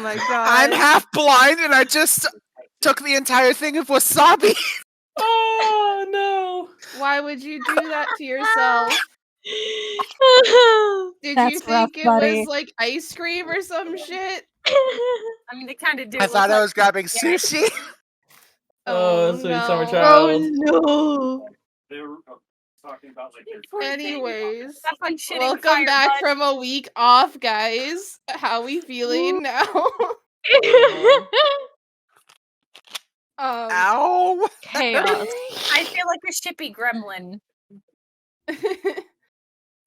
my I'm god. half blind and I just took the entire thing of wasabi. Oh no! Why would you do that to yourself? Did That's you think rough, it buddy. was like ice cream or some shit? I mean, they kind of do. I thought I was grabbing sushi. Oh, sweet summer no. child. no! They were talking about like Anyways, That's like shitting welcome fire, back bud. from a week off, guys. How we feeling now? Ow! Chaos. I feel like a shippy gremlin.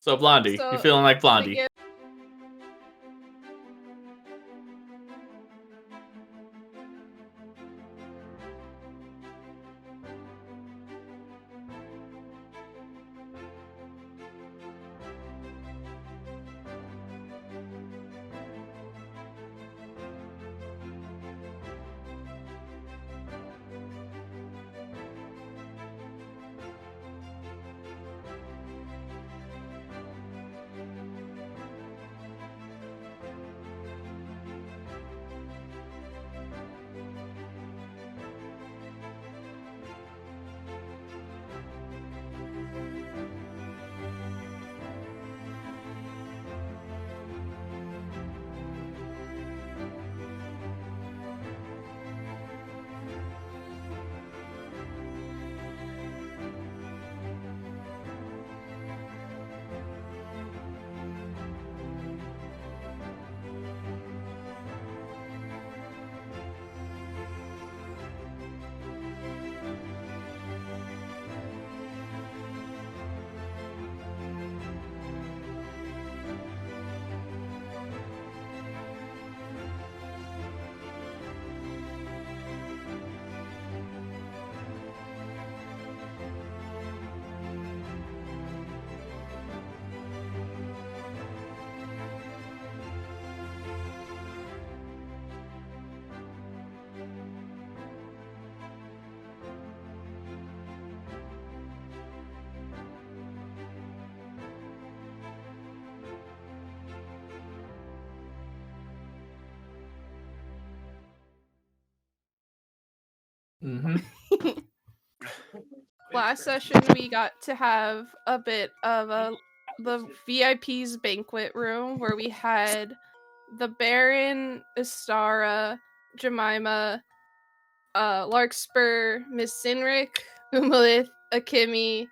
So Blondie, So, you feeling like Blondie? again- Last session, we got to have a bit of the VIP's banquet room where we had the Baron, Istara, Jemima, Larkspur, Miss Sinric, Umalith, Akimi,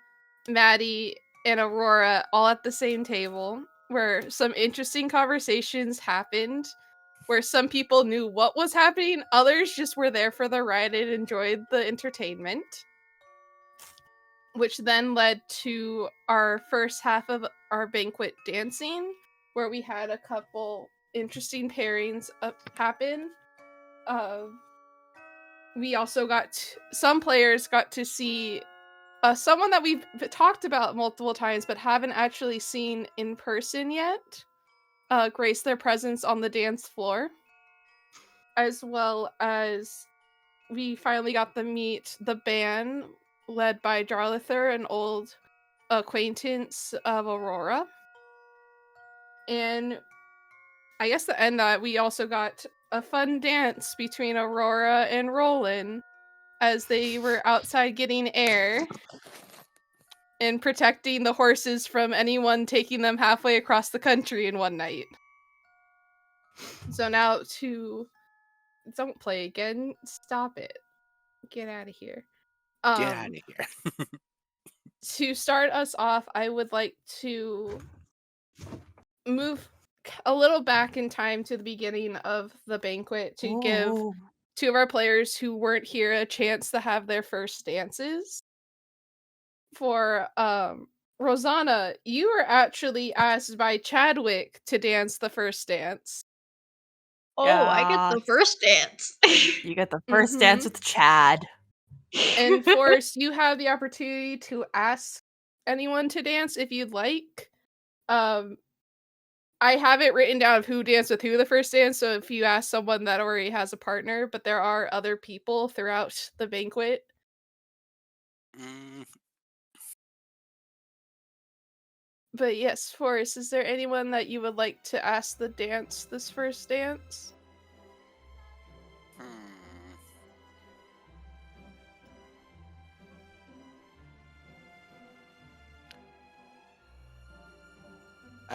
Maddie, and Aurora all at the same table, where some interesting conversations happened, where some people knew what was happening, others just were there for the ride and enjoyed the entertainment. Which then led to our first half of our banquet dancing, where we had a couple interesting pairings happen. We also some players got to see someone that we've talked about multiple times but haven't actually seen in person yet grace their presence on the dance floor, as well as we finally got to meet the band led by Jarlather, an old acquaintance of Aurora. And I guess to end that, we also got a fun dance between Aurora and Roland as they were outside getting air and protecting the horses from anyone taking them halfway across the country in one night. So now don't play again. Stop it. Get out of here. Get out of here. To start us off, I would like to move a little back in time to the beginning of the banquet to give two of our players who weren't here a chance to have their first dances. For Rosanna, you were actually asked by Chadwick to dance the first dance. Oh, I get the first dance. You get the first dance with Chad. And Forrest, you have the opportunity to ask anyone to dance if you'd like. I have it written down of who danced with who the first dance, so if you ask someone that already has a partner, but there are other people throughout the banquet. But yes, Forrest, is there anyone that you would like to ask the dance, this first dance?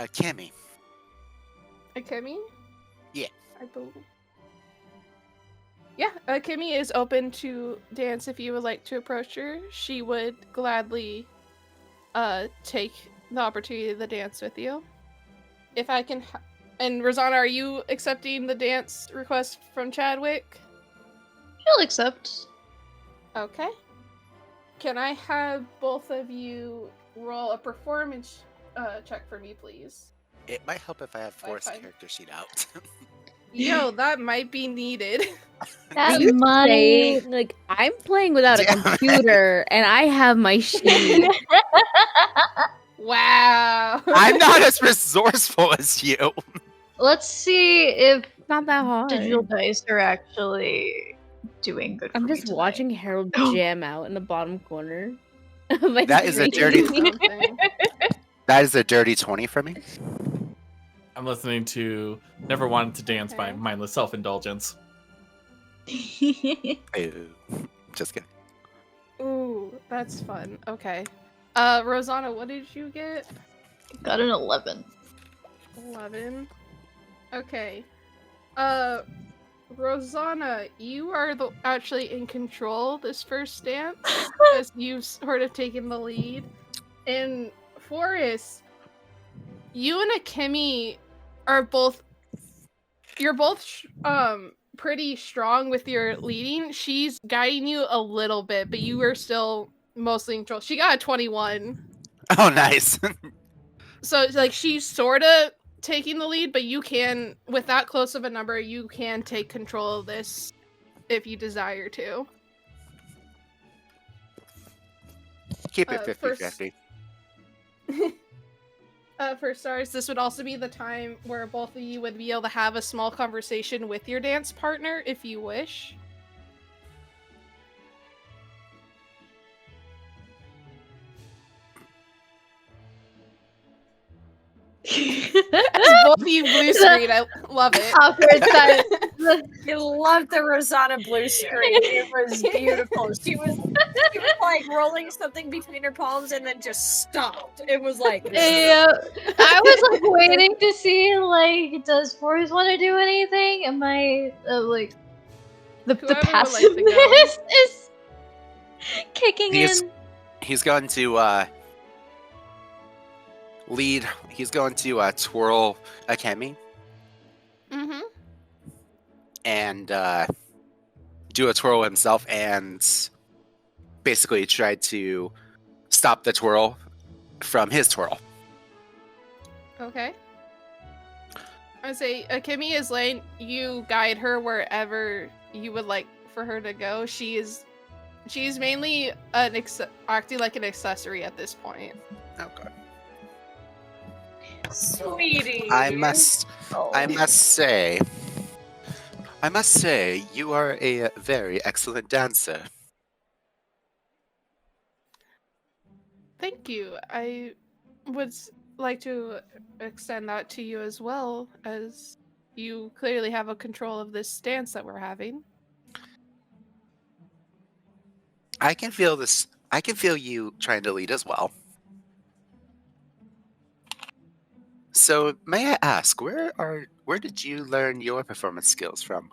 Kimmy. Kimmy? Yeah. I believe. Yeah, Kimmy is open to dance if you would like to approach her. She would gladly take the opportunity to dance with you. If I can... And Rosanna, are you accepting the dance request from Chadwick? She'll accept. Okay. Can I have both of you roll a performance check for me, please? It might help if I have Forrest's Fine. character sheet out. Yo, that might be needed. That You might. say, like, I'm playing without a Damn it. computer and I have my sheet. Wow. I'm not as resourceful as you. Let's see if It's not that hard. digital dice are actually doing good. I'm for me just tonight. watching Harold jam out in the bottom corner. of my That is a screen. dirty- Something. That is a dirty 20 for me. I'm listening to Never Wanted to Dance by Okay. Mindless Self-Indulgence. Ew. Just kidding. Ooh, that's fun. Okay. Rosanna, what did you get? Got an 11. 11. Okay. Rosanna, you are actually in control this first dance, as you've sort of taken the lead. And Forrest, you and Akemi are both... You're both pretty strong with your leading. She's guiding you a little bit, but you are still mostly in control. She got a 21. Oh, nice. So, like, she's sort of taking the lead, but you can, with that close of a number, you can take control of this if you desire to. Keep it First- 50-50. For stars, this would also be the time where both of you would be able to have a small conversation with your dance partner if you wish. As both of you blue screen, I love it. Awkward silence. You loved the Rosanna blue screen. It was beautiful. She was like rolling something between her palms and then just stopped. It was like Yeah, I was like waiting to see like, does Forrest want to do anything? Am I like the Whoever would like to passiveness is kicking He's- in? He's going to lead. He's going to twirl Akemi Mm-hmm. and do a twirl himself and basically try to stop the twirl from his twirl. Okay. I say Akemi is lane. You guide her wherever you would like for her to go. She's mainly acting like an accessory at this point. Okay. sweetie. I must say, you are a very excellent dancer. Thank you. I would like to extend that to you as well, as you clearly have a control of this dance that we're having. I can feel this. I can feel you trying to lead as well. So, may I ask, where did you learn your performance skills from?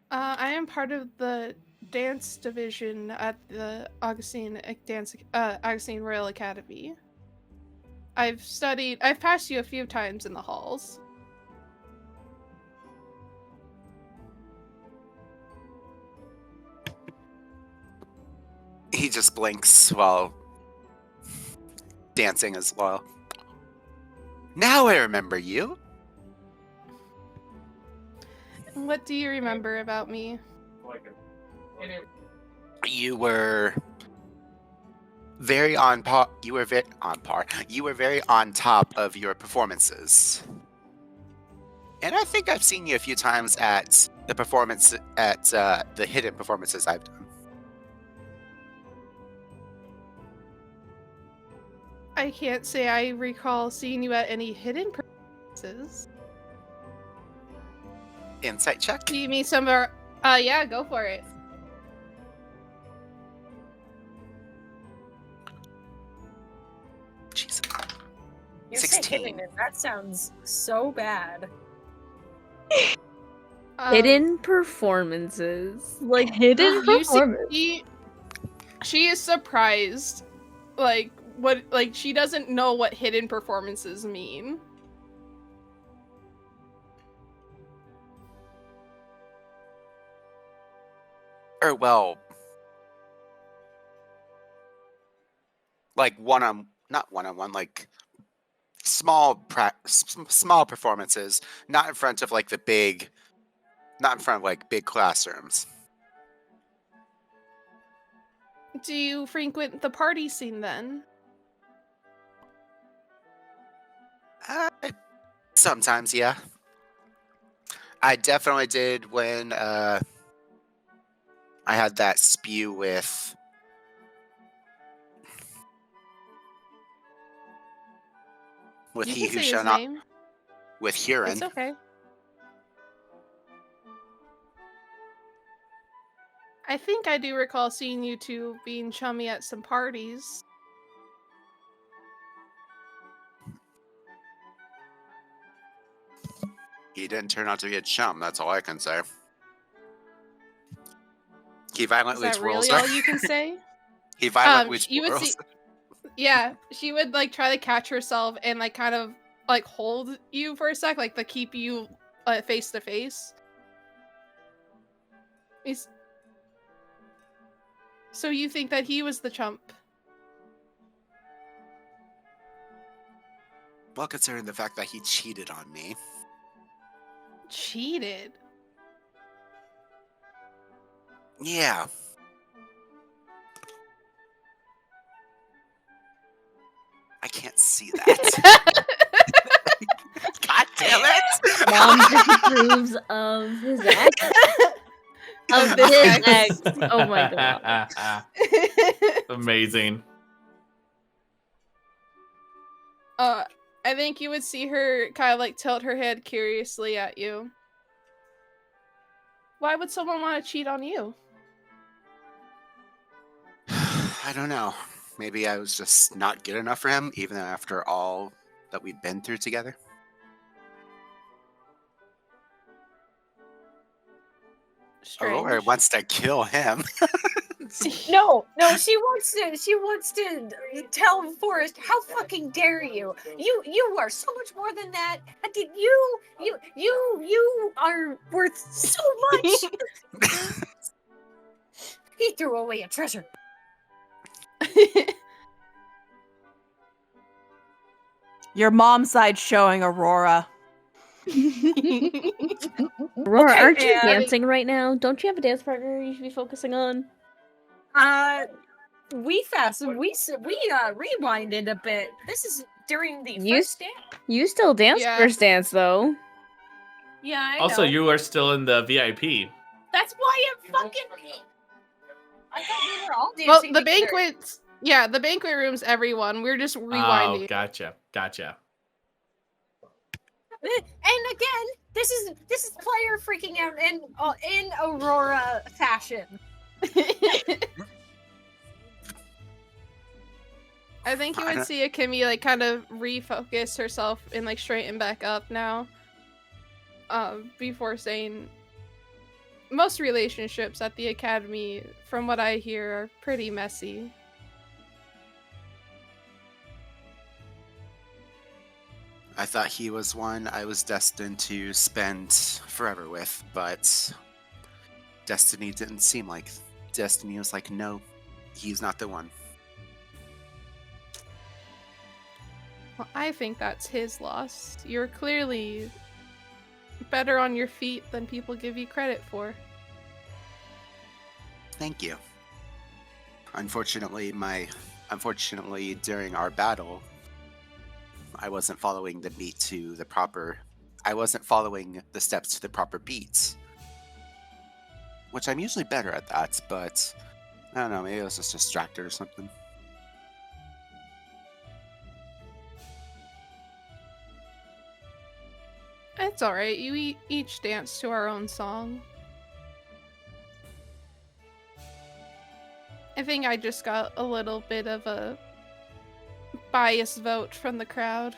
I am part of the dance division at the Augustine Royal Academy. I've passed you a few times in the halls. He just blinks while dancing as well. Now I remember you. What do you remember about me? Like You were very on par. You were very on par. You were very on top of your performances. And I think I've seen you a few times at the performance at the hidden performances I've done. I can't say I recall seeing you at any hidden performances. Insight check. Do you mean some of our... yeah, go for it. Jesus. kidding. That sounds so bad. Hidden performances. Like hidden You performance. see, she is surprised. Like what? Like she doesn't know what hidden performances mean. Or well, like not one-on-one, like small performances, not in front of like not in front of like big classrooms. Do you frequent the party scene then? Sometimes, yeah. I definitely did when I had that spew with You he can who say shall his not name. with Huron. It's okay. I think I do recall seeing you two being chummy at some parties. He didn't turn out to be a chum. That's all I can say. He violently Is that twirls really her. all you can say? He violently You would twirls. see. Yeah, she would like try to catch herself and like kind of like hold you for a sec, like to keep you face to face. So you think that he was the chump? Well, considering the fact that he cheated on me. Cheated? Yeah. I can't see that. God damn it! Mom disapproves of his ex. Of this his ex. ex. Oh my god. Amazing. I think you would see her kind of like tilt her head curiously at you. Why would someone want to cheat on you? I don't know. Maybe I was just not good enough for him, even after all that we've been through together. Strange. Aurora wants to kill him. No, she wants to tell Forrest, how fucking dare you? You are so much more than that. You are worth so much. He threw away a treasure. Your mom's side showing, Aurora. Aurora, Okay, aren't you yeah. dancing right now? Don't you have a dance partner you should be focusing on? We rewinded a bit. This is during the You- first dance. You still dance Yeah. first dance though. Yeah, I Also, know. you are still in the VIP. That's why I'm fucking. I thought we were all Well, dancing. the together. banquets. Yeah, the banquet room's everyone. We're just Oh, rewinding. gotcha. And again, this is player freaking out in Aurora fashion. I think you would see Akemi like kind of refocus herself and like straighten back up now. Before saying most relationships at the academy, from what I hear, are pretty messy. I thought he was one I was destined to spend forever with, but Destiny didn't seem like. Destiny was like, no, he's not the one. Well, I think that's his loss. You're clearly better on your feet than people give you credit for. Thank you. Unfortunately, during our battle, I wasn't following the beat to the proper. I wasn't following the steps to the proper beats, which I'm usually better at that. But I don't know. Maybe I was just distracted or something. It's alright, you each dance to our own song. I think I just got a little bit of a biased vote from the crowd.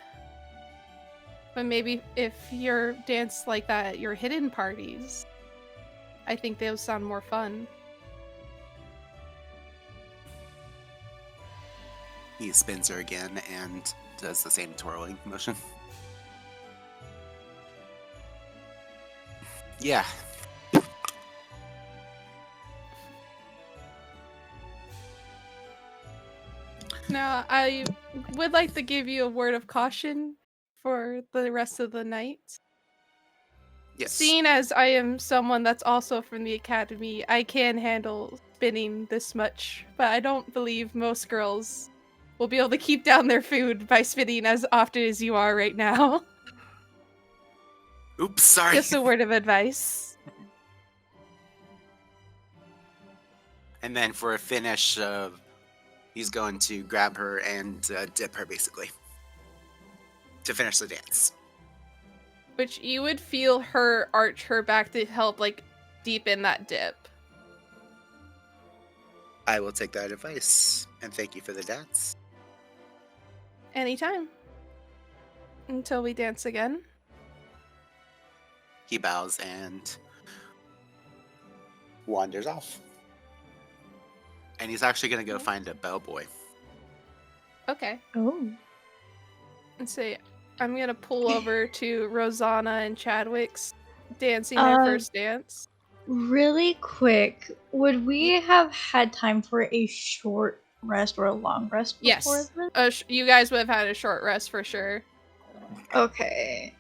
But maybe if you're dance like that at your hidden parties, I think those sound more fun. He spins her again and does the same twirling motion. Yeah. Now, I would like to give you a word of caution for the rest of the night. Yes. Seeing as I am someone that's also from the academy, I can handle spinning this much, but I don't believe most girls will be able to keep down their food by spinning as often as you are right now. Oops, sorry. Just a word of advice. And then for a finish, he's going to grab her and dip her, basically, to finish the dance. Which you would feel her arch her back to help, like, deepen that dip. I will take that advice, and thank you for the dance. Anytime. Until we dance again. He bows and wanders off. And he's actually going to go find a bellboy. Okay. Oh. And say, I'm gonna pull over to Rosanna and Chadwick's dancing their first dance. Really quick, would we have had time for a short rest or a long rest before Yes. this? You guys would have had a short rest for sure. Okay.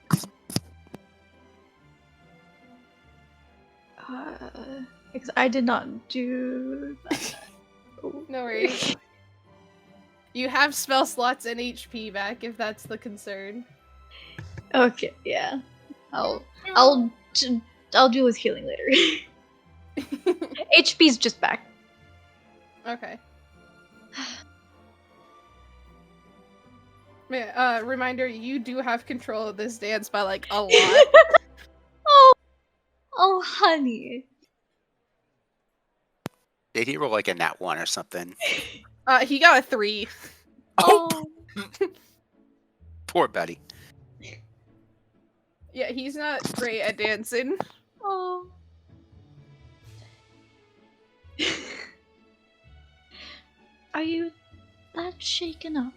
Because I did not do that. No worries. You have spell slots and HP back if that's the concern. Okay, yeah. I'll deal with healing later. HP's just back. Okay. Yeah, reminder, you do have control of this dance by like a lot. Oh, honey. Did he roll like a nat 1 or something? He got a 3. Oh. Poor Betty. Yeah, he's not great at dancing. Oh. Are you that shaken up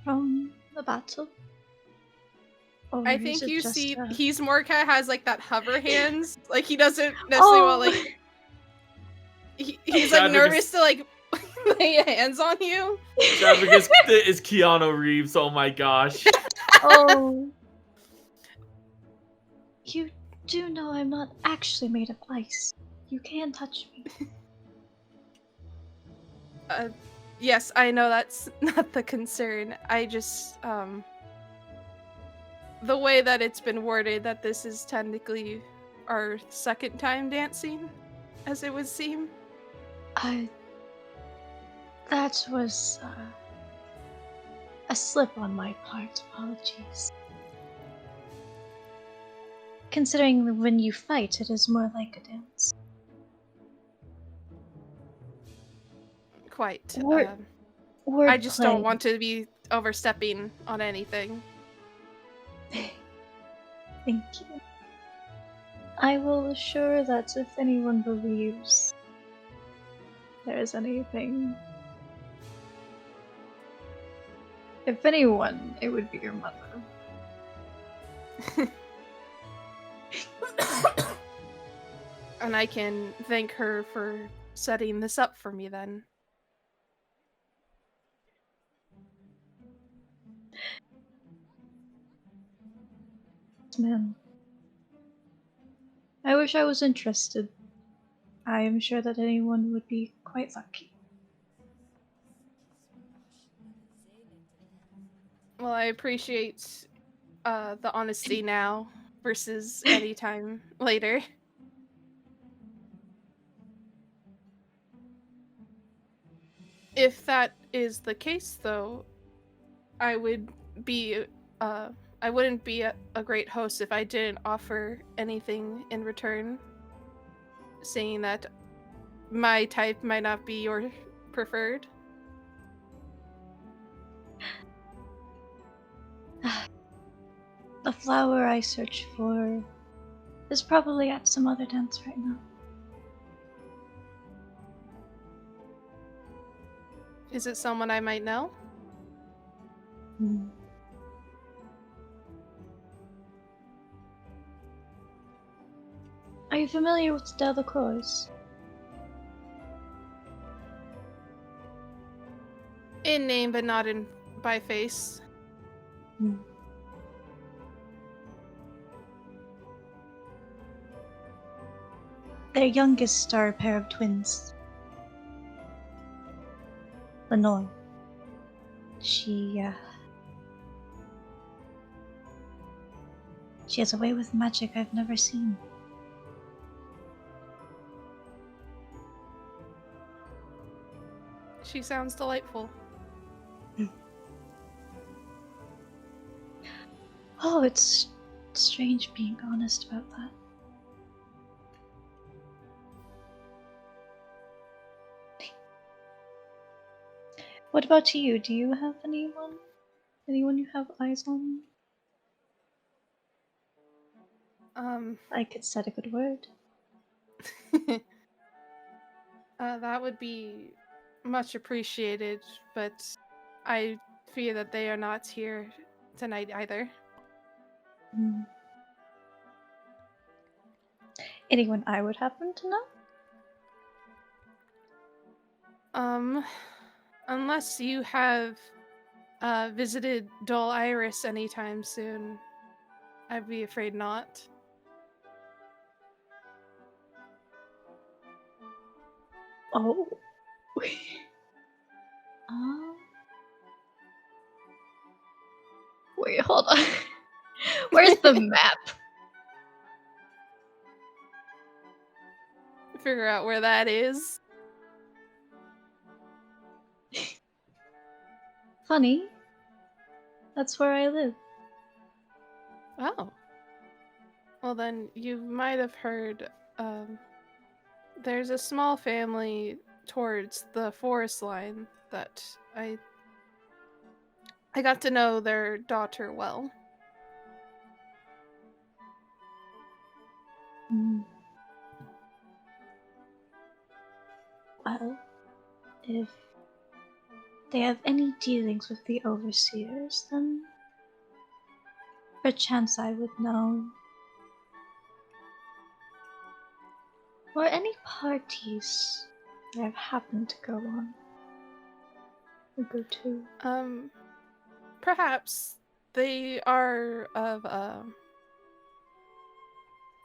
from the battle? Or I is think it you just see a- he's more kind of has like that hover hands. Like he doesn't necessarily want like he's like Chadwick nervous to like lay hands on you. Chadwick is Keanu Reeves. Oh my gosh. Oh. You do know I'm not actually made of ice. You can't touch me. Yes, I know that's not the concern. I just the way that it's been worded that this is technically our second time dancing, as it would seem. That was a slip on my part. Apologies. Considering when you fight, it is more like a dance. Quite. I just don't want to be overstepping on anything. Thank you. I will assure that if anyone believes there is anything, if anyone, it would be your mother. And I can thank her for setting this up for me then. Man. I wish I was interested. I am sure that anyone would be quite lucky. Well, I appreciate the honesty now versus any time later. If that is the case, though, I wouldn't be a great host if I didn't offer anything in return, saying that my type might not be your preferred. The flower I search for is probably at some other dance right now. Is it someone I might know? Hmm. Are you familiar with Delacroix? In name, but not in by face. Hmm. Their youngest are a pair of twins. Lenore. She has a way with magic I've never seen. She sounds delightful. Oh, it's strange being honest about that. What about you? Do you have anyone? Anyone you have eyes on? I could said a good word. That would be much appreciated, but I fear that they are not here tonight either. Hmm. Anyone I would happen to know? Unless you have visited Dull Iris anytime soon, I'd be afraid not. Oh. Um. Wait, hold on. Where's the map? Figure out where that is. Funny. That's where I live. Oh. Well, then you might have heard. There's a small family towards the forest line that I got to know their daughter well. Hmm. Well, if they have any dealings with the overseers, then perchance I would know. Or any parties that I've happened to go on. Or go to. Perhaps they are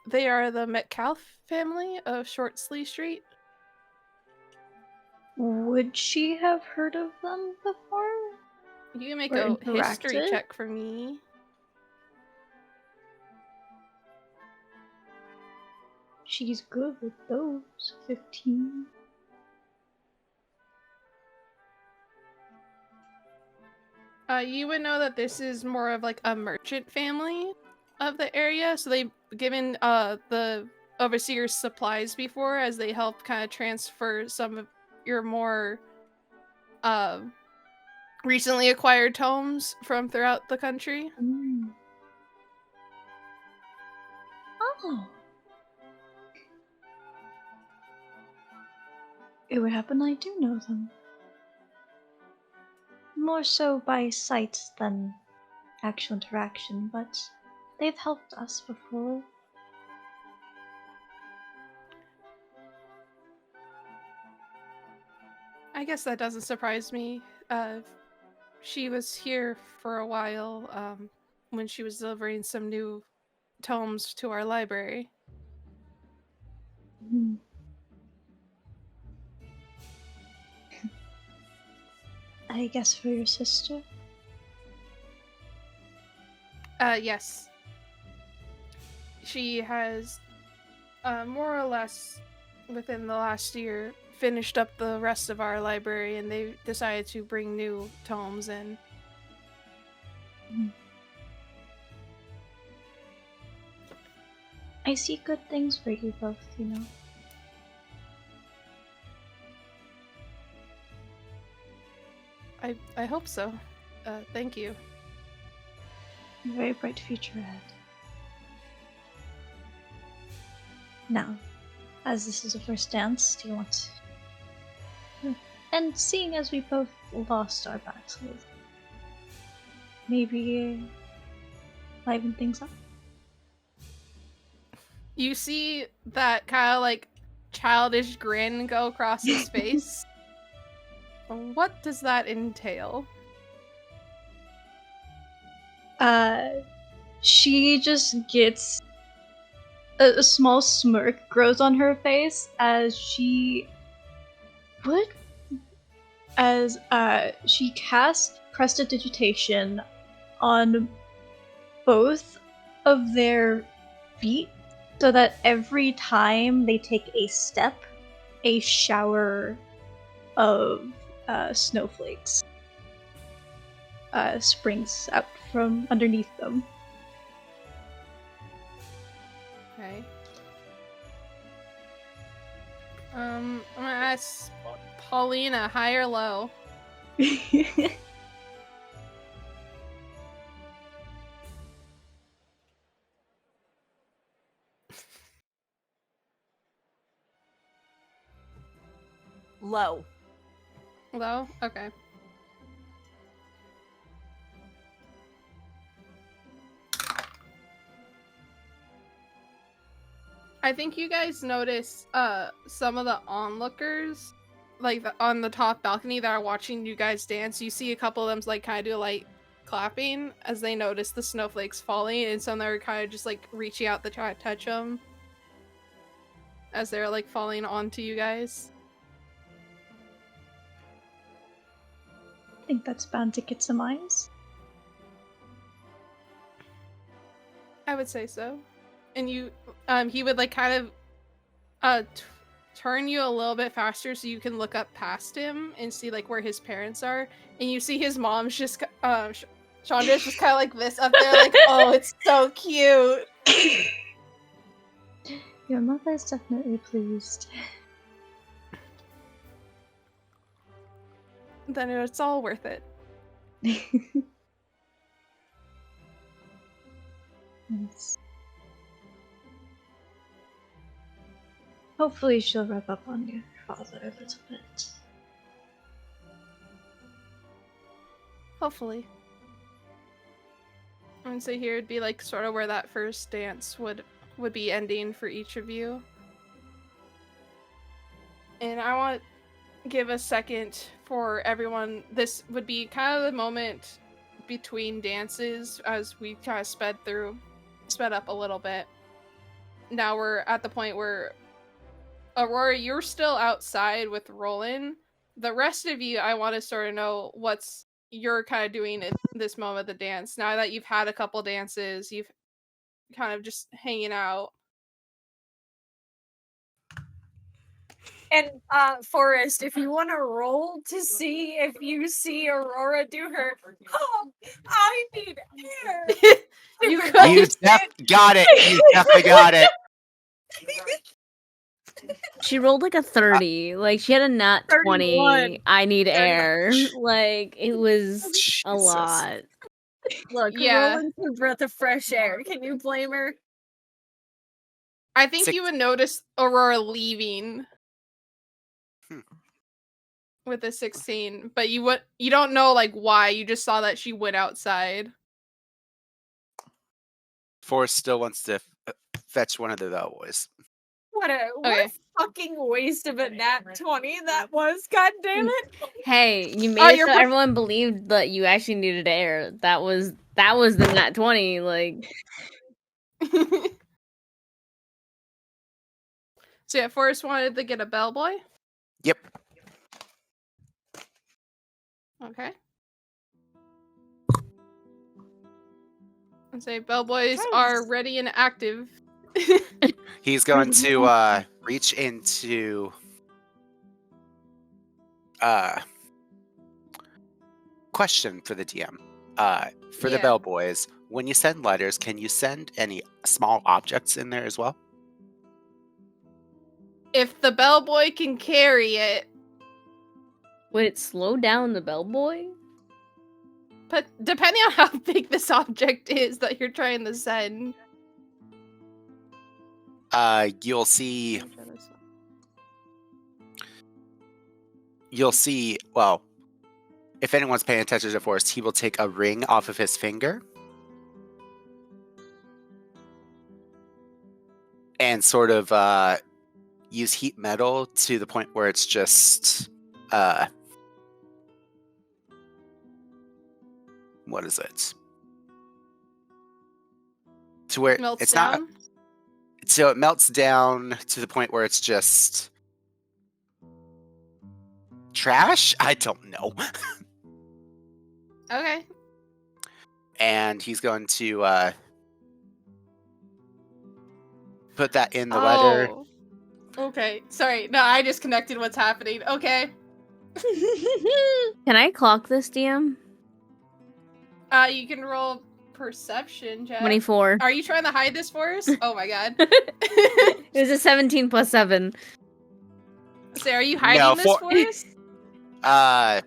the Metcalf family of Shortsley Street. Would she have heard of them before? You can make Or a history interacted? check for me. She's good with those. 15. You would know that this is more of like a merchant family of the area, so they've given the overseers supplies before as they help kind of transfer some of your more recently acquired tomes from throughout the country. Mm. Oh. It would happen I do know them. More so by sight than actual interaction, but they've helped us before. I guess that doesn't surprise me. She was here for a while when she was delivering some new tomes to our library. Hmm. I guess for your sister? Yes. She has, more or less, within the last year, finished up the rest of our library, and they decided to bring new tomes in. I see good things for you both, you know. I hope so. Thank you. A very bright future ahead. Now, as this is the first dance, do you want to... And seeing as we both lost our battles, maybe liven things up? You see that kind of like childish grin go across his face. What does that entail? She just gets a small smirk grows on her face as she casts prestidigitation on both of their feet so that every time they take a step, a shower of snowflakes springs out from underneath them. Okay. I'm gonna ask Paulina, high or low? Low. Low? Okay. I think you guys notice some of the onlookers, like on the top balcony that are watching you guys dance. You see a couple of them's like kind of do like clapping as they notice the snowflakes falling, and some that are kind of just like reaching out to try to touch them as they're like falling onto you guys. I think that's bound to get some eyes. I would say so. And you, he would like kind of turn you a little bit faster so you can look up past him and see like where his parents are. And you see his mom's just, Chandra's just kind of like this up there, like, oh, it's so cute. Your mother is definitely pleased. Then it's all worth it. Yes. Hopefully she'll rub up on your father a little bit. Hopefully. And so here would be like sort of where that first dance would be ending for each of you. And I want to give a second for everyone. This would be kind of the moment between dances as we kind of sped up a little bit. Now we're at the point where Aurora, you're still outside with Roland. The rest of you, I want to sort of know what's you're kind of doing at this moment of the dance. Now that you've had a couple dances, you've kind of just hanging out. And Forrest, if you want to roll to see if you see Aurora do her, oh, I need air. You Super could- You got it. You definitely got it. She rolled like a 30. Like she had a nat 31. 20. I need air. Like it was a Jesus. lot. Look, Yeah. Roland's a breath of fresh air. Can you blame her? I think Six- you would notice Aurora leaving with a 16, but you don't know like why. You just saw that she went outside. Forrest still wants to fetch one of the bellboys. What a Okay. fucking waste of a nat 20 that was. God damn it! Hey, you made Oh, it you're so per- everyone believed that you actually needed air. That was the nat 20. Like So yeah, Forrest wanted to get a bellboy. Yep. Okay. And say bellboys are ready and active. He's going to reach into question for the DM. For the Yeah. bellboys, when you send letters, can you send any small objects in there as well? If the bellboy can carry it, would it slow down the bellboy? But depending on how big this object is that you're trying to send. You'll see. Well, if anyone's paying attention to Forrest, he will take a ring off of his finger and sort of use heat metal to the point where it's just what is it? To where Melts it's down? not. So it melts down to the point where it's just trash? I don't know. Okay. And he's going to put that in the letter. Oh. Okay. Sorry. No, I just connected what's happening. Okay. Can I clock this, DM? You can roll perception, Jeff. 24. Are you trying to hide this for us? Oh my god. It was a 17 plus 7. So are you hiding No, this for- for us?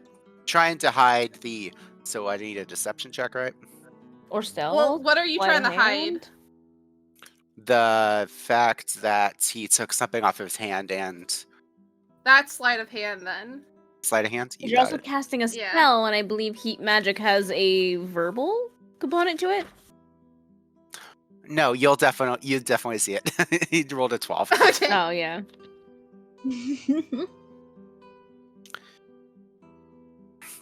Trying to hide the. So I need a deception check, right? Or stealth? Well, what are you Sleight trying of to hide? hand? The fact that he took something off of his hand and That's sleight of hand then. sleight of hand. You You're got also it. casting a Yeah. spell, and I believe heat magic has a verbal component to it. No, you definitely see it. He rolled a 12. Okay. Oh, yeah.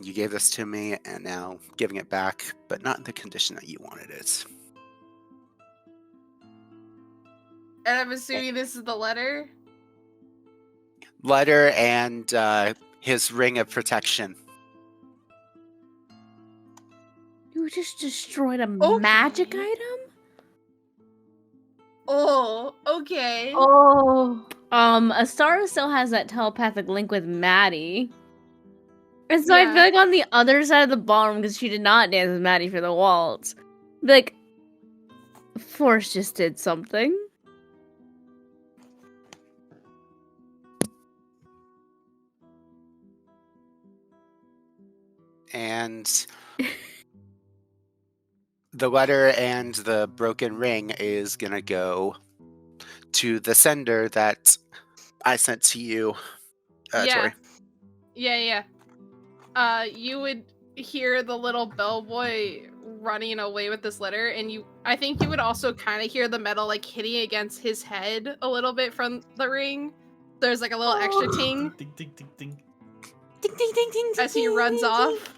You gave this to me, and now giving it back, but not in the condition that you wanted it. And I'm assuming this is the letter? Letter and his ring of protection. You just destroyed a Okay. magic item? Oh, okay. Oh. Astara still has that telepathic link with Maddie. And so I Yeah. feel like on the other side of the ballroom, because she did not dance with Maddie for the waltz, like, Force just did something. And the letter and the broken ring is gonna go to the sender that I sent to you, Yeah. Tori. Yeah. You would hear the little bellboy running away with this letter, and I think you would also kind of hear the metal like hitting against his head a little bit from the ring. There's like a little extra ting Ding, ding, ding, ding. Ding, ding, ding, ding, as he runs off.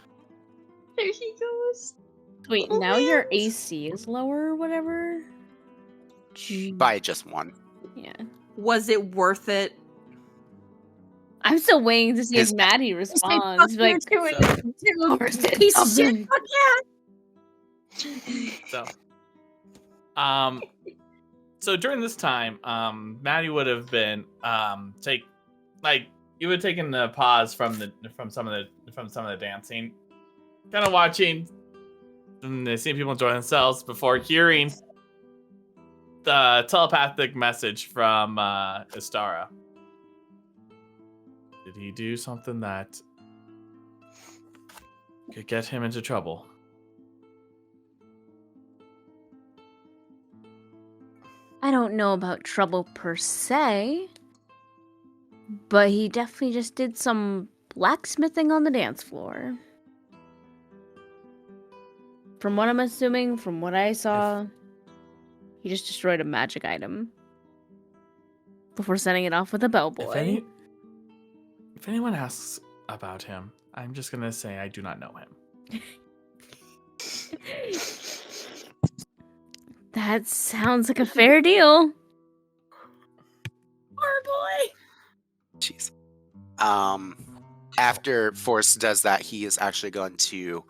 There he goes. Wait, Oh, now man. your AC is lower or whatever? Gee. By just one. Yeah. Was it worth it? I'm still waiting to see His- if Maddie responds. Like, Force did Piece of something. shit. So, so during this time, Maddie would have been you would have taken a pause from some of the dancing, kind of watching and seeing people enjoy themselves before hearing the telepathic message from Astara. Did he do something that could get him into trouble? I don't know about trouble per se, but he definitely just did some blacksmithing on the dance floor. From what I'm assuming, from what I saw, he just destroyed a magic item before sending it off with a bellboy. If anyone asks about him, I'm just gonna say I do not know him. That sounds like a fair deal. Poor boy. Jeez. After Force does that, he is actually going to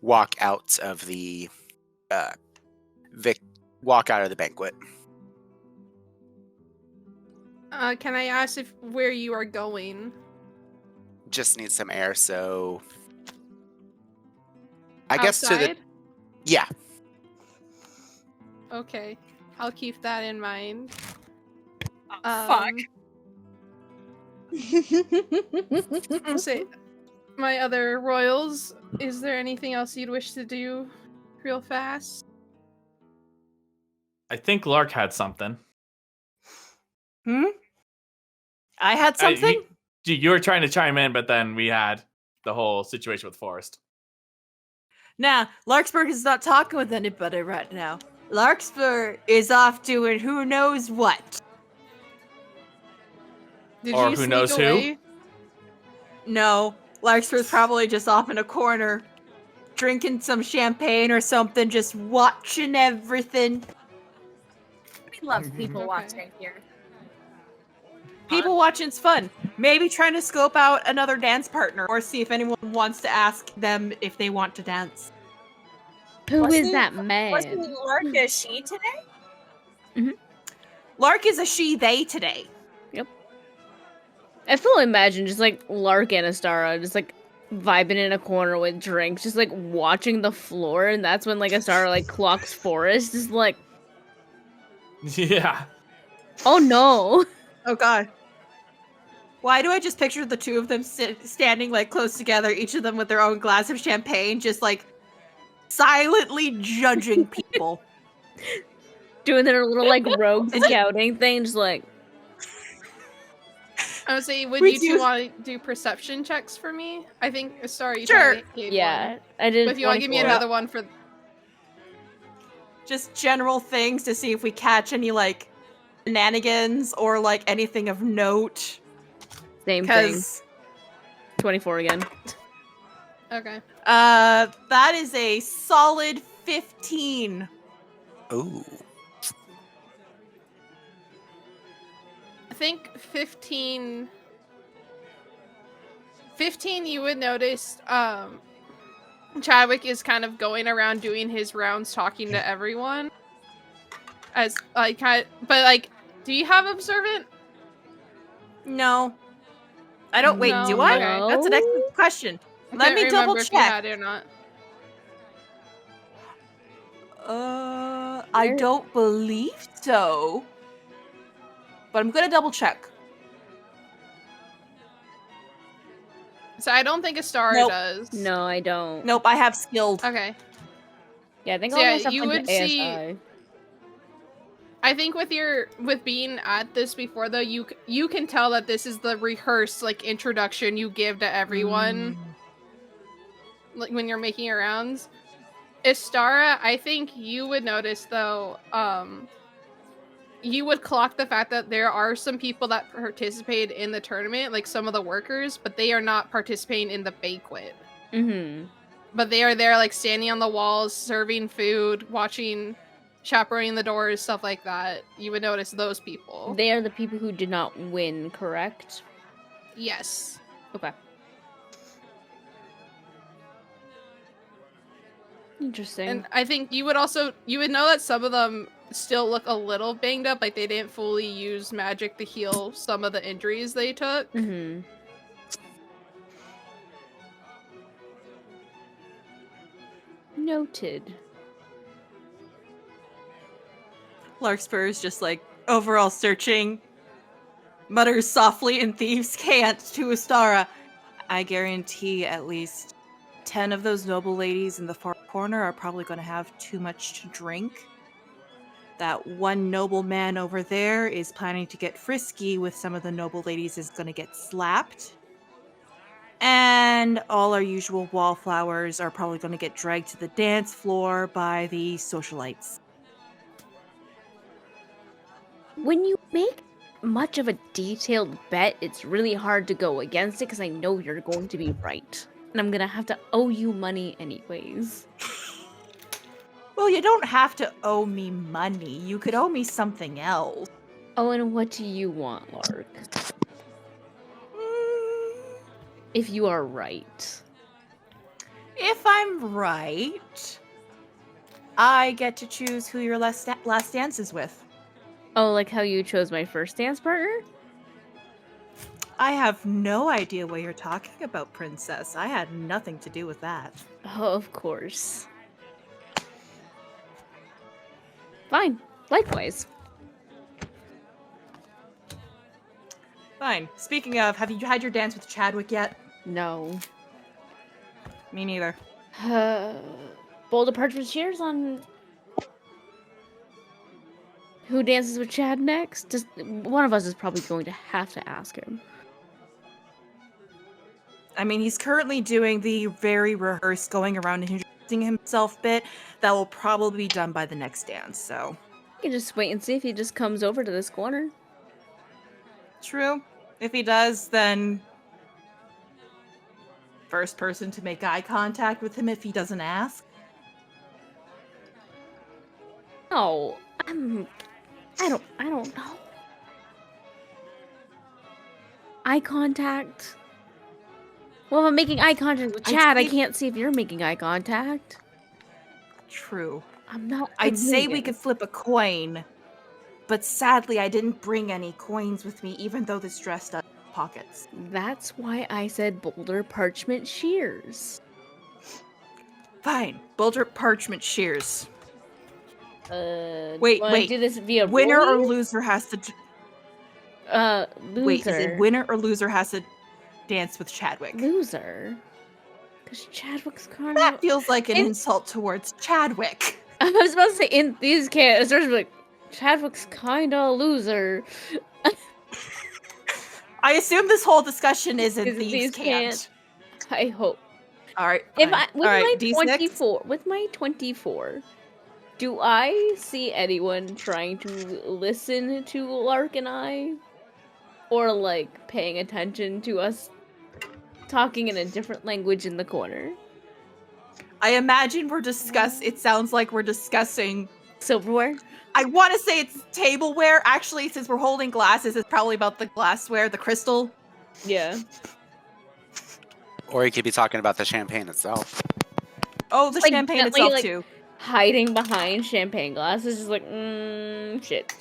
walk out of the banquet. Can I ask where you are going? Just need some air, so I guess to the Outside? yeah. Okay, I'll keep that in mind. Fuck. I'll say, my other royals, is there anything else you'd wish to do real fast? I think Lark had something. I had something? You were trying to chime in, but then we had the whole situation with Forrest. Nah, Larkspur is not talking with anybody right now. Larkspur is off doing who knows what. Did Or you who sneak knows who? away? No, Larkspur's probably just off in a corner, drinking some champagne or something, just watching everything. We love people Okay. watching here. People watching's fun. Maybe trying to scope out another dance partner or see if anyone wants to ask them if they want to dance. Who is Wasn't- that man? Wasn't Lark a she today? Lark is a she, they today. I fully imagine just like Lark and Astara just like vibing in a corner with drinks, just like watching the floor, and that's when like Astara like clocks Forrest, just like, Yeah. oh no. Oh god. Why do I just picture the two of them standing like close together, each of them with their own glass of champagne, just like silently judging people? Doing their little like rogue scouting thing, just like, I would say, would We you two do- want to do perception checks for me? I think, sorry, you Sure. gave yeah, one. I did. But if you want to give me 24. another one for... Just general things to see if we catch any like shenanigans or like anything of note. Same thing. Because 24 again. Okay. that is a solid 15. Ooh. I think 15 you would notice Chadwick is kind of going around doing his rounds talking to everyone as like but like, do you have observant? No. I don't. Wait, No, do I? okay. That's an excellent question. I Let can't me remember double if you check. had it or not. I don't believe so. But I'm gonna double check. So I don't think a star Nope. does. No, I don't. Nope, I have skilled. Okay. Yeah, I think So all yeah, my stuff you went would to see- ASI. I think with being at this before though, you can tell that this is the rehearsed like introduction you give to everyone like when you're making your rounds. Istara, I think you would notice though, you would clock the fact that there are some people that participate in the tournament, like some of the workers, but they are not participating in the banquet. Mm-hmm. But they are there like standing on the walls, serving food, watching, chaperoning the doors, stuff like that. You would notice those people. They are the people who did not win, correct? Yes. Okay. Interesting. And I think you would know that some of them still look a little banged up, like they didn't fully use magic to heal some of the injuries they took. Mm-hmm. Noted. Larkspur is just like overall searching, mutters softly in thieves' cant to Astara. I guarantee at least 10 of those noble ladies in the far corner are probably going to have too much to drink. That one noble man over there is planning to get frisky with some of the noble ladies, is going to get slapped. And all our usual wallflowers are probably going to get dragged to the dance floor by the socialites. When you make much of a detailed bet, it's really hard to go against it because I know you're going to be right. And I'm going to have to owe you money anyways. Well, you don't have to owe me money. You could owe me something else. Oh, and what do you want, Lark? If you are right. If I'm right, I get to choose who your last dance is with. Oh, like how you chose my first dance partner? I have no idea what you're talking about, Princess. I had nothing to do with that. Oh, of course. Fine. Likewise. Fine. Speaking of, have you had your dance with Chadwick yet? No. Me neither. Boulder Parchment Shears on who dances with Chad next? Just one of us is probably going to have to ask him. I mean, he's currently doing the very rehearsed going around and introducing himself bit that will probably be done by the next dance, so. You can just wait and see if he just comes over to this corner. True. If he does, then first person to make eye contact with him if he doesn't ask. No, I don't know. Eye contact. Well, if I'm making eye contact with Chad, I can't see if you're making eye contact. True. I'm not. I'd say we could flip a coin, but sadly I didn't bring any coins with me, even though this dress does have pockets. That's why I said Boulder Parchment Shears. Fine. Boulder Parchment Shears. Wait. Do this via winner or rolling? loser has to. Loser. Wait, is it winner or loser has to dance with Chadwick? Loser. Because Chadwick's kind That of. feels like an insult towards Chadwick. I was about to say in these can't. Like Chadwick's kind of a loser. I assume this whole discussion is in Is these can't. I hope. All right. If fine. with All right, my D6? with my 24, do I see anyone trying to listen to Lark and I, or like paying attention to us talking in a different language in the corner? I imagine it sounds like we're discussing Silverware. I want to say it's tableware. Actually, since we're holding glasses, it's probably about the glassware, the crystal. Yeah. Or you could be talking about the champagne itself. Oh, the Like, champagne gently, itself like, too. Hiding behind champagne glasses, just like, shit.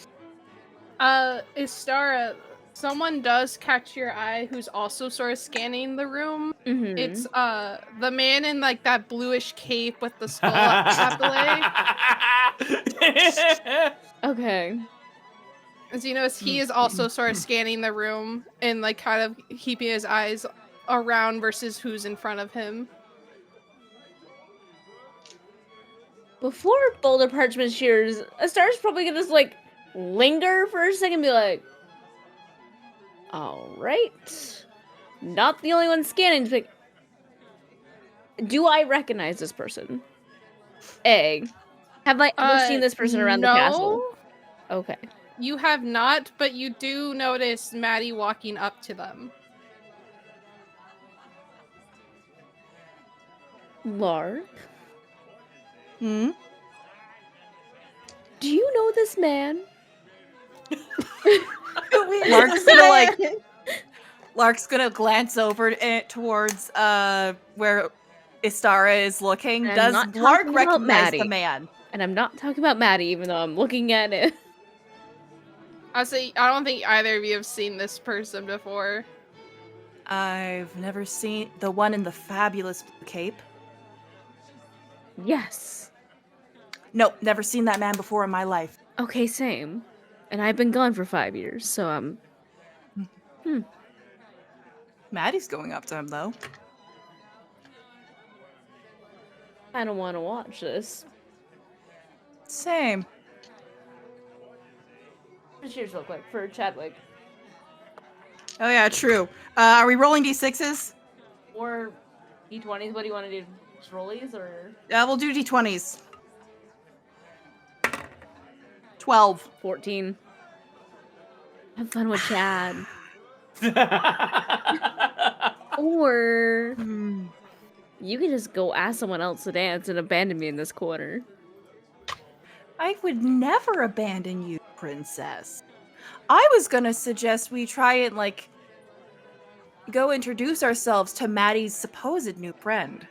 Istara, someone does catch your eye who's also sort of scanning the room. Mm-hmm. It's the man in like that bluish cape with the skull at the leg. Okay. As you notice, he is also sort of scanning the room and like kind of keeping his eyes around versus who's in front of him. Before Boulder Parchment Shears, Astar's probably gonna just like linger for a second and be like, alright. Not the only one scanning. Just like, do I recognize this person? A. Have I ever seen this person around the castle? Okay. You have not, but you do notice Maddie walking up to them. Lark? Hmm? Do you know this man? Lark's gonna glance over towards where Istara is looking. And I'm Does not Lark talking about recognize Maddie. the man? And I'm not talking about Maddie, even though I'm looking at it. I don't think either of you have seen this person before. I've never seen the one in the fabulous blue cape. Yes. Nope, never seen that man before in my life. Okay, same. And I've been gone for 5 years, so Maddie's going up to him though. I don't want to watch this. Same. Cheers real quick for Chadwick. Oh yeah, true. Are we rolling d6s? Or D20s, what do you want to do? Just rollies or? Yeah, we'll do d20s. 12. 14. Have fun with Chad. Or you can just go ask someone else to dance and abandon me in this corner. I would never abandon you, princess. I was gonna suggest we try and, like, go introduce ourselves to Maddie's supposed new friend.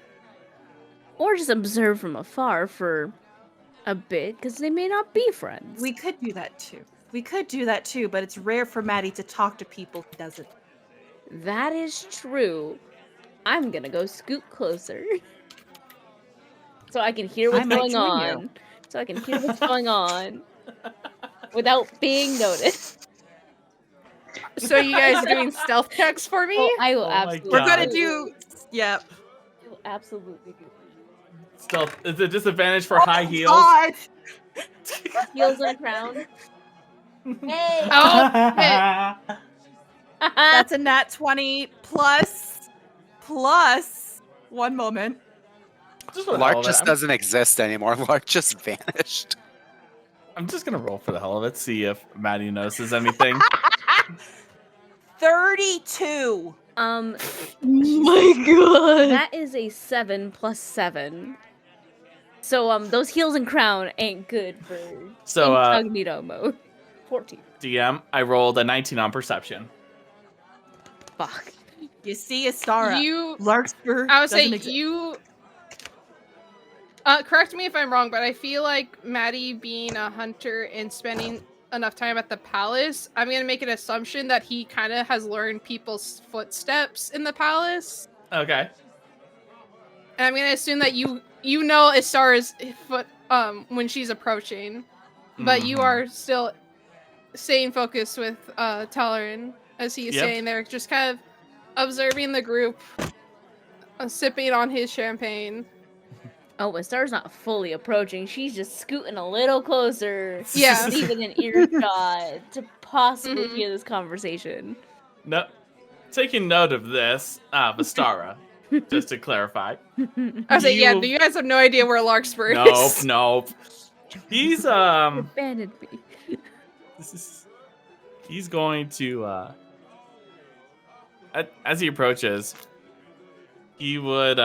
Or just observe from afar for a bit, because they may not be friends. We could do that too. But it's rare for Maddie to talk to people who doesn't. That is true. I'm gonna go scoot closer. So I can hear what's going on. So I can hear what's going on. Without being noticed. So you guys are doing stealth checks for me? Oh, I will Oh my absolutely. We're gonna God. do. Yeah. absolutely do. Still, it's a disadvantage for high heels. God! Heels and a crown. Hey! Oh, That's a nat 20 plus 1 moment. Just for the hell Lark of it, just doesn't exist anymore. Lark just vanished. I'm just gonna roll for the hell of it, see if Maddie notices anything. 32. My god. That is a 7 plus 7. So those heels and crown ain't good for So incognito mode. 14. DM, I rolled a 19 on perception. Fuck. You see Astara. You, Larkspur I would say doesn't exist. you. Correct me if I'm wrong, but I feel like Maddie being a hunter and spending enough time at the palace, I'm gonna make an assumption that he kind of has learned people's footsteps in the palace. Okay. And I'm gonna assume that you know Astara's foot when she's approaching, but you Mhm. are still staying focused with Talarin as he is Yep. staying there, just kind of observing the group, sipping on his champagne. Oh, but Star's not fully approaching. She's just scooting a little closer. Yeah. Leaving an earshot to possibly Mhm. hear this conversation. No, taking note of this, Vistara, just to clarify. I was like, yeah, You- you guys have no idea where Larkspur Nope, is. nope. He's Abandoned me. he's going to as he approaches, he would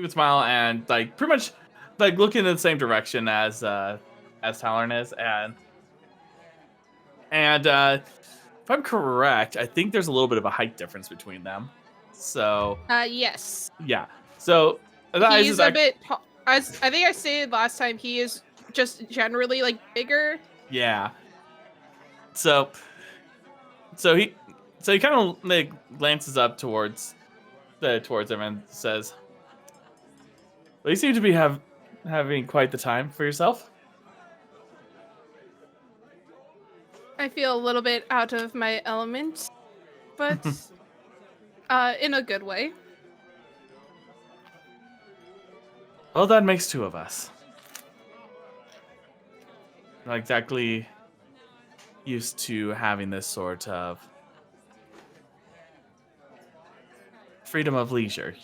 smile and like pretty much like look in the same direction as Talon is, and if I'm correct, I think there's a little bit of a height difference between them. So Yes. yeah, so that He's is a bit. I think I stated last time he is just generally like bigger. yeah. So he kind of like glances up towards him and says, "Well, you seem to be having quite the time for yourself." I feel a little bit out of my element, but in a good way. Well, that makes two of us. Not exactly used to having this sort of freedom of leisure.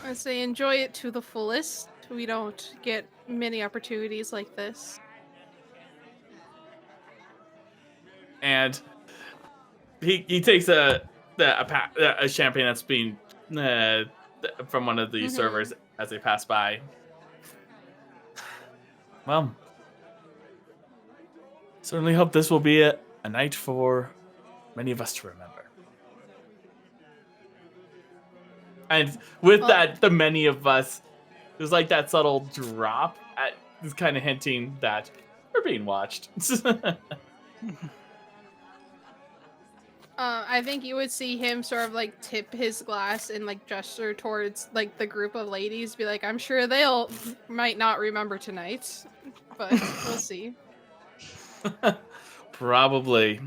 I say enjoy it to the fullest. We don't get many opportunities like this. And he takes a champagne that's being from one of the servers as they pass by. Well, certainly hope this will be a night for many of us to remember. And with that, the many of us, there's like that subtle drop at is kind of hinting that we're being watched. I think you would see him sort of like tip his glass and like gesture towards like the group of ladies, be like, I'm sure they'll might not remember tonight, but we'll see. Probably.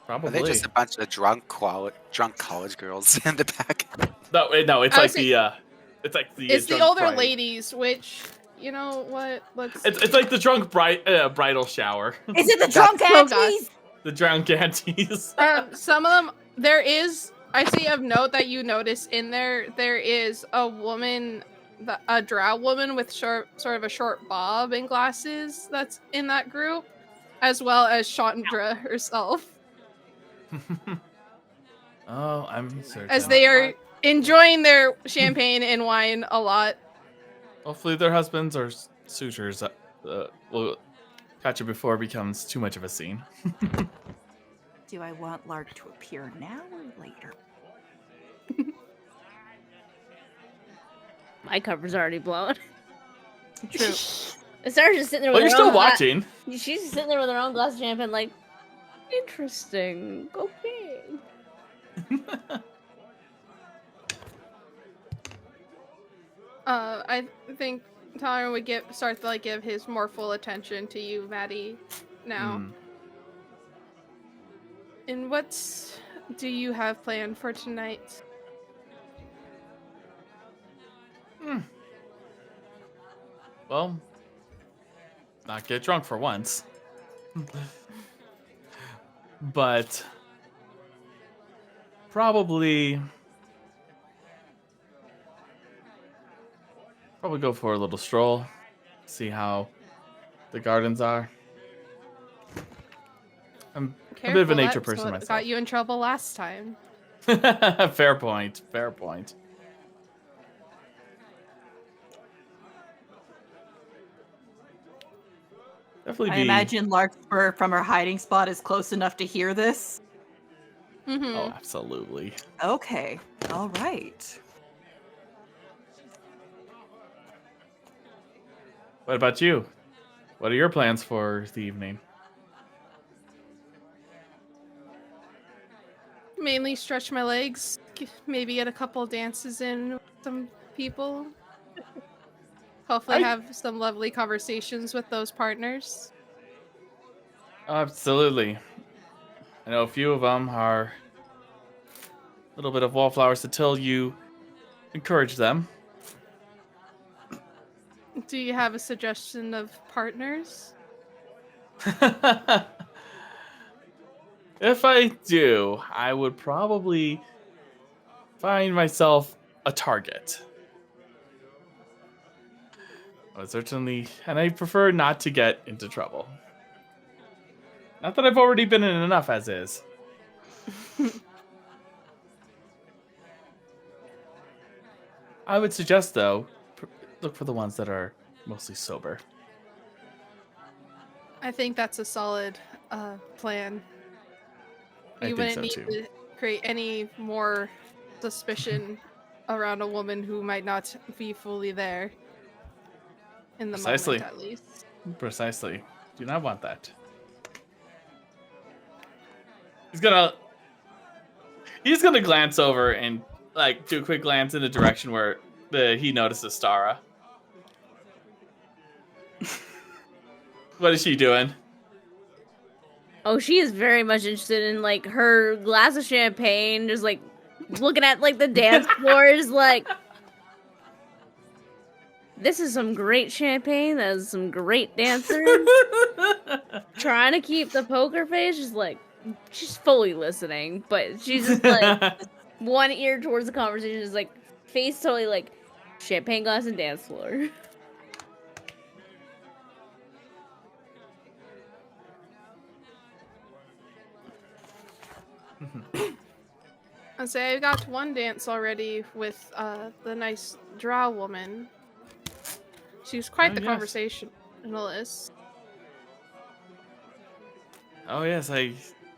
Are they just a bunch of drunk college girls in the back? No, it's I like was saying- it's the drunk older bride. ladies, which you know what? Let's. It's like the drunk bridal shower. Is it the drunk Oh, God. aunties? The drunk aunties. Some of them. There is. I see of note that you notice in there. There is a woman, a drow woman with sort of a short bob and glasses. That's in that group, as well as Chandra herself. Oh, I'm certain. As they are enjoying their champagne and wine a lot. Hopefully their husbands or suitors will catch it before it becomes too much of a scene. Do I want Lark to appear now or later? My cover's already blown. True. Sarah's just sitting there Well, with you're her still own watching. She's just sitting there with her own glass of champagne, like, interesting. Okay. I think Tyler would start to like give his more full attention to you, Maddie. now. Hmm. And what do you have planned for tonight? Well, not get drunk for once. But probably go for a little stroll, see how the gardens are. I'm a bit of a nature That's person what myself. got you in trouble last time. Fair point. Fair point. Definitely I be. imagine Larkspur from her hiding spot is close enough to hear this. Mm-hmm. Oh, absolutely. Okay. All right. What about you? What are your plans for the evening? Mainly stretch my legs, maybe get a couple dances in with some people. Hopefully have some lovely conversations with those partners. Absolutely. I know a few of them are a little bit of wallflowers until you encourage them. Do you have a suggestion of partners? If I do, I would probably find myself a target. Certainly, and I prefer not to get into trouble. Not that I've already been in enough as is. I would suggest, though, look for the ones that are mostly sober. I think that's a solid plan. I You think wouldn't so, need too. to create any more suspicion around a woman who might not be fully there in the Precisely. moment, at least. Precisely. Do not want that. He's gonna glance over and like do a quick glance in the direction where he notices Stara. What is she doing? Oh, she is very much interested in like her glass of champagne, just like looking at like the dance floors, like this is some great champagne. That is some great dancers. Trying to keep the poker face, just like she's fully listening, but she's just like one ear towards the conversation, is like face totally like champagne glass and dance floor. I'd say I got one dance already with the nice drow woman. She was quite the yes. conversationalist. Oh yes, I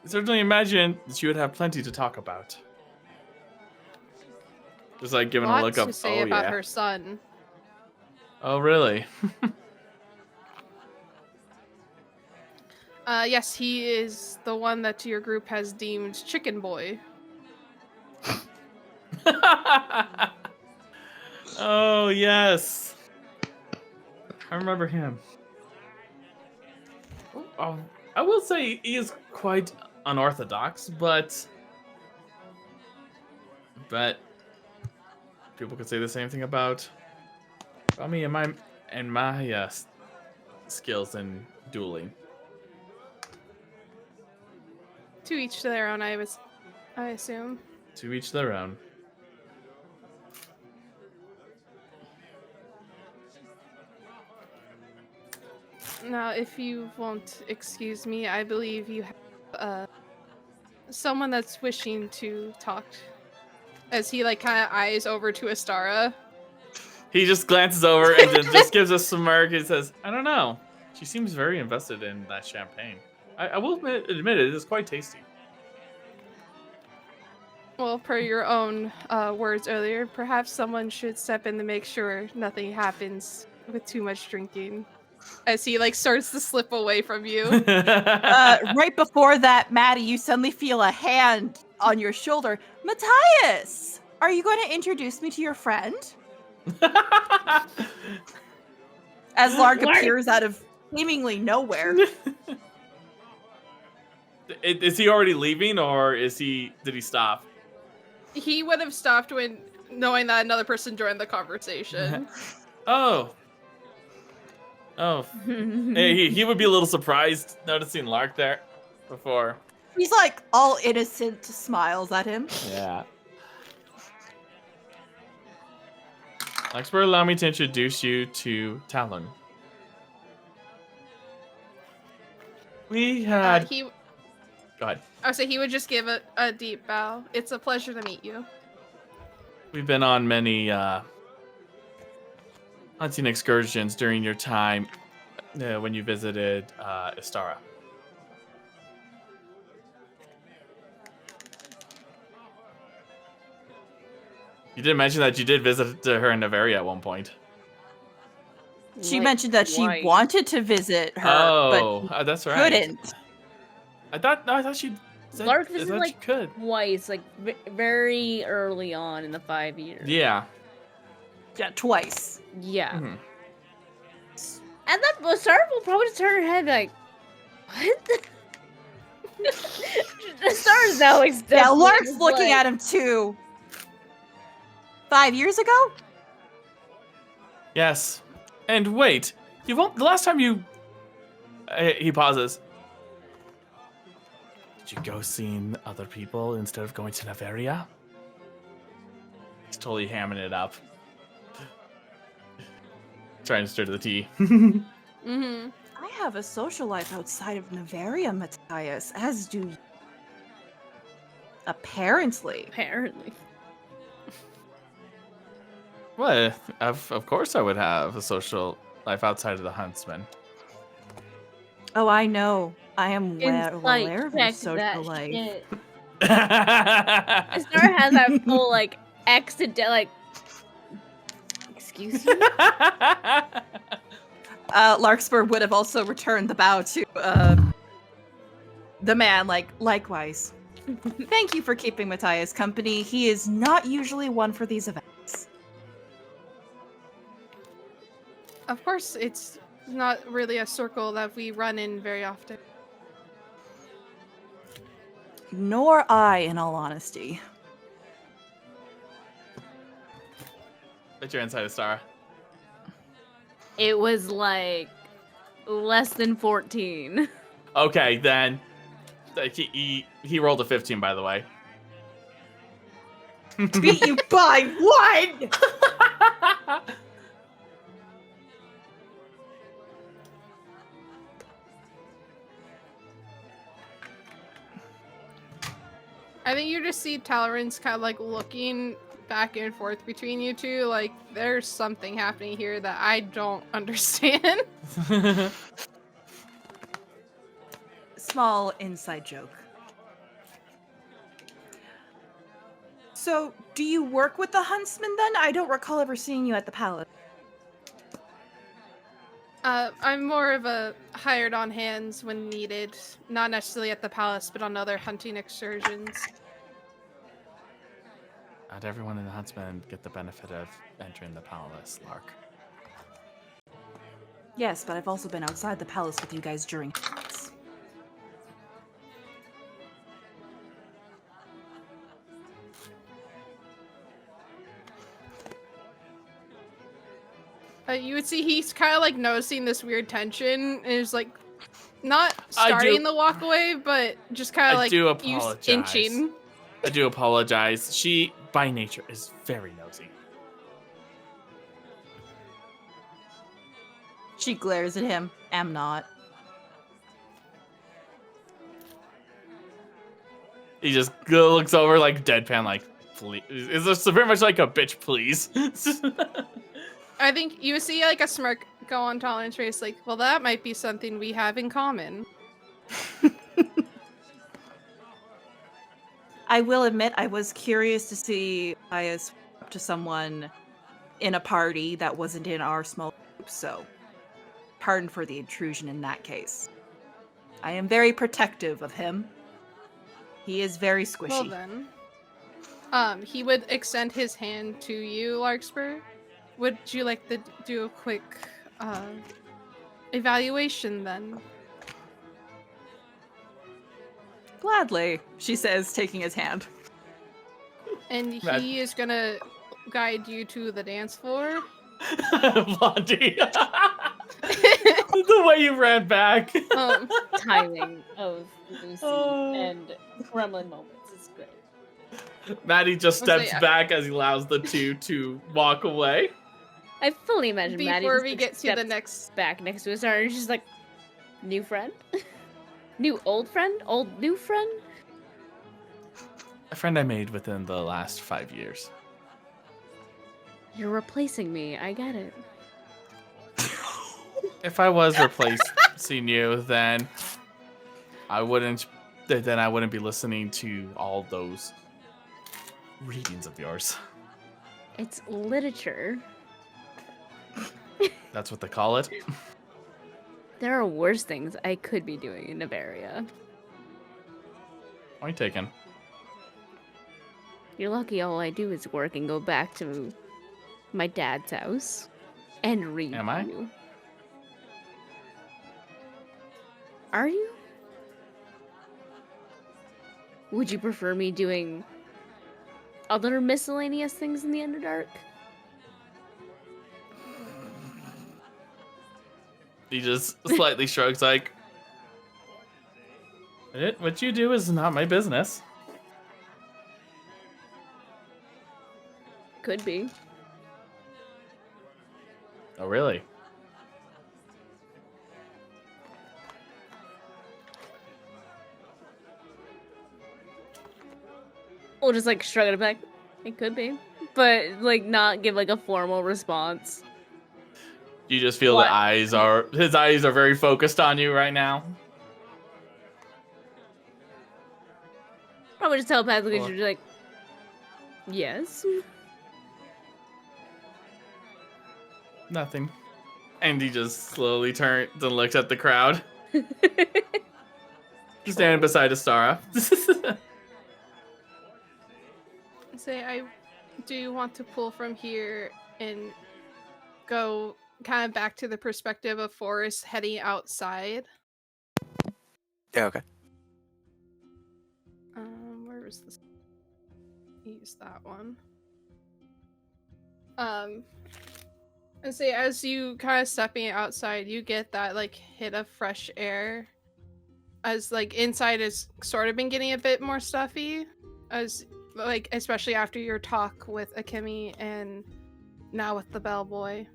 certainly imagine that you would have plenty to talk about. Just like giving a Lots look up. to say Oh about yeah. her son. Oh really? Yes, he is the one that your group has deemed Chicken Boy. Oh yes, I remember him. Oh, I will say he is quite unorthodox, but people could say the same thing about me and my skills in dueling. To each their own, I assume. To each their own. Now, if you won't excuse me, I believe you have someone that's wishing to talk. As he like kind of eyes over to Astara. He just glances over and then just gives us some smirk and says, "I don't know. She seems very invested in that champagne. I will admit it is quite tasty." Well, per your own words earlier, perhaps someone should step in to make sure nothing happens with too much drinking. As he like starts to slip away from you. Right before that, Maddie, you suddenly feel a hand on your shoulder. Matthias, are you going to introduce me to your friend? As Lark appears out of seemingly nowhere. Is he already leaving, or did he stop? He would have stopped when knowing that another person joined the conversation. Oh. Hey, he would be a little surprised noticing Lark there before. He's like all innocent, smiles at him. Yeah. Larkspur, allow me to introduce you to Talon. We had. Go ahead. So he would just give a deep bow. It's a pleasure to meet you. We've been on many hunting excursions during your time when you visited Istara. You did mention that you did visit her in Nymphaeaceae at one point. She mentioned that she wanted to visit her, but that's right. couldn't. I thought she said Lark visited she like could. twice, like very early on in the 5 years. Yeah. Yeah, twice. Yeah. Mhm. And that Star will probably just turn her head like, what? The Star's now like Yeah, Lark's looking at him too. 5 years ago? Yes. And wait, the last time you... he pauses. Did you go seeing other people instead of going to Nymphaeaceae? He's totally hamming it up. Trying to stir the tea. Mm-hmm. I have a social life outside of Nymphaeaceae, Matthias, as do you. Apparently. Apparently. Well, of course I would have a social life outside of the Huntsman. Oh, I know. I am well Insight aware of your check social that life. shit. Star has that full like accident like. Excuse me. Larkspur would have also returned the bow to the man, likewise. Thank you for keeping Matthias company. He is not usually one for these events. Of course, it's not really a circle that we run in very often. Nor I, in all honesty. Bet you're inside of Star. It was like less than 14. Okay, then. He rolled a 15, by the way. Beat you by one! I think you just see Talorins kind of like looking back and forth between you two. Like, there's something happening here that I don't understand. Small inside joke. So, do you work with the huntsman then? I don't recall ever seeing you at the palace. I'm more of a hired on hands when needed. Not necessarily at the palace, but on other hunting excursions. Not everyone in the Huntsman get the benefit of entering the palace, Lark. Yes, but I've also been outside the palace with you guys during You would see he's kind of like noticing this weird tension and is like not starting the walk away, but just kind of like do apologize. inching. I do apologize. She, by nature, is very nosy. She glares at him. Am not. He just looks over like deadpan, like, please. Is this very much like a bitch, please? I think you see like a smirk go on Talon's face, like, well, that might be something we have in common. I will admit I was curious to see Bias up to someone in a party that wasn't in our small group, so pardon for the intrusion in that case. I am very protective of him. He is very squishy. Well then, he would extend his hand to you, Larkspur. Would you like to do a quick evaluation then? Gladly, she says, taking his hand. And he is gonna guide you to the dance floor. Blondie. The way you ran back. Timing of Lucy Oh. and Gremlin moments is great. Maddie just steps say, back as he allows the two to walk away. I fully imagine Maddie Before just, we like, get to the steps next, back next to his daughter, and she's like, "New friend, new old friend, old new friend." A friend I made within the last 5 years. You're replacing me. I get it. If I was replacing you, then I wouldn't be listening to all those readings of yours. It's literature. That's what they call it. There are worse things I could be doing in Nymphaeaceae. Point taken. You're lucky all I do is work and go back to my dad's house and read. Am I? You. Are you? Would you prefer me doing other miscellaneous things in the Underdark? He just slightly shrugs like, what you do is not my business. Could be. Oh, really? We'll just like shrug it back. It could be. But like not give like a formal response. You just feel What? his eyes are very focused on you right now. Probably just telepathically Cool. you're like, yes. Nothing. And he just slowly turns and looks at the crowd. Standing beside Astara. say I do want to pull from here and go kind of back to the perspective of Forrest heading outside. Yeah, okay. Where was this? Use that one. And say as you kind of stepping outside, you get that like hit of fresh air. As like inside has sort of been getting a bit more stuffy, as like especially after your talk with Akemi and now with the bellboy.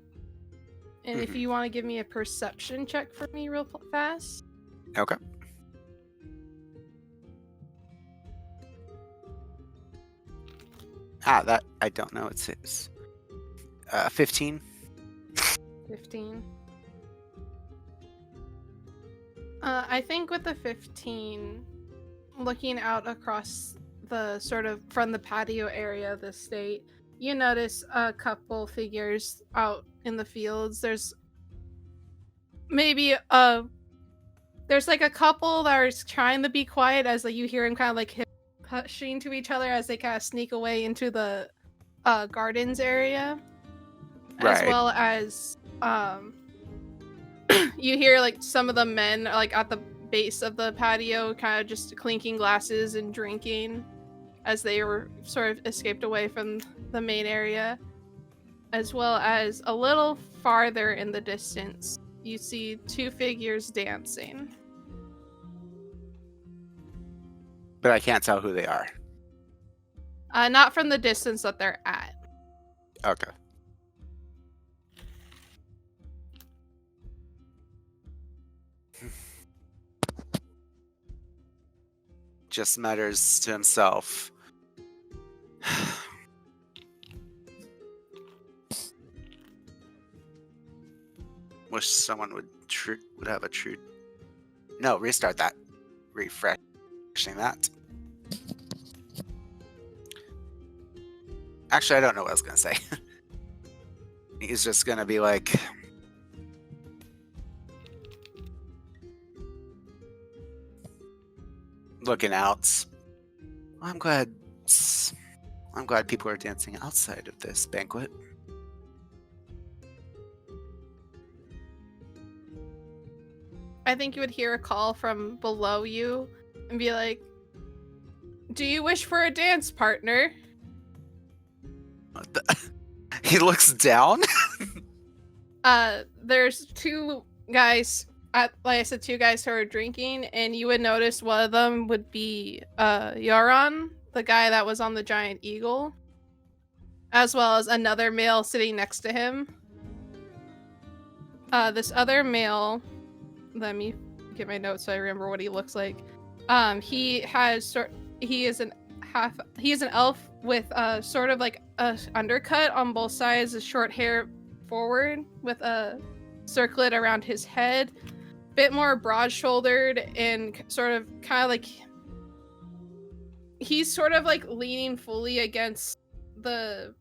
And if you want to give me a perception check for me real fast. Okay. That I don't know. It says 15. 15. I think with the 15, looking out across the sort of from the patio area of the state, you notice a couple figures out in the fields. There's maybe there's like a couple that are trying to be quiet as like you hear them kind of like hushing to each other as they kind of sneak away into the gardens area, as well as you hear like some of the men like at the base of the patio kind of just clinking glasses and drinking as they were sort of escaped away from the main area, as well as a little farther in the distance you see two figures dancing. But I can't tell who they are. Not from the distance that they're at. Okay. Just mutters to himself. Wish someone would have a true. No, restart that. Refreshing that. Actually, I don't know what I was gonna say. He's just gonna be like, looking out. I'm glad people are dancing outside of this banquet. I think you would hear a call from below you and be like, Do you wish for a dance partner? What the- He looks down. There's two guys. Like I said, two guys who are drinking, and you would notice one of them would be Yoron, the guy that was on the giant eagle, as well as another male sitting next to him. This other male, let me get my notes so I remember what he looks like. He is an elf with sort of like a undercut on both sides, a short hair forward with a circlet around his head, bit more broad-shouldered, and sort of kind of like he's sort of like leaning fully against the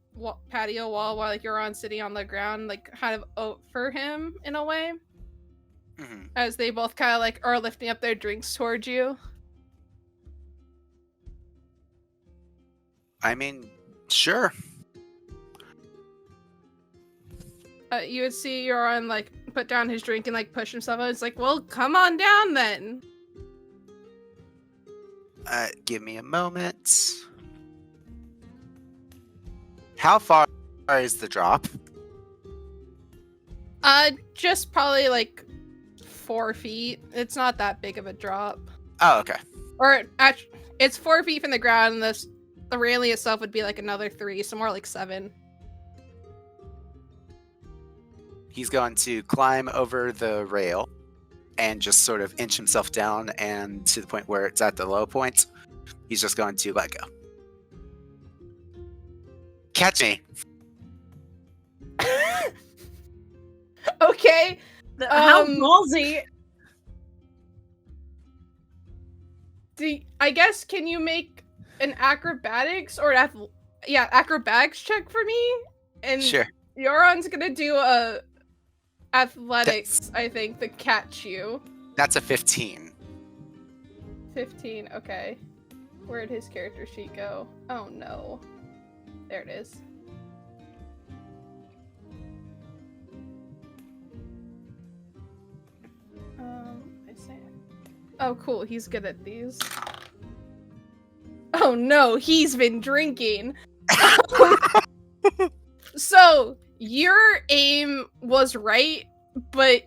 patio wall while like you're sitting on the ground, like kind of over him in a way, as they both kind of like are lifting up their drinks towards you. I mean, sure. You would see Yoron like put down his drink and like push himself out. It's like, well, come on down then. Give me a moment. How far is the drop? Just probably like 4 feet. It's not that big of a drop. Oh, okay. Or it's 4 feet from the ground, and the railing itself would be like another 3, so more like 7. He's going to climb over the rail and just sort of inch himself down, and to the point where it's at the low point, he's just going to let go. Catch me. Okay. How ballsy. I guess, can you make an acrobatics or acrobatics check for me? And Sure. Yoron's gonna do a athletics, I think, to catch you. That's a 15. 15, okay. Where'd his character sheet go? Oh no. There it is. I say. Oh, cool. He's good at these. Oh no, he's been drinking. So, your aim was right, but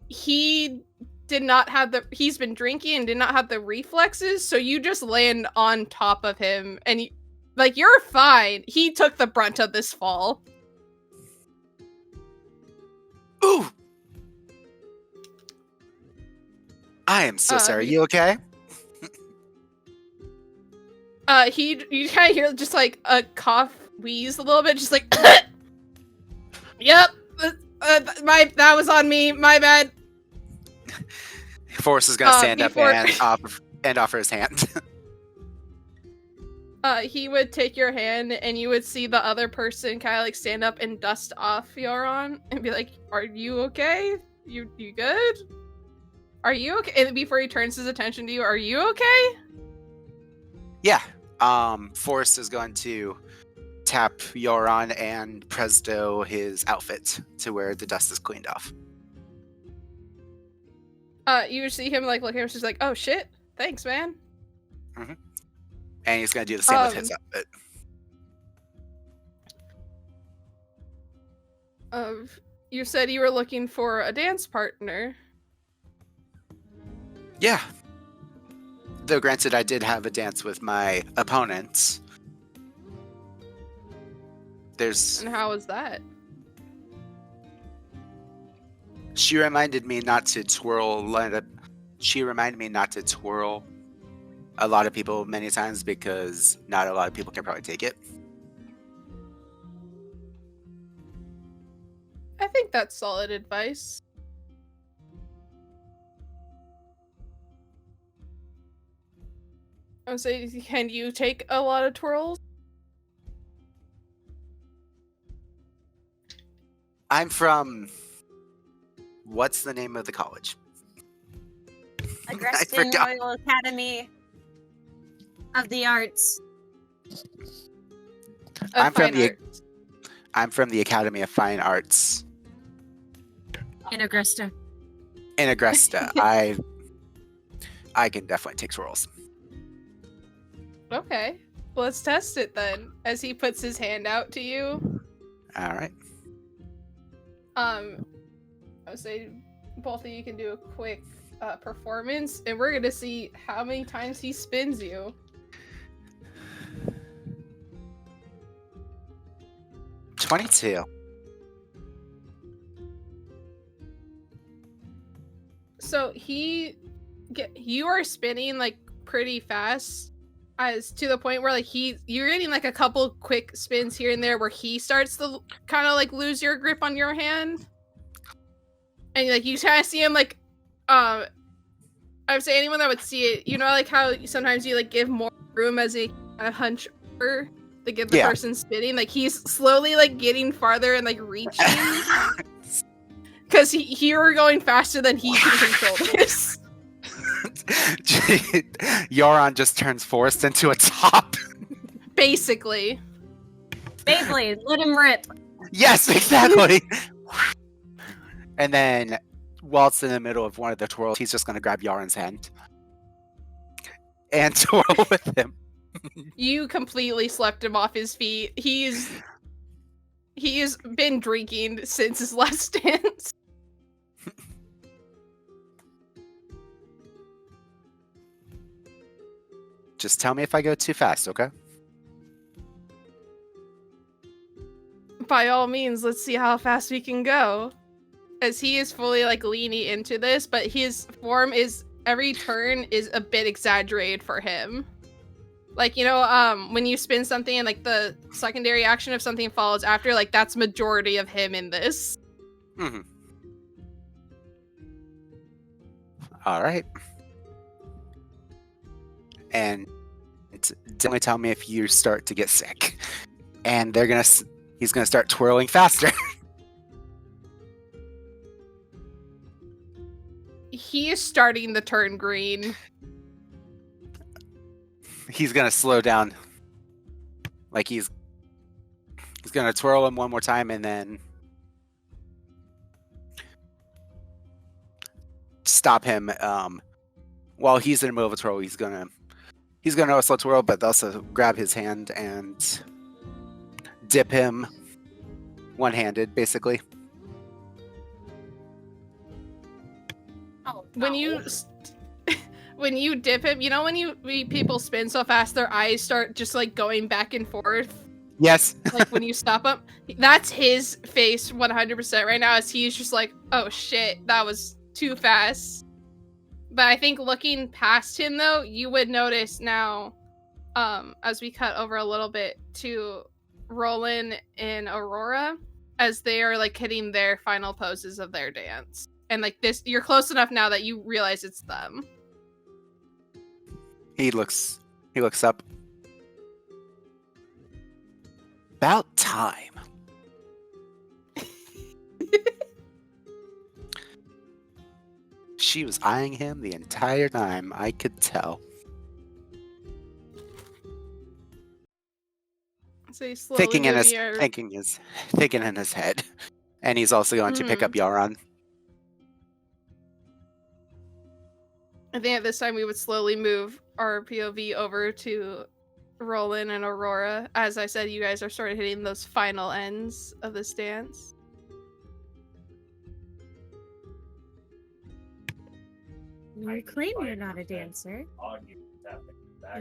he's been drinking and did not have the reflexes, so you just land on top of him, and you're fine. He took the brunt of this fall. Ooh! I am so sorry. You okay? You kind of hear just like a cough, wheeze a little bit, just like, yep, that was on me, my bad. Forrest is gonna stand up and offer his hand. He would take your hand, and you would see the other person kind of like stand up and dust off Yoron and be like, "Are you okay? You good? Are you okay?" And before he turns his attention to you, "Are you okay?" Yeah. Forrest is going to tap Yoron and presto his outfit to where the dust is cleaned off. You see him like look at him, just like, "Oh shit, thanks, man." Mm-hmm. And he's gonna do the same with his outfit. You said you were looking for a dance partner. Yeah. Though granted, I did have a dance with my opponents. And how was that? She reminded me not to twirl a lot of people many times, because not a lot of people can probably take it. I think that's solid advice. I would say, can you take a lot of twirls? I'm from... What's the name of the college? Agreston Royal Academy of the Arts. I'm from the Academy of Fine Arts. In Agresta. In Agresta. I can definitely take twirls. Okay. Well, let's test it then. As he puts his hand out to you. All right. I would say both of you can do a quick performance, and we're gonna see how many times he spins you. 22. So you are spinning like pretty fast, as to the point where like you're getting like a couple quick spins here and there where he starts to kind of like lose your grip on your hand, and like you kind of see him like I would say anyone that would see it, you know, like how sometimes you like give more room as a kind of hunch over to give the person spinning, like he's slowly like getting farther and like reaching because you were going faster than he can control this. Yoron just turns Forrest into a top. Basically. Beyblade, let him rip. Yes, exactly. And then, while it's in the middle of one of the twirls, he's just going to grab Yaron's hand and twirl with him. You completely slept him off his feet. He's been drinking since his last dance. Just tell me if I go too fast, okay? By all means, let's see how fast we can go. As he is fully like leaning into this, but his form is every turn is a bit exaggerated for him. Like, you know, when you spin something and like the secondary action of something follows after, like that's majority of him in this. Mm-hmm. All right. And definitely tell me if you start to get sick. And he's gonna start twirling faster. He is starting to turn green. He's gonna slow down. Like he's gonna twirl him one more time and then stop him. While he's in the middle of a twirl, he's gonna also twirl, but also grab his hand and dip him one-handed, basically. Oh, When you dip him, you know when people spin so fast their eyes start just like going back and forth? Yes. Like when you stop him? That's his face 100% right now, as he's just like, oh shit, that was too fast. But I think looking past him though, you would notice now, as we cut over a little bit to Roland and Aurora, as they are like hitting their final poses of their dance. And like this, you're close enough now that you realize it's them. He looks up. About time. She was eyeing him the entire time, I could tell. So he's slowly Thinking in moving his head. And he's also going to pick up Yaron. I think at this time we would slowly move our POV over to Roland and Aurora. As I said, you guys are sort of hitting those final ends of this dance. You claim you're not a dancer,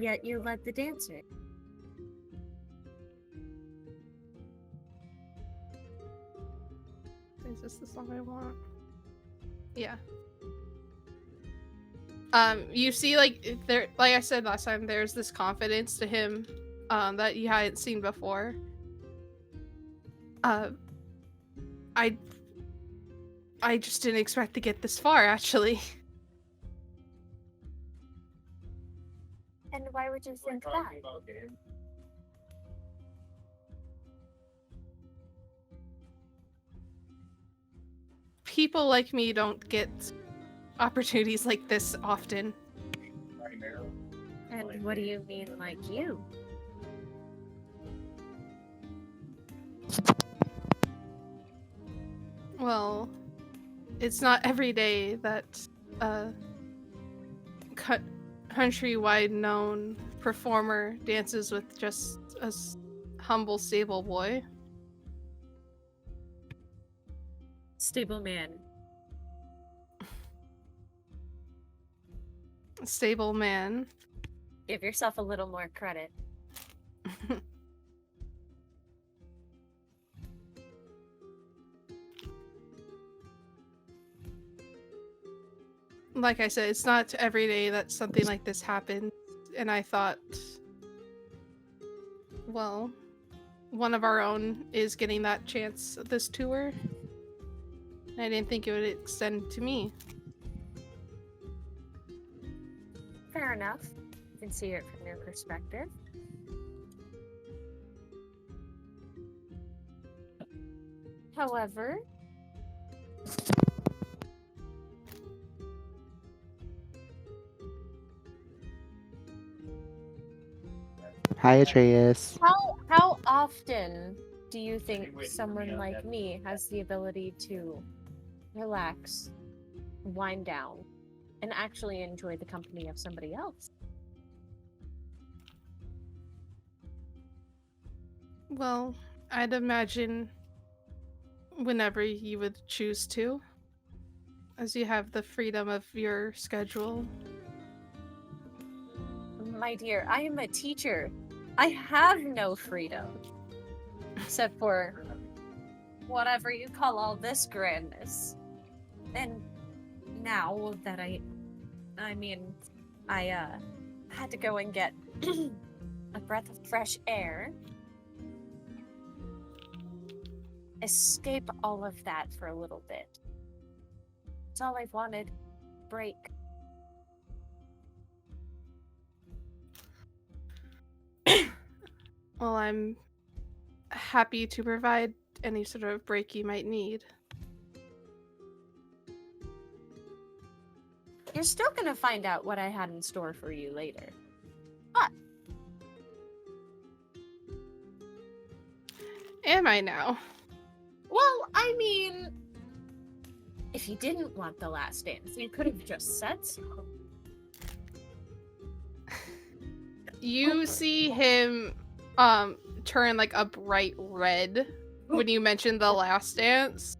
yet you led the dancer. Is this the song I want? Yeah. You see, like there, like I said last time, there's this confidence to him, that you hadn't seen before. I just didn't expect to get this far, actually. And why would you think that? People like me don't get opportunities like this often. And what do you mean, like you? Well, it's not every day that countrywide known performer dances with just a humble stable boy. Stable man. Stable man. Give yourself a little more credit. Like I said, it's not every day that something like this happens, and I thought, well, one of our own is getting that chance this tour. I didn't think it would extend to me. Fair enough. You can see it from your perspective. However, Hi, Atreus. how often do you think someone like me has the ability to relax, wind down, and actually enjoy the company of somebody else? Well, I'd imagine whenever you would choose to, as you have the freedom of your schedule. My dear, I am a teacher. I have no freedom. Except for whatever you call all this grandness. And now that I had to go and get a breath of fresh air. Escape all of that for a little bit. It's all I've wanted. Break. Well, I'm happy to provide any sort of break you might need. You're still gonna find out what I had in store for you later. But Am I now? well, I mean, if you didn't want the last dance, you could have just said so. You see him turn like a bright red when you mentioned the last dance.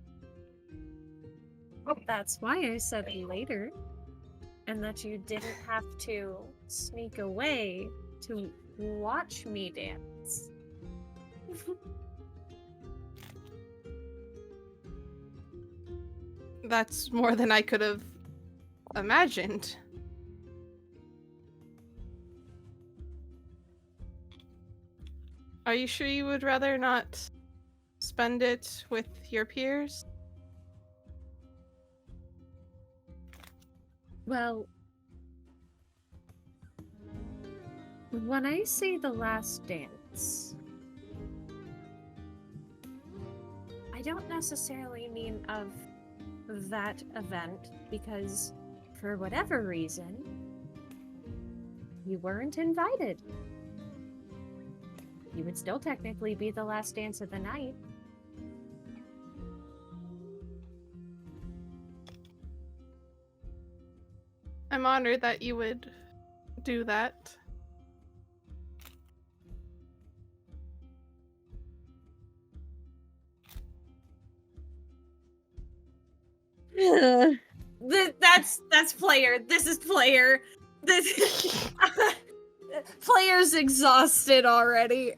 That's why I said later. And that you didn't have to sneak away to watch me dance. That's more than I could have imagined. Are you sure you would rather not spend it with your peers? Well, when I say the last dance, I don't necessarily mean of that event because, for whatever reason, you weren't invited. You would still technically be the last dance of the night. I'm honored that you would do that. That's player. This is player. This player's exhausted already.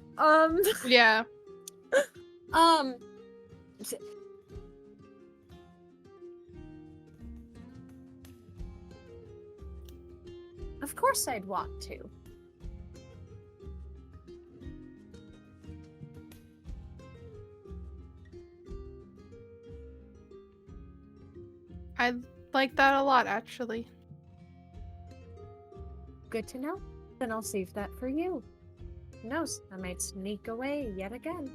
Yeah. Of course I'd want to. I like that a lot, actually. Good to know. Then I'll save that for you. Who knows? I might sneak away yet again.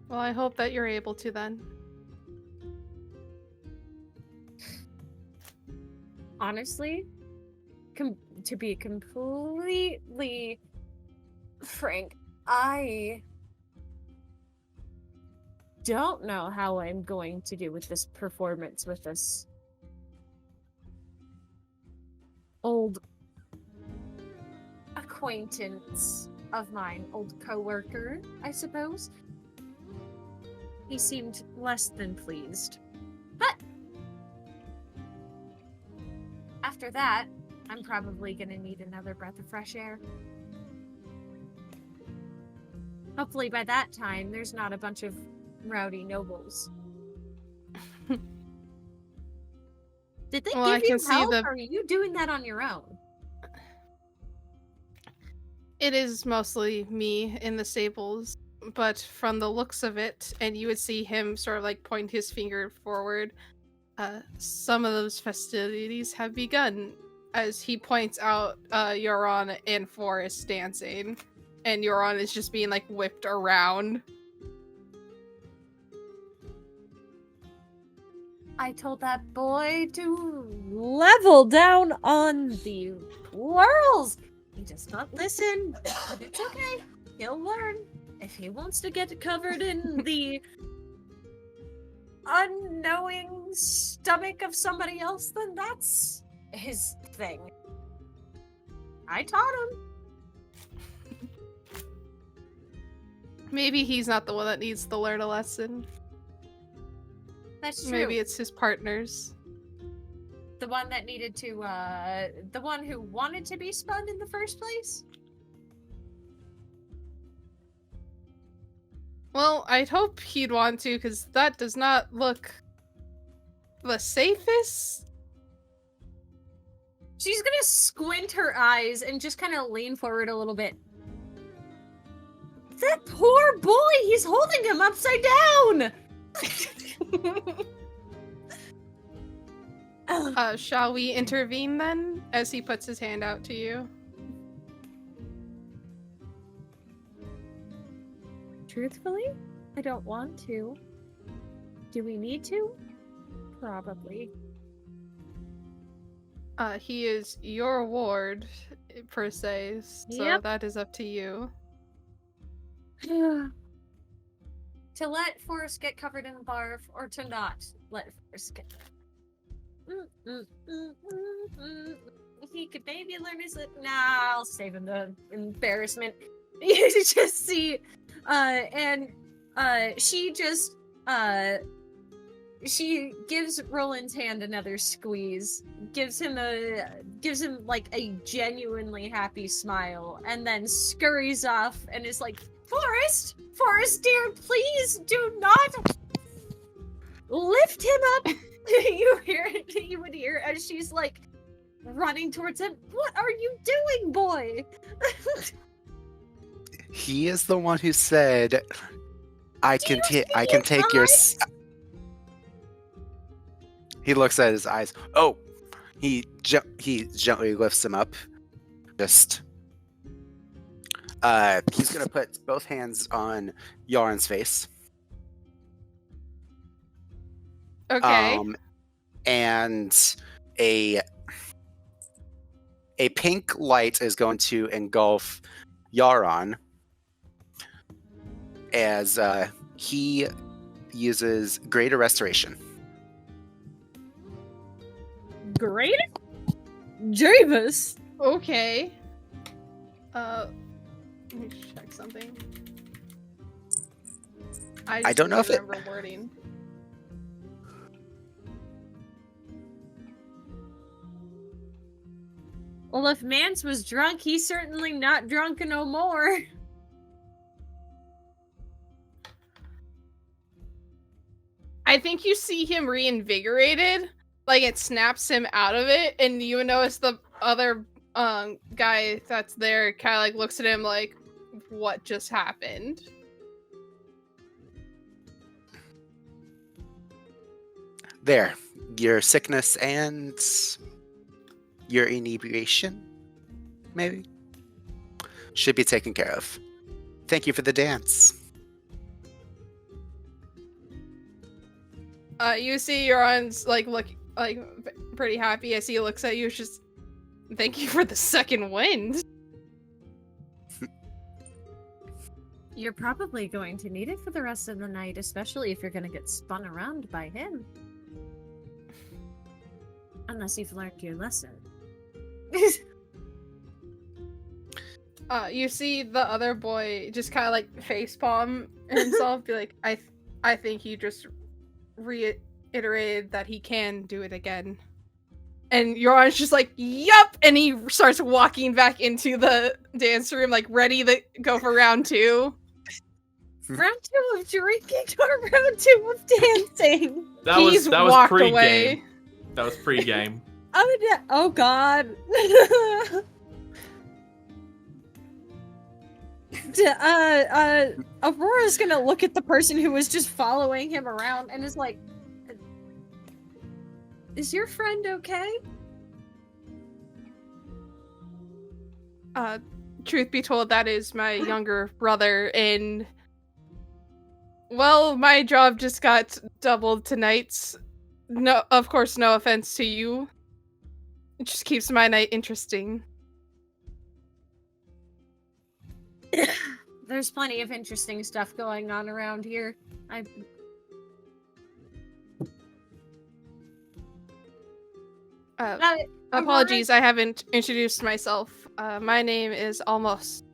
Well, I hope that you're able to then. Honestly, to be completely frank, I don't know how I'm going to do with this performance with this old acquaintance of mine, old coworker, I suppose. He seemed less than pleased. But after that, I'm probably gonna need another breath of fresh air. Hopefully by that time, there's not a bunch of rowdy nobles. Did they Well, I give you can see help, the- or are you doing that on your own? It is mostly me in the stables, but from the looks of it, and you would see him sort of like point his finger forward, some of those festivities have begun, as he points out Euron and Forrest dancing, and Euron is just being like whipped around. I told that boy to level down on the whirls. He does not listen, but it's okay. He'll learn. If he wants to get covered in the unknowing stomach of somebody else, then that's his thing. I taught him. Maybe he's not the one that needs to learn a lesson. That's true. Maybe it's his partners. The one that needed to, the one who wanted to be spun in the first place? Well, I'd hope he'd want to, because that does not look the safest. She's gonna squint her eyes and just kind of lean forward a little bit. That poor boy! He's holding him upside down! Shall we intervene then, as he puts his hand out to you? Truthfully, I don't want to. Do we need to? Probably. He is your ward, per se, so Yep. that is up to you. To let Forrest get covered in barf, or to not let Forrest get. He could maybe learn his. Nah, I'll save him the embarrassment. You just see, she just, she gives Roland's hand another squeeze, gives him like a genuinely happy smile, and then scurries off and is like, Forrest dear, please do not lift him up. You would hear as she's like running towards him. What are you doing, boy? He is the one who said, I can take your He looks at his eyes. Oh, he gently lifts him up. Just he's gonna put both hands on Yaren's face. Okay. And a pink light is going to engulf Yaron as he uses Greater Restoration. Great, Javis. Okay. Let me check something. I don't know if it- remember wording. Well, if Mance was drunk, he's certainly not drunk no more. I think you see him reinvigorated, like it snaps him out of it, and you notice the other guy that's there kind of like looks at him like, what just happened? There, your sickness and your inebriation, maybe, should be taken care of. Thank you for the dance. You see Euron's like look like pretty happy as he looks at you. It's just, thank you for the second wind. You're probably going to need it for the rest of the night, especially if you're going to get spun around by him. Unless you've learned your lesson. You see the other boy just kind of like facepalm himself, be like, I think he just reiterated that he can do it again. And Yoran's just like, yup! And he starts walking back into the dance room, like ready to go for round 2. Round 2 of drinking or round 2 of dancing? That He's was walked pre-game. away. That was pre-game. Oh god. Aurora's gonna look at the person who was just following him around and is like, is your friend okay? Truth be told, that is my younger brother, and well, my job just got doubled tonight. No, of course, no offense to you. It just keeps my night interesting. There's plenty of interesting stuff going on around here. Apologies, I haven't introduced myself. My name is Almost.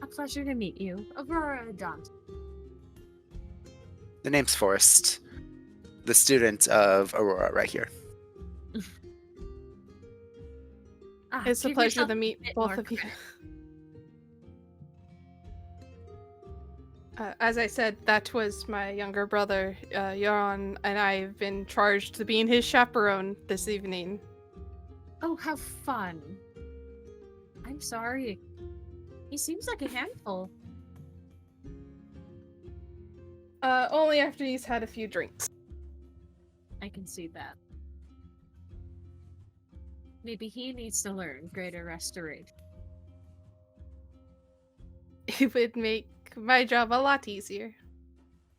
A pleasure to meet you, Aurora Dante. The name's Forrest. The student of Aurora right here. It's a Give pleasure yourself to meet a bit both more of you. credit. As I said, that was my younger brother, Yoran, and I've been charged to being his chaperone this evening. Oh, how fun. I'm sorry. He seems like a handful. Only after he's had a few drinks. I can see that. Maybe he needs to learn greater restoration. It would make my job a lot easier.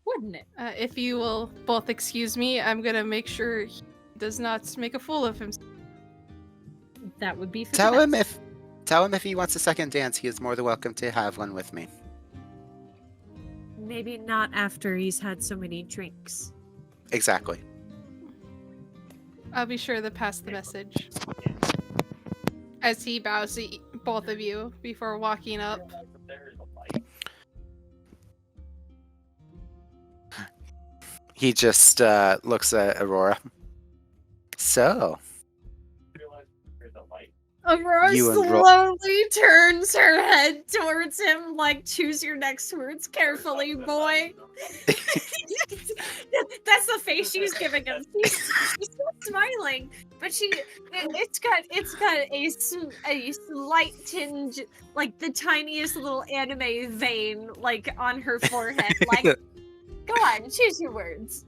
Wouldn't it? If you will both excuse me, I'm gonna make sure he does not make a fool of himself. That would be for Tell the him best. if he wants a second dance, he is more than welcome to have one with me. Maybe not after he's had so many drinks. Exactly. I'll be sure to pass the message. As he bows to both of you before walking up. He just looks at Aurora. So, Aurora You and slowly turns her head towards him, like, choose your next words carefully, boy. That's the face she's giving him. She's still smiling, but it's got a slight tinge, like the tiniest little anime vein, like on her forehead. Like, go on, choose your words.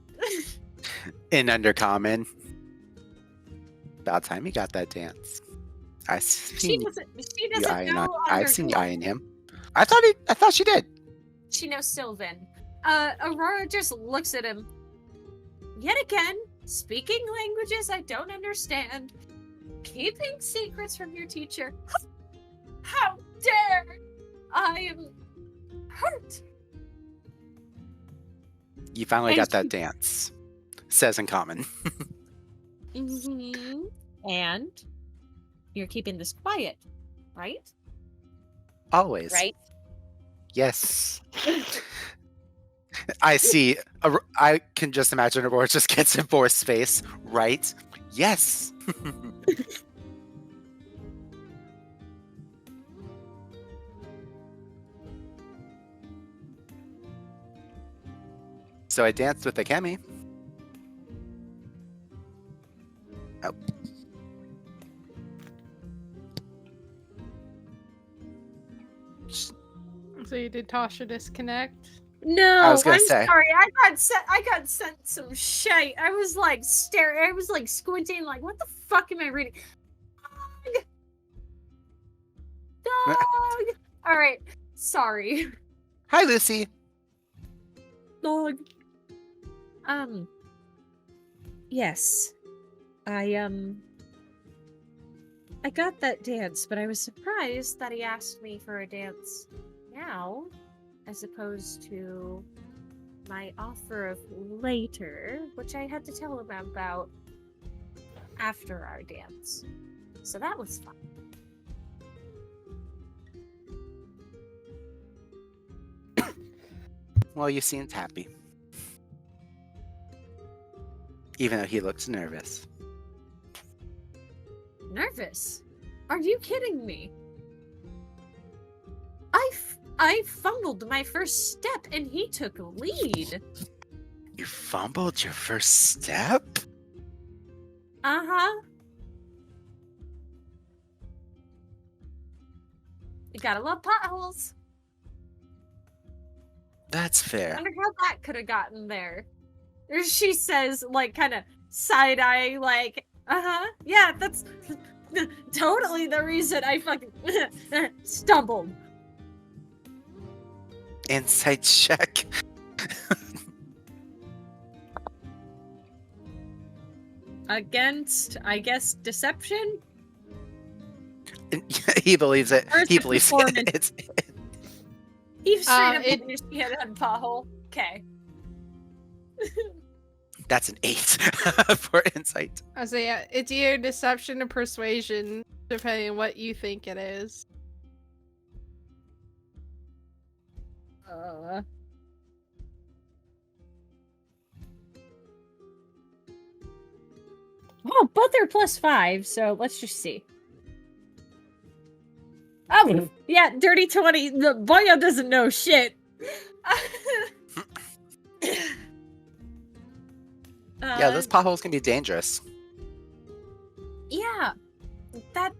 in Undercommon. About time you got that dance. I She seen doesn't you eyeing on. know I've seen you Undercommon. eyeing him. I thought she did. She knows Sylvan. Aurora just looks at him. Yet again, speaking languages I don't understand. Keeping secrets from your teacher. How dare! I am hurt. You finally And got that she- dance. Says in common. Mm-hmm. And you're keeping this quiet, right? Always. Right. Yes. I see. I can just imagine Aurora just gets in Forrest's face. Right? Yes. So I danced with Akemi. Oh. So you did Tasha disconnect? No, I was gonna I'm say. sorry. I got sent some shite. I was like staring. I was like squinting. Like, what the fuck am I reading? Dog. All right. Sorry. Hi, Lucy. Dog. Yes. I got that dance, but I was surprised that he asked me for a dance now, as opposed to my offer of later, which I had to tell him about. after our dance. So that was fun. Well, you seemed happy. Even though he looks nervous. Nervous? Are you kidding me? I fumbled my first step and he took lead. You fumbled your first step? Uh-huh. You gotta love potholes. That's fair. Wonder how that could have gotten there. She says, like, kind of side-eye, like, yeah, that's totally the reason I fucking stumbled. Insight check. Against, I guess, deception? He believes it. Or is He it believes performance? it. He straight up it- believes she had a pothole. Okay. That's an 8 for insight. I say, yeah, it's either deception or persuasion, depending on what you think it is. Oh, both are +5, so let's just see. Oh, yeah, dirty 20. The Boyo doesn't know shit. Yeah, those potholes can be dangerous. Yeah, that.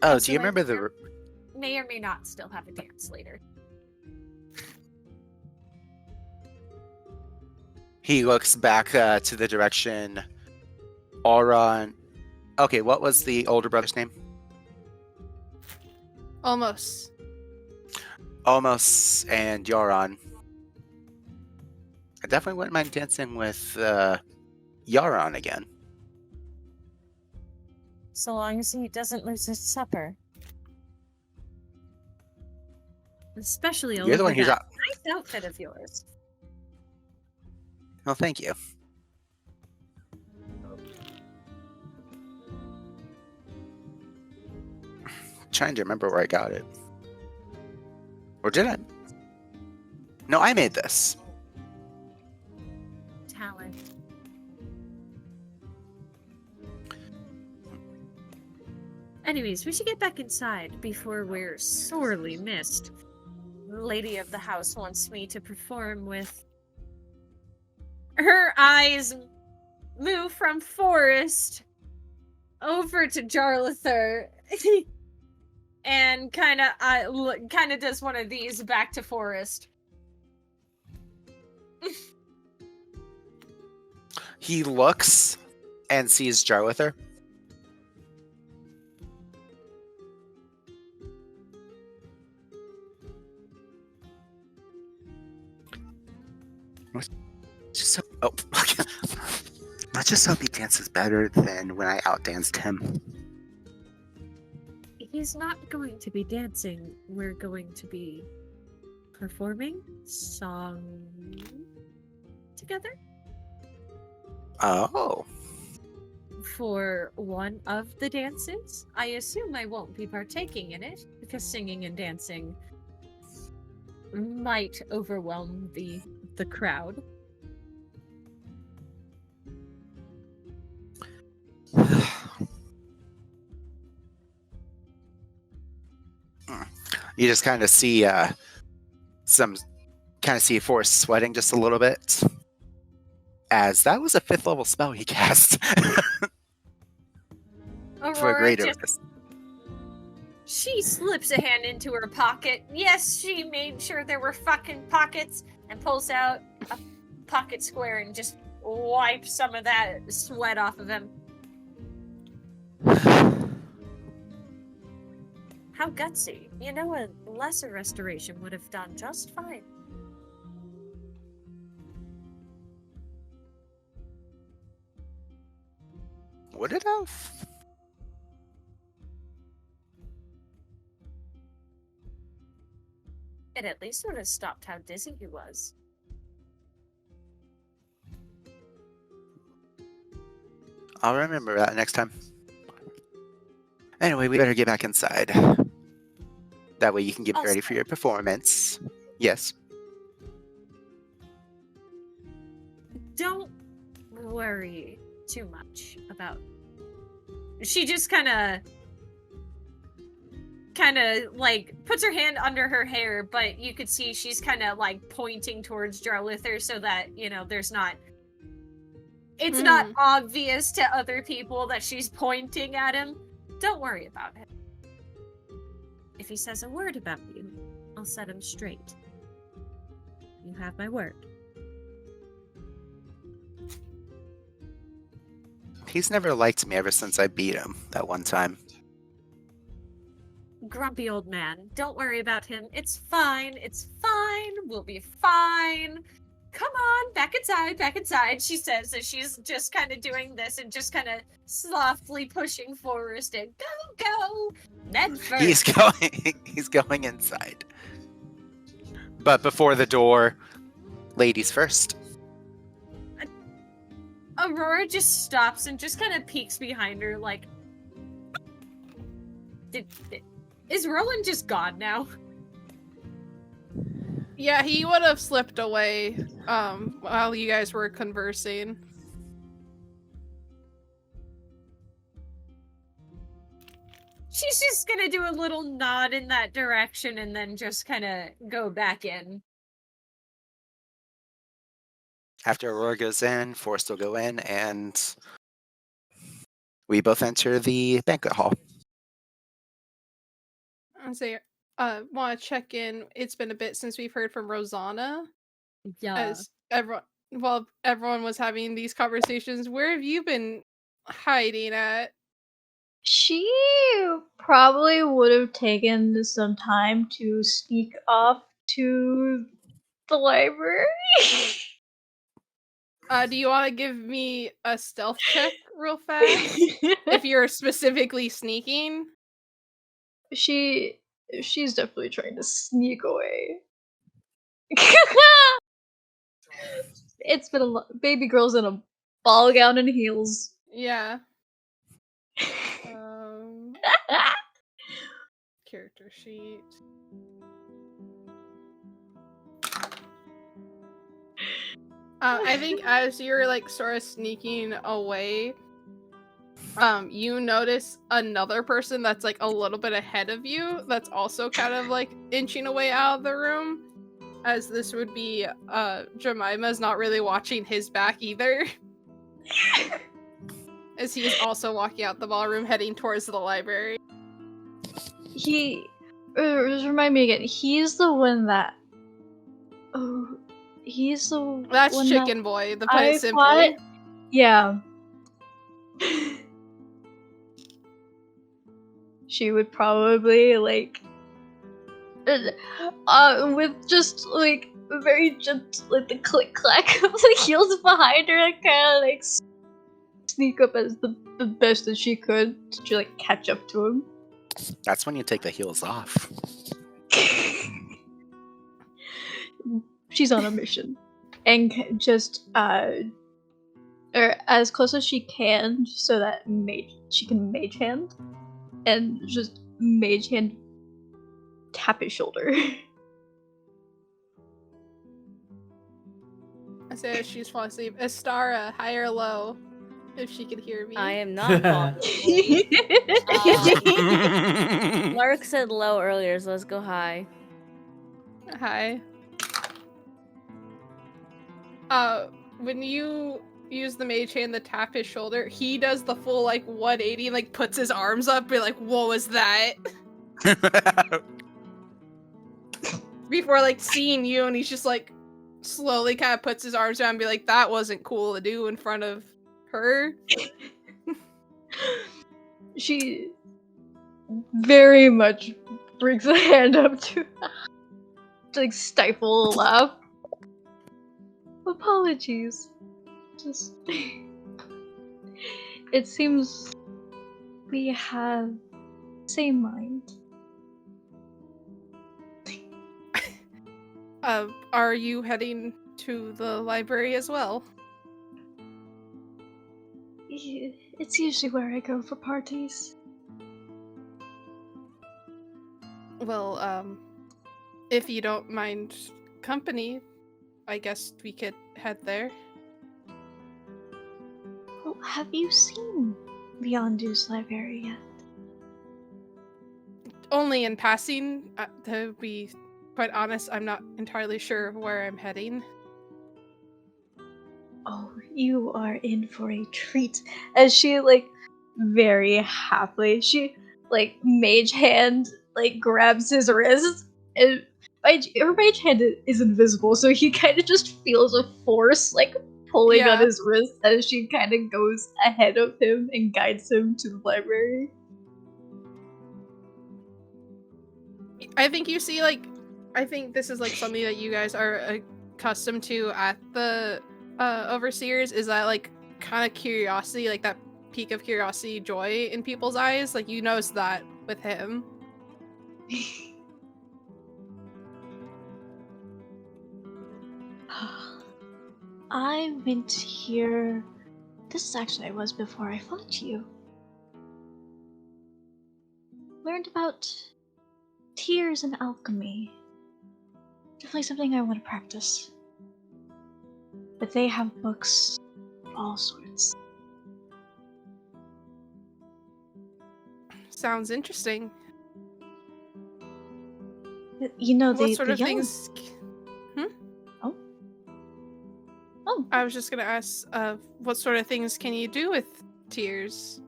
Oh, So do you I remember think the... may or may not still have a dance later. He looks back to the direction Auron... Okay, what was the older brother's name? Almost. Almost and Yaron. I definitely wouldn't mind dancing with Yaron again. So long as he doesn't lose his supper. Especially You're the one who's out. nice outfit of yours. Well, thank you. Trying to remember where I got it. Or did I? No, I made this. Talent. Anyways, we should get back inside before we're sorely missed. The lady of the house wants me to perform with... Her eyes move from Forest over to Jarlather and kind of does one of these back to Forest. He looks and sees Jarlather. Let's just hope he dances better than when I outdanced him. He's not going to be dancing. We're going to be performing song together Oh. for one of the dances. I assume I won't be partaking in it because singing and dancing might overwhelm the crowd. You just kind of see Forrest sweating just a little bit, as that was a 5th level spell he cast for a greater risk. She slips a hand into her pocket. Yes, she made sure there were fucking pockets and pulls out a pocket square and just wipes some of that sweat off of him. How gutsy. You know, a lesser restoration would have done just fine. Would it have? It at least would have stopped how dizzy he was. I'll remember that next time. Anyway, we better get back inside. That way you can get ready for your performance. Yes. Don't worry too much about. She just kind of like puts her hand under her hair, but you could see she's kind of like pointing towards Jarlither so that, you know, there's not. It's not obvious to other people that she's pointing at him. Don't worry about him. If he says a word about you, I'll set him straight. You have my word. He's never liked me ever since I beat him that one time. Grumpy old man. Don't worry about him. It's fine. It's fine. We'll be fine. Come on, back inside, she says as she's just kind of doing this and just kind of softly pushing Forrest and go, Ned first. He's going inside. But before the door, ladies first. Aurora just stops and just kind of peeks behind her like, is Roland just gone now? Yeah, he would have slipped away while you guys were conversing. She's just gonna do a little nod in that direction and then just kind of go back in. After Aurora goes in, Forrest will go in, and we both enter the banquet hall. I say, want to check in. It's been a bit since we've heard from Rosanna. Yeah. As everyone was having these conversations, where have you been hiding at? She probably would have taken some time to sneak off to the library. Do you want to give me a stealth check real fast? If you're specifically sneaking? She's definitely trying to sneak away. It's been a lot. Baby girl's in a ball gown and heels. Yeah. Character sheet. I think as you're like sort of sneaking away, you notice another person that's like a little bit ahead of you that's also kind of like inching away out of the room, as this would be Jemima's not really watching his back either. As he is also walking out the ballroom heading towards the library. Just remind me again, he's the one that That's one Chicken that Boy, the put I it simply. thought, yeah. She would probably like with just like very gentle, like the click clack of the heels behind her, and kind of like sneak up as the best that she could to like catch up to him. That's when you take the heels off. She's on a mission, and just or as close as she can, so that she can mage hand, and just mage hand tap his shoulder. I say as she's falling asleep. Astara, high or low? If she could hear me. I am not falling. Lark said low earlier, so let's go high. Hi. When you use the mage hand to tap his shoulder, he does the full like 180, like puts his arms up, be like, "What was that?" Before like seeing you, and he's just like slowly kind of puts his arms down and be like, "That wasn't cool to do in front of her." She very much brings a hand up to like stifle a laugh. Apologies. Just it seems we have same mind. Are you heading to the library as well? It's usually where I go for parties. Well, if you don't mind company, I guess we could head there. Well, have you seen Beyondu's library yet? Only in passing. To be quite honest, I'm not entirely sure where I'm heading. Oh, you are in for a treat. As she, like, very happily, she, like, mage hand, like, grabs his wrist, and her mage hand is invisible, so he kind of just feels a force, like, pulling on Yeah. his wrist as she kind of goes ahead of him and guides him to the library. I think you see, like, I think this is like something that you guys are accustomed to at the overseers, is that like kind of curiosity, like that peak of curiosity, joy in people's eyes. Like you notice that with him. I went here. This is actually was before I followed you. Learned about tears and alchemy. Definitely something I want to practice. But they have books of all sorts. Sounds interesting. You know, What sort the of young... things? Oh, I was just gonna ask, what sort of things can you do with tears?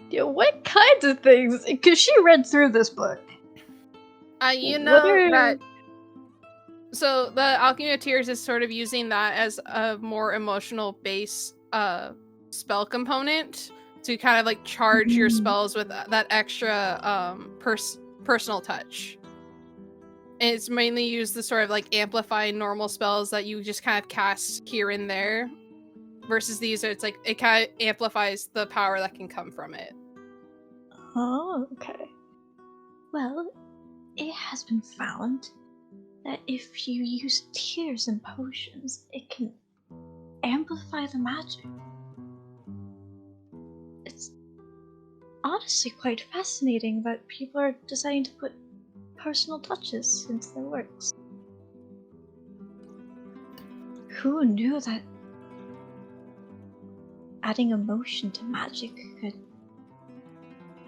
yeah, what kinds of things? Because she read through this book. You What know are- that. So the Alchemy of Tears is sort of using that as a more emotional base spell component to kind of like charge your spells with that extra personal touch. And it's mainly used to sort of like amplify normal spells that you just kind of cast here and there. Versus these, it's like it kind of amplifies the power that can come from it. Oh, okay. Well, it has been found that if you use tears and potions, it can amplify the magic. It's honestly quite fascinating that people are deciding to put personal touches into their works. Who knew that adding emotion to magic could...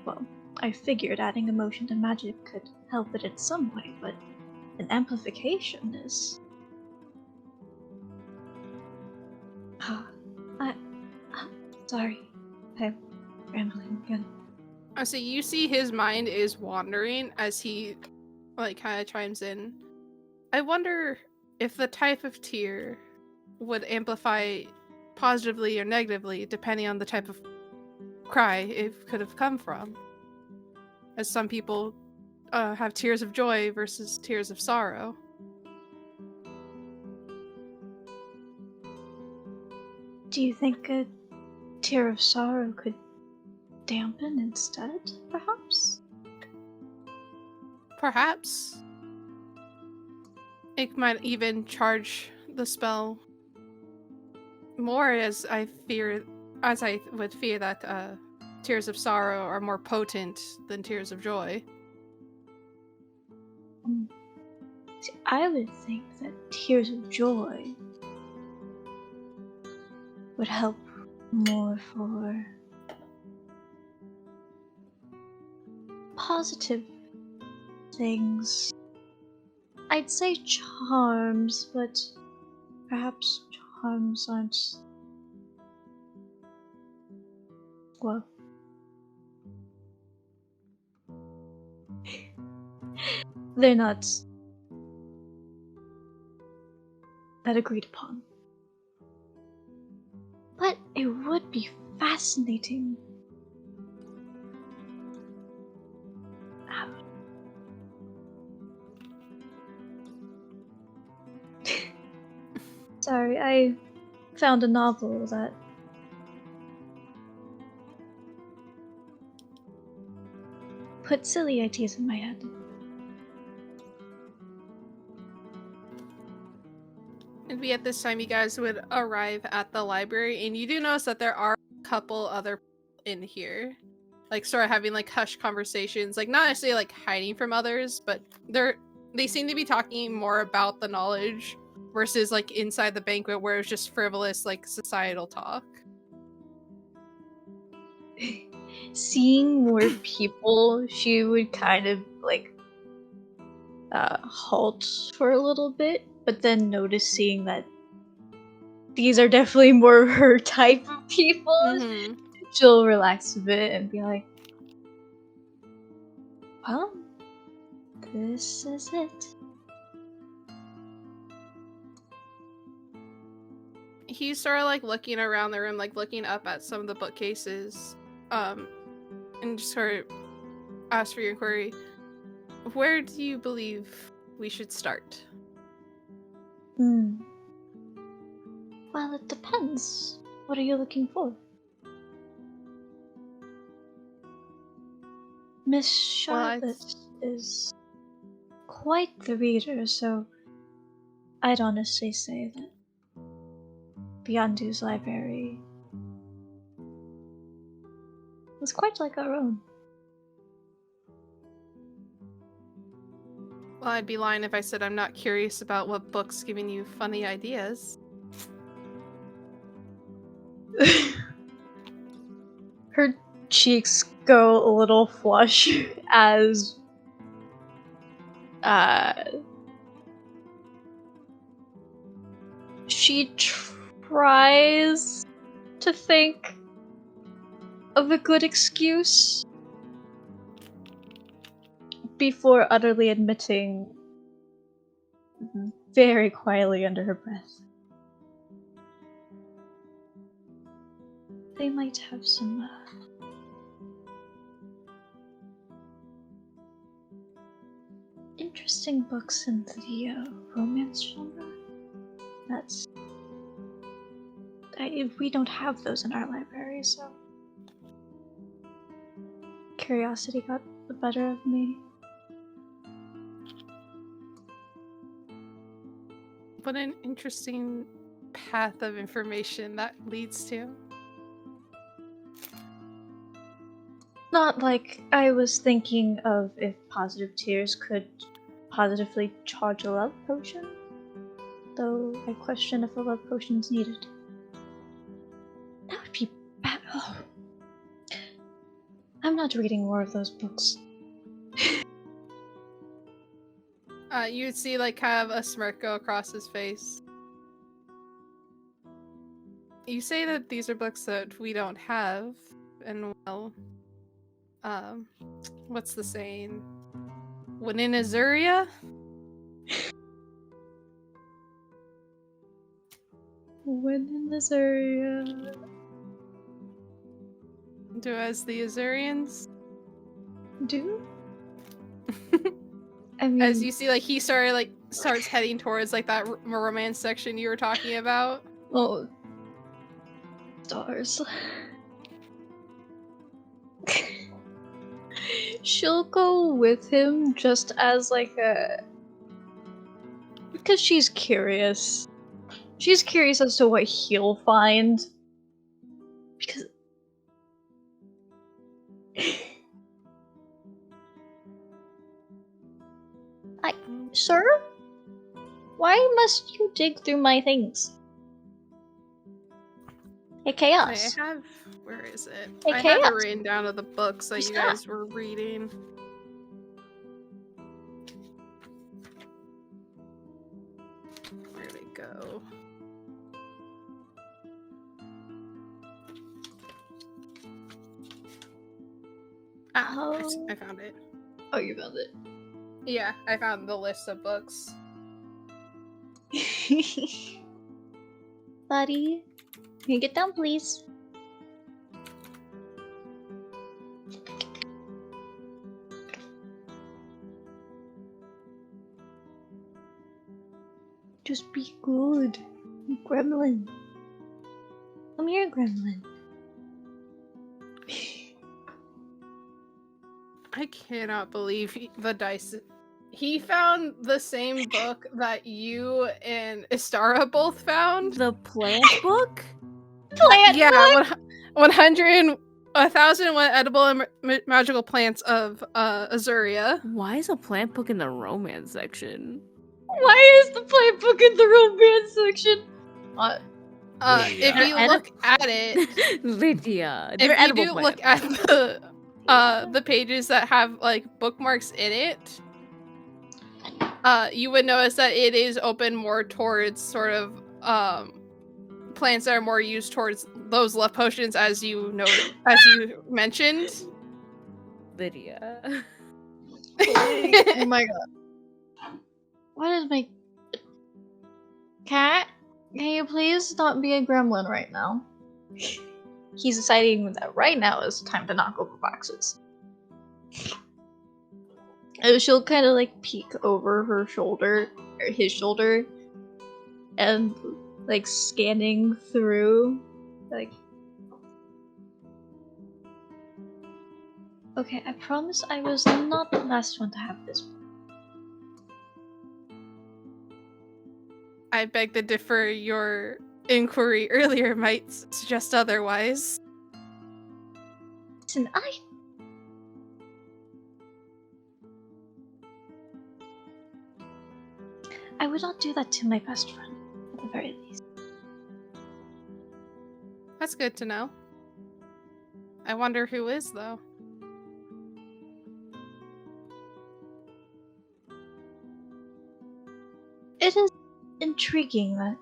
Well, I figured adding emotion to magic could help it in some way, but an amplification is... sorry. I'm rambling again. So you see his mind is wandering as he like kind of chimes in. I wonder if the type of tear would amplify positively or negatively depending on the type of cry it could have come from. As some people have tears of joy versus tears of sorrow. Do you think a tear of sorrow could dampen instead, perhaps? Perhaps. It might even charge the spell more, as I would fear that tears of sorrow are more potent than tears of joy. See, I would think that tears of joy would help more for positive things. I'd say charms, but perhaps charms aren't... Well... they're not that agreed upon. But it would be fascinating. Sorry, I found a novel that put silly ideas in my head. it'd be at this time you guys would arrive at the library, and you do notice that there are a couple other people in here, like sort of having like hushed conversations, like not necessarily like hiding from others, but they seem to be talking more about the knowledge versus like inside the banquet where it was just frivolous like societal talk. Seeing more people, she would kind of like halt for a little bit, but then noticing that these are definitely more her type of people, she'll relax a bit and be like, well, this is it. He's sort of like looking around the room, like looking up at some of the bookcases, and just sort of ask for your inquiry. Where do you believe we should start? Well, it depends. What are you looking for? Miss Charlotte is quite the reader, so I'd honestly say that Beyondu's library was quite like our own. Well, I'd be lying if I said I'm not curious about what book's giving you funny ideas. Her cheeks go a little flush as she tries to think of a good excuse before utterly admitting very quietly under her breath, they might have some interesting books in the romance genre. We don't have those in our library, so curiosity got the better of me. What an interesting path of information that leads to. Not like I was thinking of if positive tears could positively charge a love potion, though I question if a love potion's needed. That would be bad. Oh. I'm not reading more of those books. You would see like kind of a smirk go across his face. You say that these are books that we don't have, and well, what's the saying? When in Azuria? When in Azuria. Do as the Azurians do? I mean, as you see, like he starts heading towards like that romance section you were talking about. Oh, stars. She'll go with him just as like because she's curious. She's curious as to what he'll find. Because Sir? Why must you dig through my things? Hey, Chaos. Where is it? Hey, I Chaos. have it written down to the books that you guys were reading. Where'd it go? I found it. Oh, you found it. Yeah, I found the list of books. Buddy, can you get down, please? Just be good, Gremlin. Come here, Gremlin. I cannot believe the dice He found the same book that you and Istara both found. The plant book? Plant Yeah, 1,001 edible and magical plants of Azuria. Why is a plant book in the romance section? Why is the plant book in the romance section? If Lydia. you look at it, Lydia. if They're you edible do plants. look at the pages that have like bookmarks in it, you would notice that it is open more towards sort of plants that are more used towards those love potions, as you mentioned. Lydia. Oh my god. What is my cat? Can you please not be a gremlin right now? He's deciding that right now is time to knock over boxes. And she'll kind of like peek over her shoulder, or his shoulder, and like scanning through, like. Okay, I promise I was not the last one to have this. I beg to differ. Your inquiry earlier might suggest otherwise. Listen, I would not do that to my best friend, at the very least. That's good to know. I wonder who is, though. It is intriguing that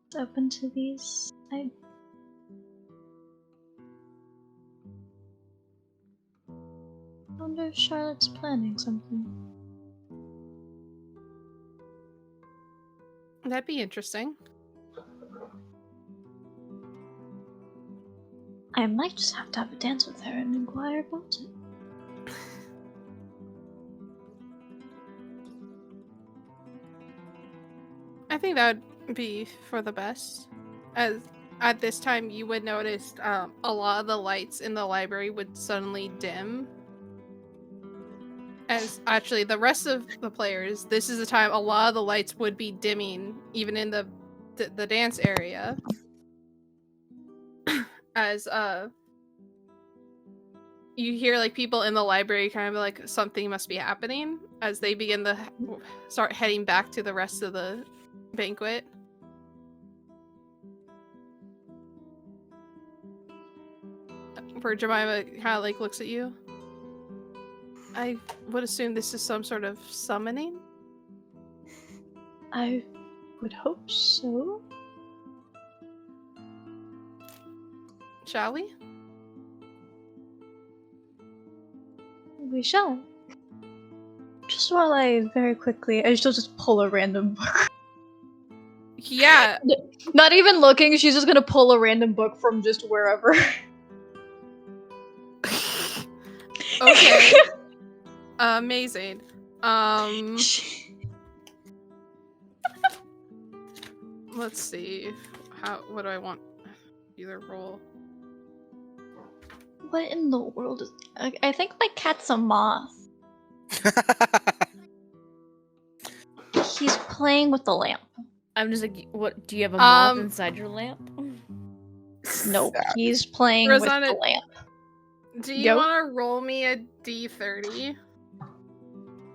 it's open to these. I wonder if Charlotte's planning something. That'd be interesting. I might just have to have a dance with her and inquire about it. I think that would be for the best. As at this time, you would notice a lot of the lights in the library would suddenly dim. As actually, the rest of the players, this is the time a lot of the lights would be dimming, even in the dance area. As you hear like people in the library kind of like something must be happening as they begin to start heading back to the rest of the banquet. Where Jemima kind of like looks at you. I would assume this is some sort of summoning. I would hope so. Shall we? We shall. Just while I very quickly, I shall just pull a random book. Yeah. Not even looking, she's just gonna pull a random book from just wherever. Okay. Amazing. Let's see. What do I want? Either roll. What in the world is... I think my cat's a moth. He's playing with the lamp. I'm just like, what? Do you have a moth inside your lamp? Nope, he's playing Rosanna, with the lamp. Do you Yep. want to roll me a d30?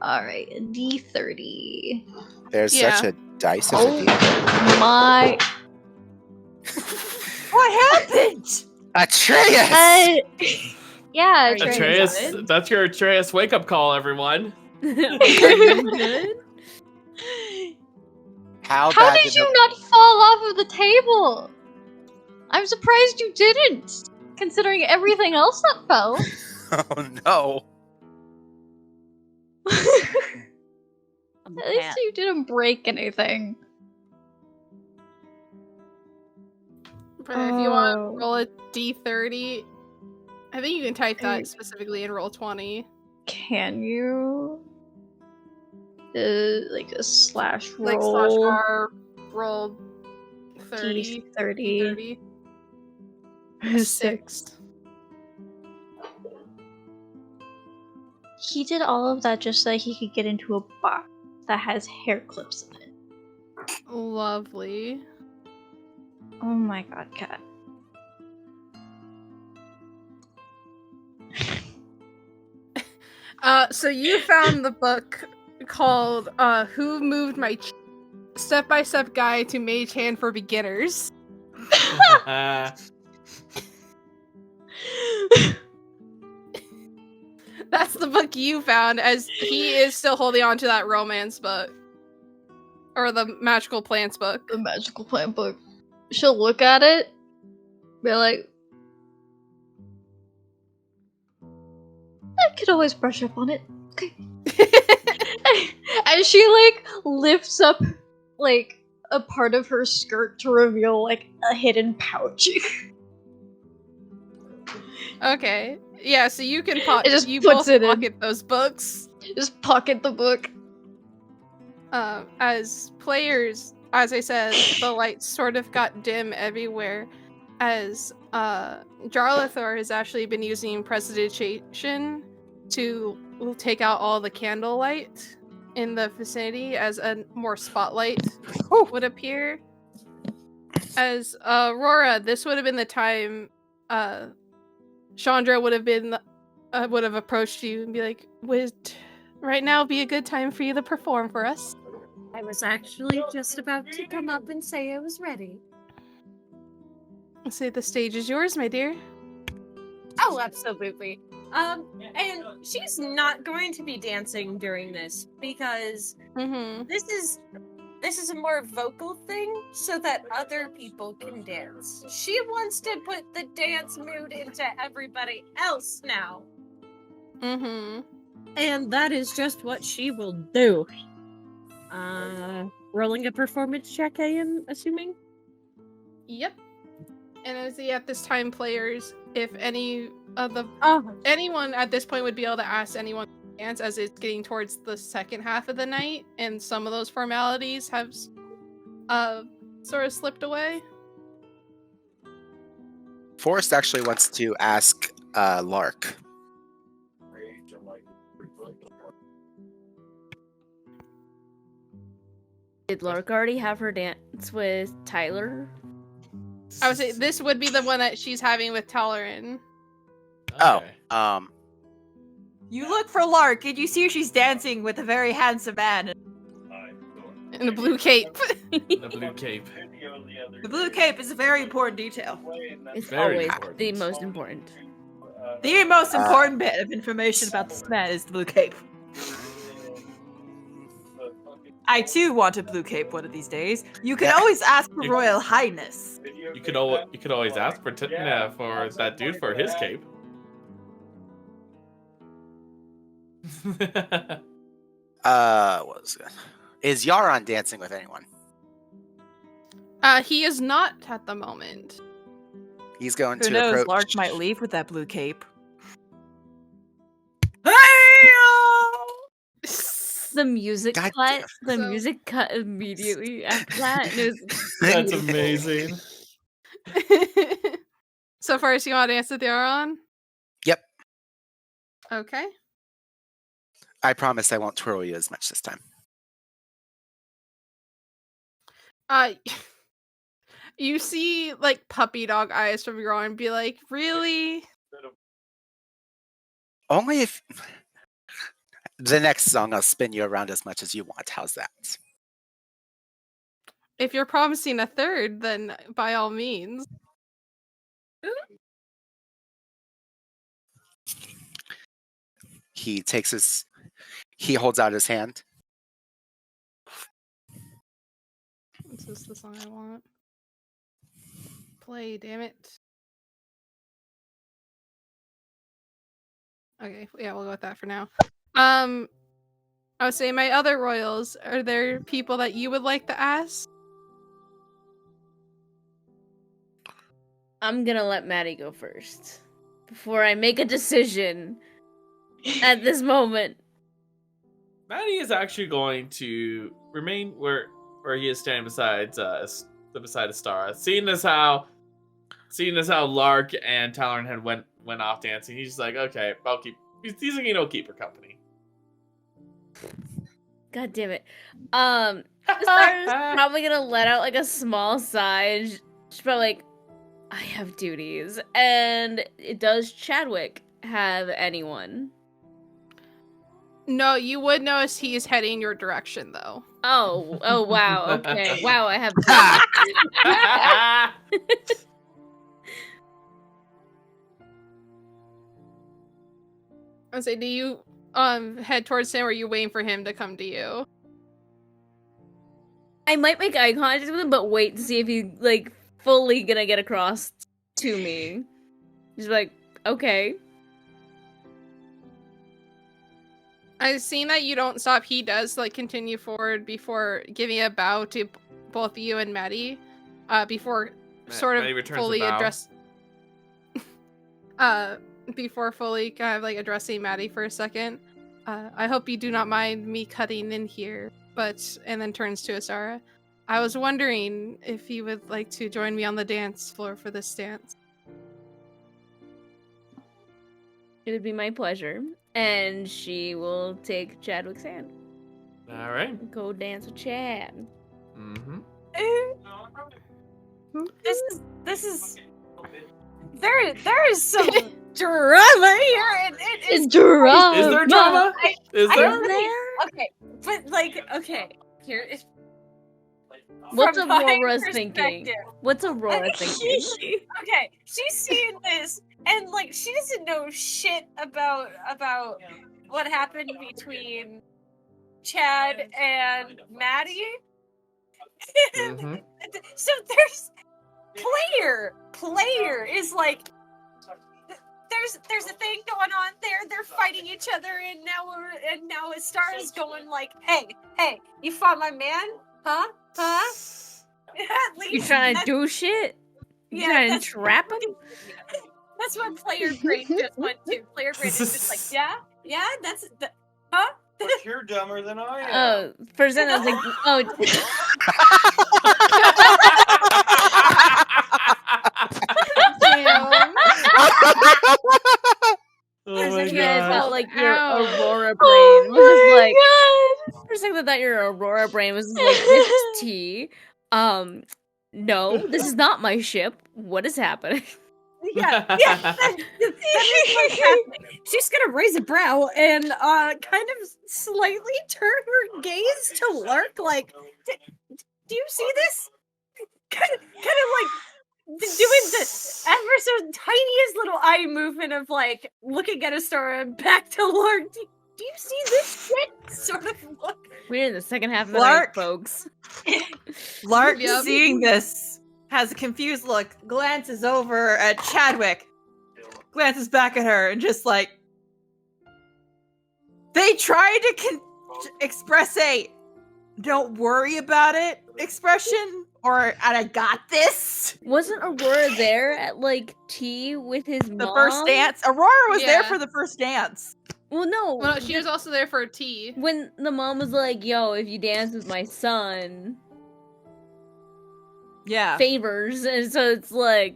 Alright, a D30. There's Yeah. such a dice as Oh a D. my... What happened? Atreus! Yeah, Atreus, that's your Atreus wake-up call, everyone. How How bad did you not fall off of the table? I'm surprised you didn't, considering everything else that fell. Oh no. At least you didn't break anything. But if you want Oh. to roll a d30, I think you can type that specifically in roll 20. Can you? Like a slash roll. Like slash r roll 30. D30. 30. 6. he did all of that just so that he could get into a box that has hair clips in it. Lovely. Oh my god, Cat. So you found the book called Who Moved My Step-by-Step Guide to Mage Hand for Beginners. That's the book you found, as he is still holding on to that romance book. Or the magical plants book. The magical plant book. She'll look at it, be like, I could always brush up on it. Okay. And she, like, lifts up, like, a part of her skirt to reveal, like, a hidden pouch. Okay. Yeah, so you can It just you puts both it in. pocket those books. Just pocket the book. As players, as I said, the lights sort of got dim everywhere, as Jarlathor has actually been using prestidigitation to take out all the candlelight in the vicinity, as a more spotlight would appear. As Aurora, this would have been the time Chandra would have approached you and be like, would right now be a good time for you to perform for us? I was actually just about to come up and say I was ready. Say the stage is yours, my dear. Oh, absolutely. And she's not going to be dancing during this because this is a more vocal thing so that other people can dance. She wants to put the dance mood into everybody else now. And that is just what she will do. Rolling a performance check, I am assuming? Yep. And as at this time, players, if any of the anyone at this point would be able to ask anyone to dance, as it's getting towards the second half of the night, and some of those formalities have sort of slipped away. Forrest actually wants to ask Lark. Did Lark already have her dance with Tyler? I would say this would be the one that she's having with Talarin. Okay. You look for Lark and you see she's dancing with a very handsome man. In a blue cape. The blue cape. The blue cape is a very important detail. It's Very always important. the most important. The most important bit of information about this man is the blue cape. I too want a blue cape one of these days. You can always ask for Royal Highness. You could always ask for for that dude for his cape. What was it? Is Yaron dancing with anyone? He is not at the moment. He's going Who to knows, approach. Lark might leave with that blue cape. The music God cut. The So- music cut immediately after that. And it was That's amazing. So first, you want to dance with Yaron? Yep. Okay. I promise I won't twirl you as much this time. You see like puppy dog eyes from Yaron and be like, really? Only if the next song I'll spin you around as much as you want. How's that? If you're promising a third, then by all means. He holds out his hand. This is the song I want. Play, damn it. Okay, yeah, we'll go with that for now. I would say my other royals, are there people that you would like to ask? I'm gonna let Maddie go first before I make a decision at this moment. Maddie is actually going to remain where he is standing beside Astara. Seeing as how Lark and Talarin had went off dancing, he's just like, okay, I'll He's like, keep her company. God damn it. Stara's probably gonna let out like a small sigh. She's probably like, I have duties. And does Chadwick have anyone? No, you would notice he's heading your direction, though. Oh, wow. Okay. Wow, I have. I say, do you head towards him, or are you waiting for him to come to you? I might make eye contact with him, but wait to see if he's like fully gonna get across to me. He's like, okay. I've seen that you don't stop. He does like continue forward before giving a bow to both you and Maddie, before sort of Maddie returns fully the bow. address. Before fully kind of like addressing Maddie for a second. I hope you do not mind me cutting in here, and then turns to Asara. I was wondering if you would like to join me on the dance floor for this dance. It would be my pleasure. And she will take Chadwick's hand. All right. Go dance with Chad. Mm-hmm. This is there is some drama here. It's drama. Is there drama? Is I there? really, okay, but like, okay, here is. What's from my Aurora's thinking? perspective. What's Aurora thinking? Okay, she's seeing this, and like she doesn't know shit about what happened between Chad and Maddie. Mm-hmm. So there's player is like there's a thing going on there. They're fighting each other, and now Astara's going like, hey, you fought my man, huh? At least You trying to do shit? You trying to trap him? That's what player brain just went to. Player brain is just like, yeah, huh? But you're dumber than I am. Oh, for a second I was like, Damn. Oh for a my second I god. felt like your Ow. Aurora brain was just like. For a second I thought your Aurora brain was just like, this is tea. No, this is not my ship. What is happening? Yeah, that is what's happening. She's gonna raise a brow and kind of slightly turn her gaze to Lark, like, do you see this? Kind of like doing the ever so tiniest little eye movement of like looking at Astara and back to Lark. Do you see this shit? Sort of look. We're in the second half of the Lark. night, folks. Lark, Yep. seeing this, has a confused look, glances over at Chadwick, glances back at her, and just like, they tried to express a "don't worry about it" expression, or "and I got this." Wasn't Aurora there at like tea with his The mom? first dance. Aurora was there Yeah. for the first dance. Well, no. Well, she was also there for tea. When the mom was like, "Yo, if you dance with my son, Yeah. favors," and so it's like,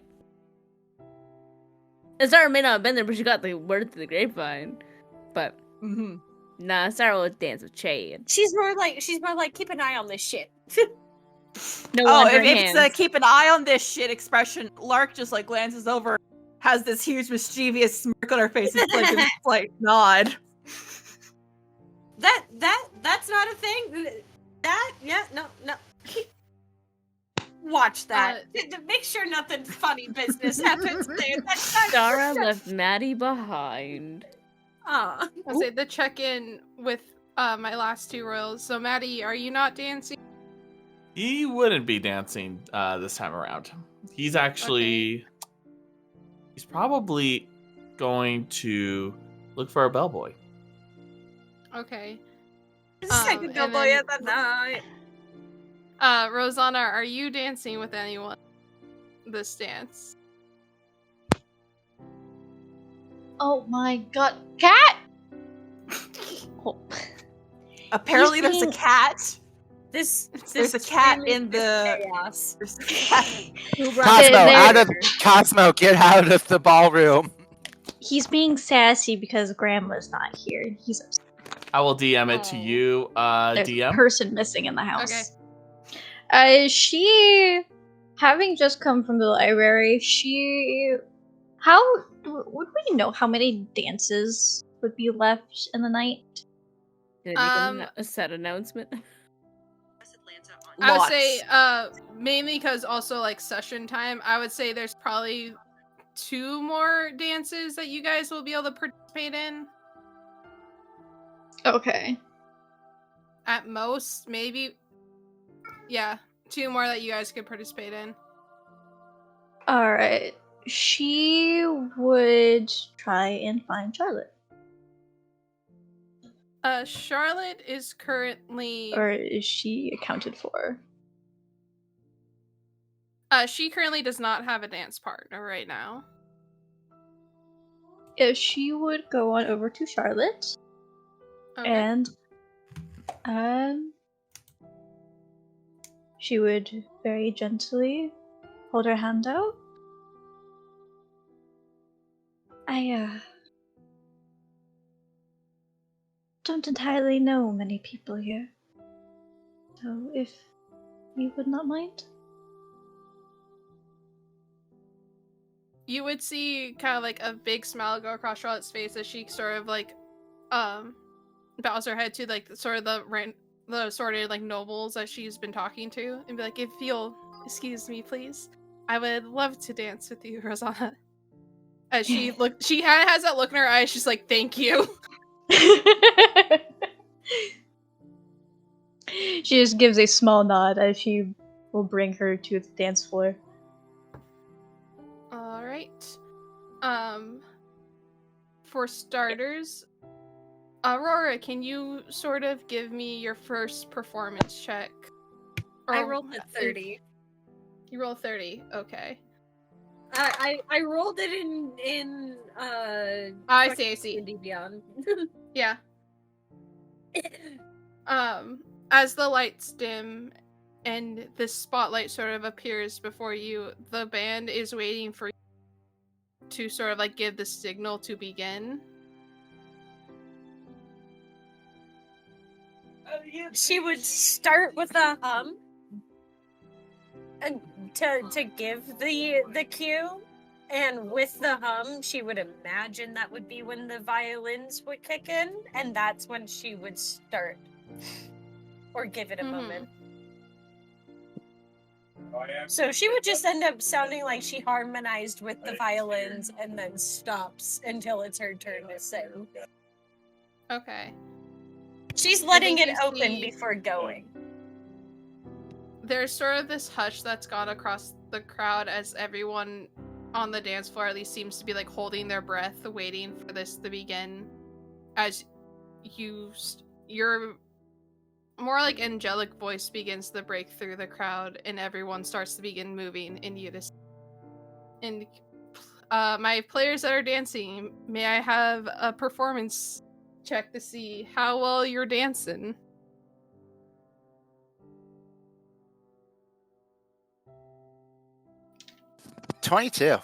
Sarah may not have been there, but she got the word through the grapevine. But Mm-hmm. nah, Sarah would dance with Chad. She's more like keep an eye on this shit. No Oh, wonder if it's a hands. keep an eye on this shit expression, Lark just like glances over, has this huge mischievous smirk on her face, and like a slight nod. That's not a thing. No. Watch that. Make sure nothing funny business happens there. That's not Sarah left Maddie behind. Aw. I'll say the check-in with my last two royals. So Maddie, are you not dancing? He wouldn't be dancing this time around. He's actually... He's probably going to look for a bellboy. Okay. Second and double then- of the night. Rosanna, are you dancing with anyone this dance? Oh my god. Cat! Oh. Apparently, You there's a see- cat. This There's a cat really in is the. chaos. There's a cat. Who brought it Cosmo, there? Cosmo, get out of the ballroom. He's being sassy because Grandma's not here. He's upset. I will DM it to Oh. you, There's a DM. person missing in the house. She, having just come from the library, how would we know how many dances would be left in the night? Did I make a set announcement? I would say, mainly because also like session time, I would say there's probably 2 more dances that you guys will be able to participate in. Okay. At most, maybe. Yeah, 2 more that you guys could participate in. Alright. She would try and find Charlotte. Charlotte is currently... Or is she accounted for? She currently does not have a dance partner right now. If she would go on over to Charlotte Okay. and she would very gently hold her hand out. I don't entirely know many people here. So if you would not mind. You would see kind of like a big smile go across Charlotte's face as she sort of like bows her head to like sort of the sorted like nobles that she's been talking to, and be like, if you'll excuse me please, I would love to dance with you, Rosanna. As she kind of has that look in her eyes. She's like, thank you. She just gives a small nod as she will bring her to the dance floor. All right. For starters, Aurora, can you sort of give me your first performance check? I rolled a 30. You rolled 30. Okay. I rolled it in I see. D&D Beyond. Yeah. As the lights dim and the spotlight sort of appears before you, the band is waiting for you to sort of like give the signal to begin. She would start with a hum and to give the cue, and with the hum she would imagine that would be when the violins would kick in, and that's when she would start or give it a moment. So she would just end up sounding like she harmonized with the violins and then stops until it's her turn to sing. Okay. She's letting think it you open see- before going. There's sort of this hush that's gone across the crowd as everyone on the dance floor at least seems to be like holding their breath, waiting for this to begin. As your more like angelic voice begins to break through the crowd, and everyone starts to begin moving in unison. And my players that are dancing, may I have a performance check to see how well you're dancing? $22.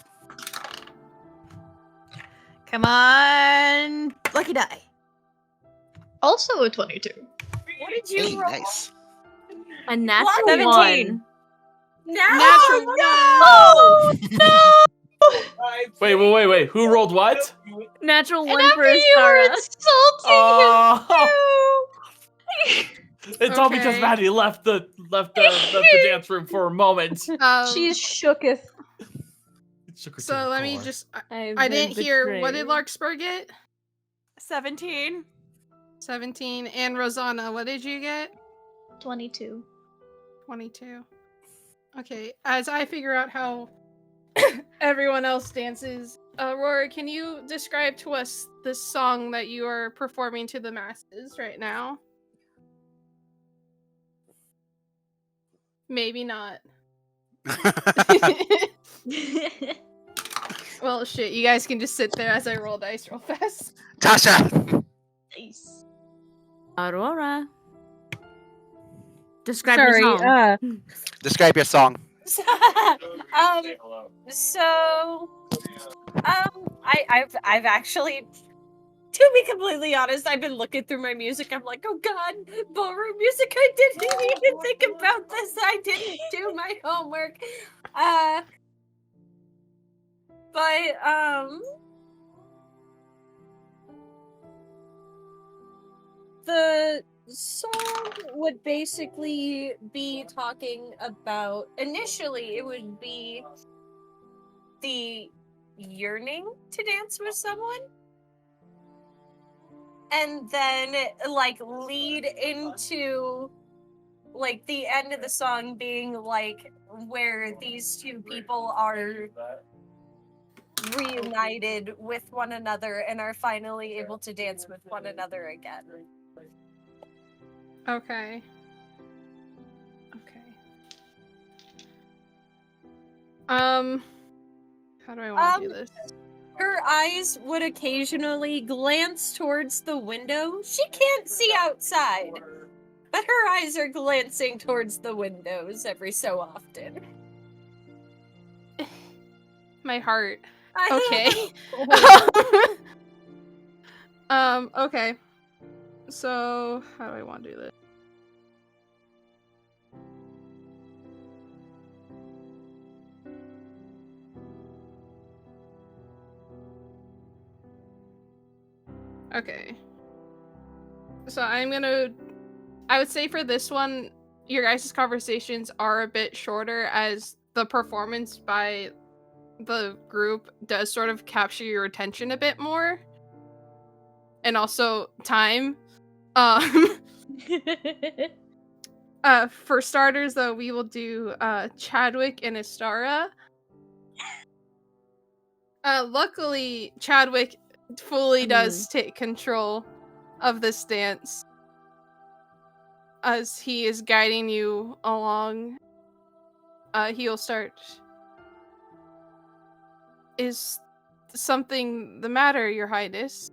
Come on, lucky die. Also a 22. What did you Hey, roll? nice. A natural 17. one. Natural Oh, Wait. Who rolled what? Natural And one for after you were Astara. insulting Oh, it's all because Okay. Maddie left the dance room for a moment. She's shooketh. Shook her to So the let me core. just. I've I been didn't hear. What did betrayed. Larkspur get? 17. 17. And Rosanna, what did you get? 22. 22. Okay, as I figure out how everyone else dances, Aurora, can you describe to us the song that you are performing to the masses right now? Maybe not. Well, shit, you guys can just sit there as I roll dice real fast. Tasha! Nice. Aurora. Describe your Sorry, song. Describe your song. I I've actually, to be completely honest, I've been looking through my music. I'm like, oh god, ballroom music. I didn't even think about this. I didn't do my homework. But the song would basically be talking about, initially it would be the yearning to dance with someone, and then like lead into like the end of the song being like where these two people are reunited with one another and are finally able to dance with one another again. Okay. Okay. How do I want to do this? Her eyes would occasionally glance towards the window. She can't see outside, but her eyes are glancing towards the windows every so often. My heart. Okay. Okay. So, how do I want to do this? Okay. So I would say for this one, your guys' conversations are a bit shorter as the performance by the group does sort of capture your attention a bit more. And also time. For starters though, we will do Chadwick and Astara. Luckily, Chadwick fully does take control of this dance as he is guiding you along. He'll start. Is something the matter, Your Highness?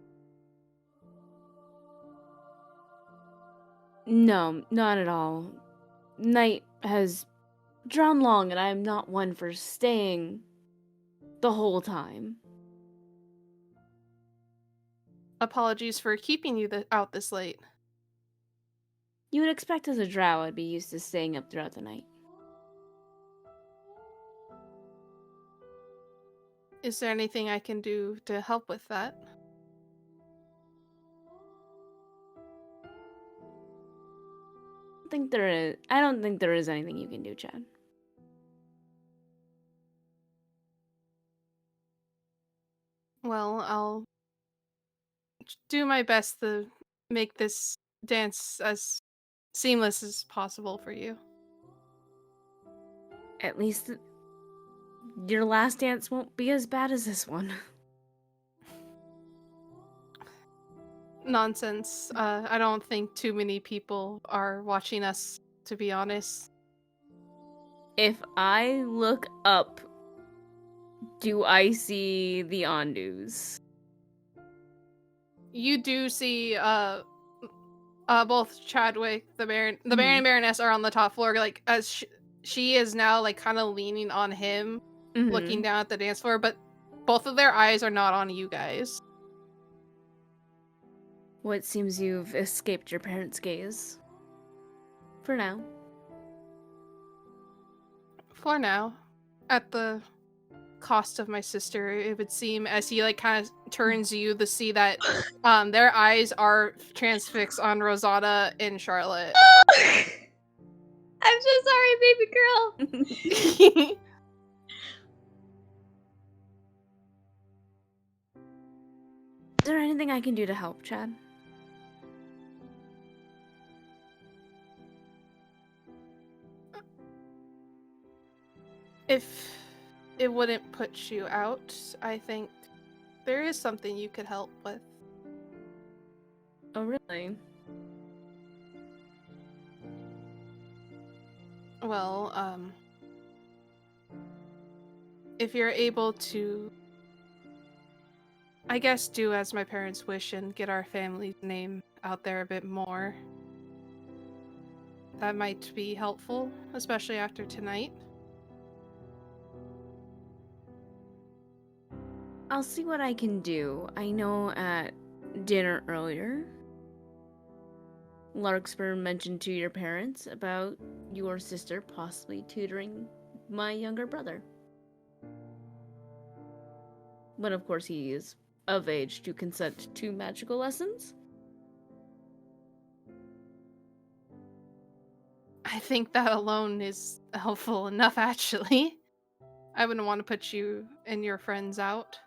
No, not at all. Night has drawn long, and I am not one for staying the whole time. Apologies for keeping you out this late. You would expect as a drow I'd be used to staying up throughout the night. Is there anything I can do to help with that? I don't think there is anything you can do, Chad. Well, I'll do my best to make this dance as seamless as possible for you. At least your last dance won't be as bad as this one. Nonsense. I don't think too many people are watching us, to be honest. If I look up, do I see the Ondus? You do see both Chadwick, the Baron and Baroness are on the top floor, like as she is now like kind of leaning on him, looking down at the dance floor, but both of their eyes are not on you guys. Well, it seems you've escaped your parents' gaze. For now. For now. At the cost of my sister, it would seem, as he like kind of turns you to see that their eyes are transfixed on Rosada and Charlotte. I'm so sorry, baby girl. Is there anything I can do to help, Chad? If it wouldn't put you out, I think there is something you could help with. Oh, really? Well, if you're able to, I guess, do as my parents wish and get our family's name out there a bit more, that might be helpful, especially after tonight. I'll see what I can do. I know at dinner earlier, Larkspur mentioned to your parents about your sister possibly tutoring my younger brother. But of course he is of age to consent to magical lessons. I think that alone is helpful enough, actually. I wouldn't want to put you and your friends out.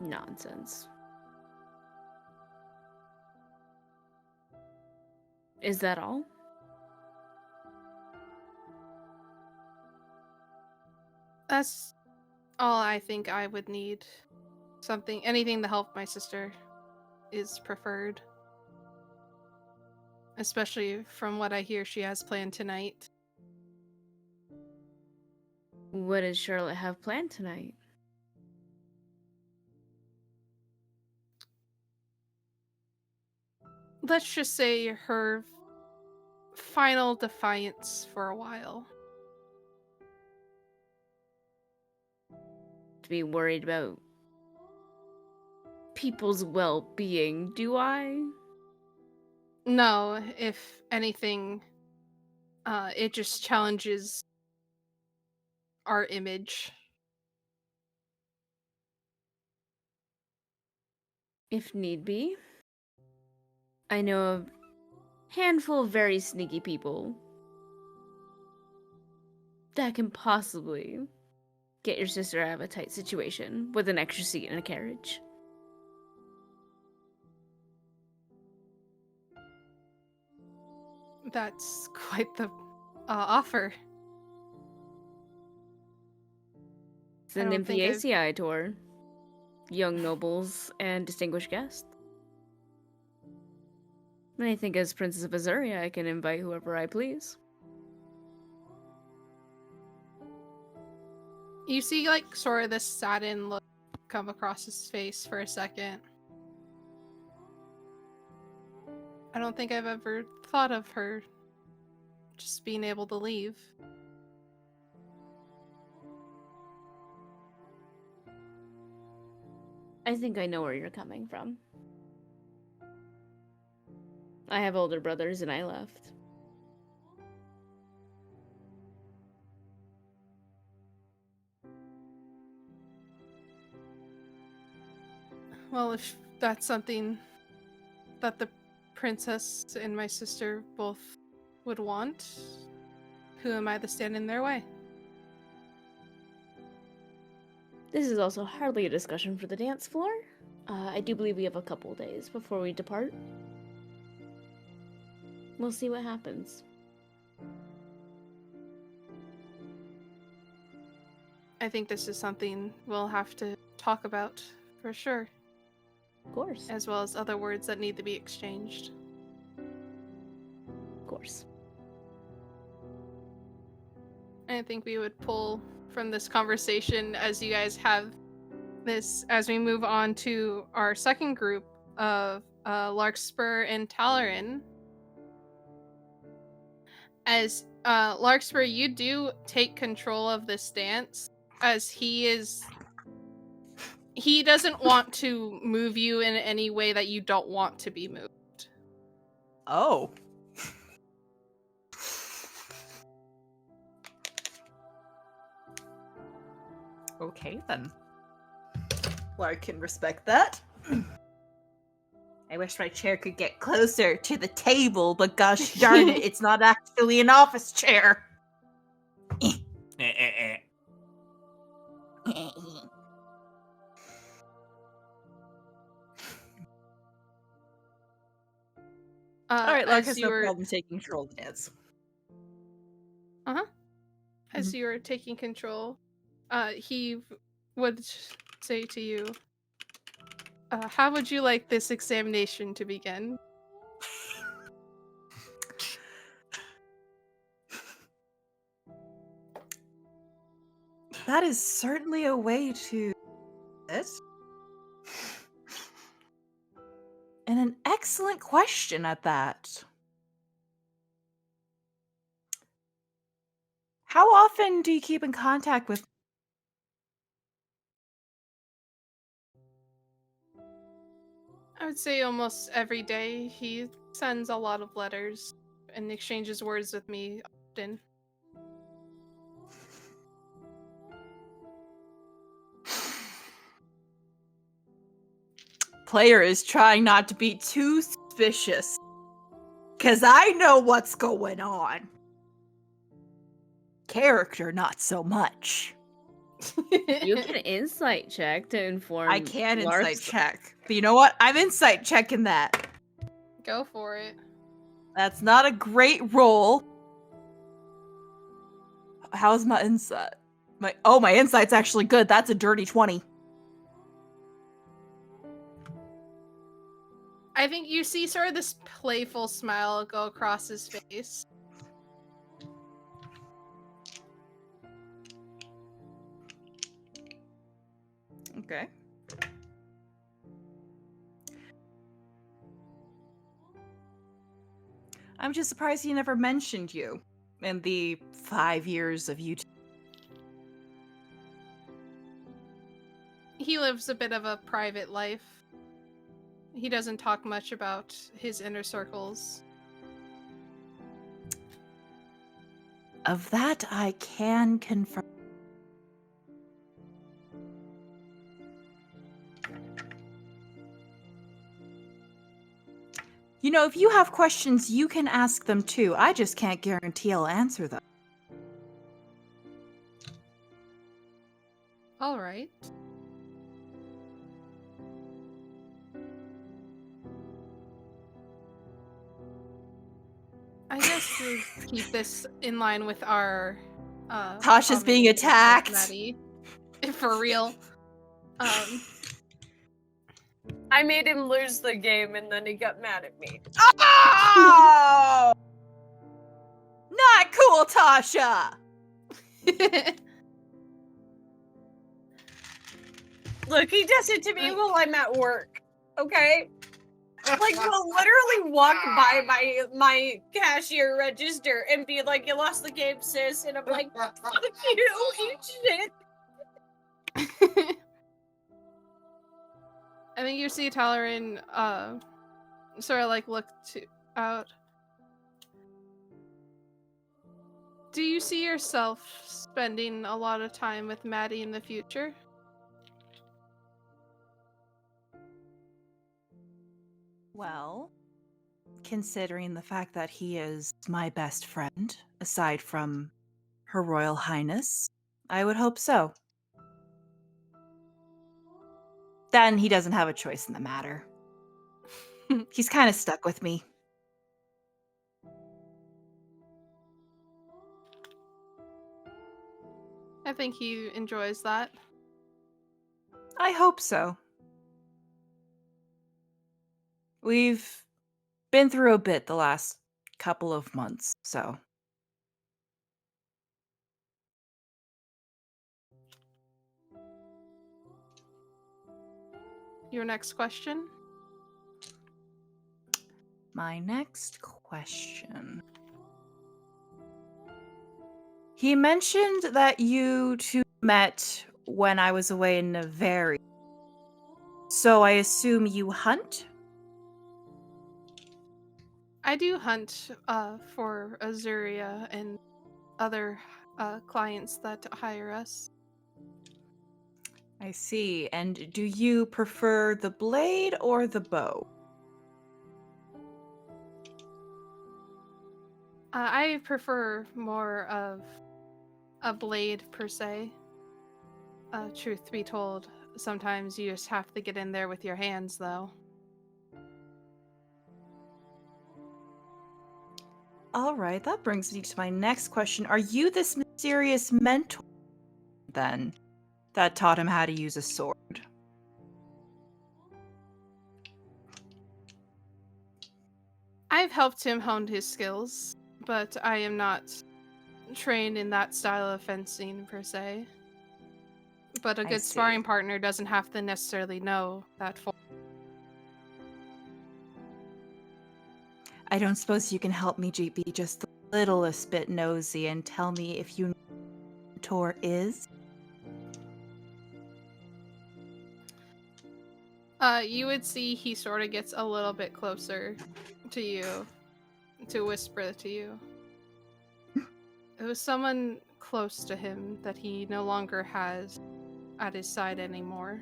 Nonsense. Is that all? That's all I think I would need. Anything to help my sister is preferred. Especially from what I hear she has planned tonight. What does Charlotte have planned tonight? Let's just say her final defiance for a while. To be worried about people's well-being, do I? No, if anything, it just challenges our image. If need be. I know a handful of very sneaky people that can possibly get your sister out of a tight situation with an extra seat in a carriage. That's quite the offer. It's the Nymphaeaceae tour. Young nobles and distinguished guests. And I think as Princess of Azuria, I can invite whoever I please. You see, like, sort of this saddened look come across his face for a second. I don't think I've ever thought of her just being able to leave. I think I know where you're coming from. I have older brothers and I left. Well, if that's something that the princess and my sister both would want, who am I to stand in their way? This is also hardly a discussion for the dance floor. I do believe we have a couple days before we depart. We'll see what happens. I think this is something we'll have to talk about for sure. Of course. As well as other words that need to be exchanged. Of course. I think we would pull from this conversation as you guys have this, as we move on to our second group of Larkspur and Talarin. As Larkspur, you do take control of this dance, as he doesn't want to move you in any way that you don't want to be moved. Oh. Okay, then. Well, I can respect that. I wish my chair could get closer to the table, but gosh darn it, it's not actually an office chair. Alright, Lark has no problem taking control of the dance. As you were taking control, he would say to you, how would you like this examination to begin? That is certainly a way to it. And an excellent question at that. How often do you keep in contact with I would say almost every day he sends a lot of letters and exchanges words with me often. Player is trying not to be too suspicious. Because I know what's going on. Character, not so much. You can insight check to inform. I can insight Lark's- check. But you know what? I'm insight checking that. Go for it. That's not a great roll. How's my insight? My insight's actually good. That's a dirty 20. I think you see sort of this playful smile go across his face. Okay. I'm just surprised he never mentioned you in the 5 years of you. He lives a bit of a private life. He doesn't talk much about his inner circles. Of that, I can confirm. You know, if you have questions, you can ask them too. I just can't guarantee I'll answer them. All right. I guess we keep this in line with our Tasha's being combination with attacked. Maddie. For real. I made him lose the game and then he got mad at me. Oh! Not cool, Tasha! Look, he does it to me while I'm at work. Okay? Like, he'll literally walk by my cashier register and be like, "You lost the game, sis," and I'm like, "Fuck you, eat shit." I think you see Talarin sort of like look out. Do you see yourself spending a lot of time with Maddie in the future? Well, considering the fact that he is my best friend, aside from Her Royal Highness, I would hope so. Then he doesn't have a choice in the matter. He's kind of stuck with me. I think he enjoys that. I hope so. We've been through a bit the last couple of months, so. Your next question? My next question. He mentioned that you two met when I was away in Nymphaeaceae. So I assume you hunt? I do hunt for Azuria and other clients that hire us. I see. And do you prefer the blade or the bow? I prefer more of a blade per se. Truth be told, sometimes you just have to get in there with your hands, though. All right, that brings me to my next question. Are you this mysterious mentor, then, that taught him how to use a sword? I've helped him hone his skills, but I am not trained in that style of fencing per se. But a I good see. sparring partner doesn't have to necessarily know that form. I don't suppose you can help me, GB, just the littlest bit nosy and tell me if you know who mentor is? You would see he sort of gets a little bit closer to you, to whisper to you. It was someone close to him that he no longer has at his side anymore.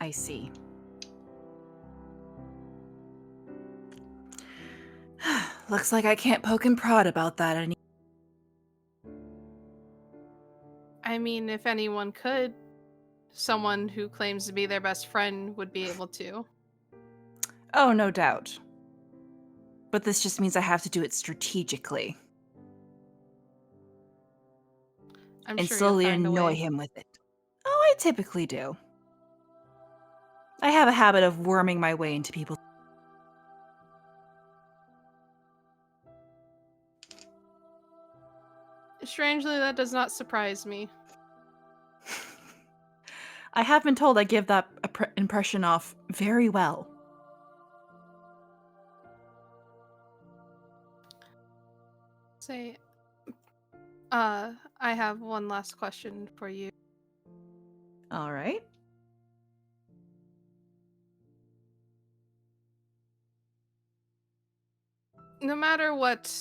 I see. Looks like I can't poke and prod about that anymore. I mean, if anyone could, someone who claims to be their best friend would be able to. Oh, no doubt. But this just means I have to do it strategically. I'm And sure slowly you'll find a annoy way. him with it. Oh, I typically do. I have a habit of worming my way into people. Strangely, that does not surprise me. I have been told I give that impression off very well. Say, I have one last question for you. All right. No matter what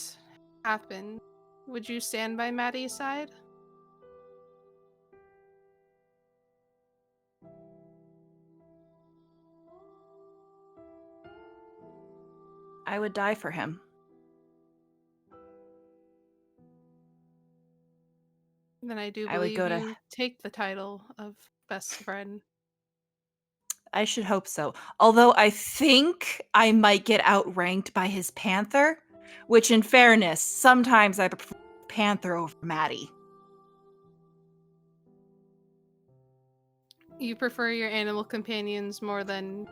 happened, would you stand by Maddie's side? I would die for him. Then I do I would believe go to- you take the title of best friend. I should hope so. Although I think I might get outranked by his panther, which in fairness, sometimes I prefer panther over Maddie. You prefer your animal companions more than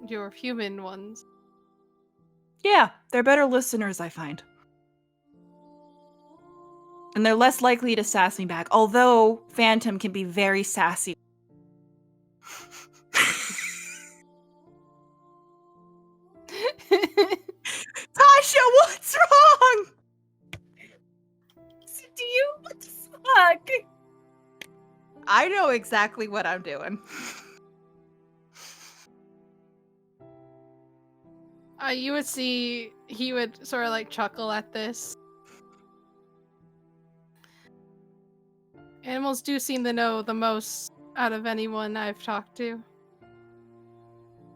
your human ones. Yeah, they're better listeners, I find. And they're less likely to sass me back, although Phantom can be very sassy. Tasha, what's wrong? Do you? What the fuck? I know exactly what I'm doing. You would see he would sort of like chuckle at this. Animals do seem to know the most out of anyone I've talked to.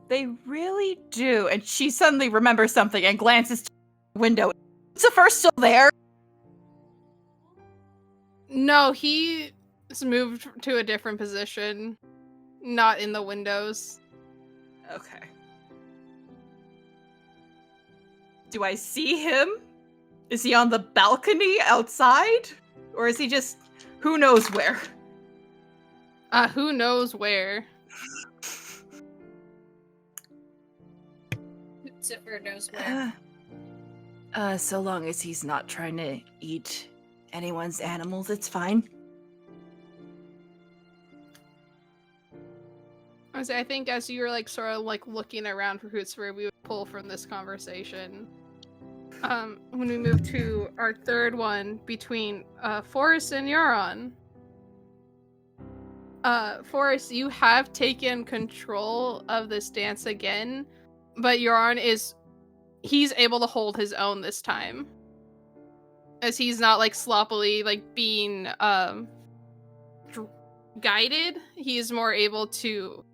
They really do. And she suddenly remembers something and glances to the window. Is the first still there? No, he's moved to a different position. Not in the windows. Okay. Do I see him? Is he on the balcony outside? Or is he just who knows where? Who knows where? Zipper knows where. So long as he's not trying to eat anyone's animals, it's fine. I think as you were like sort of like looking around for who's where we would pull from this conversation. When we move to our third one between Forrest and Euron. Forrest, you have taken control of this dance again, but Euron he's able to hold his own this time. As he's not like sloppily like being guided, he's more able to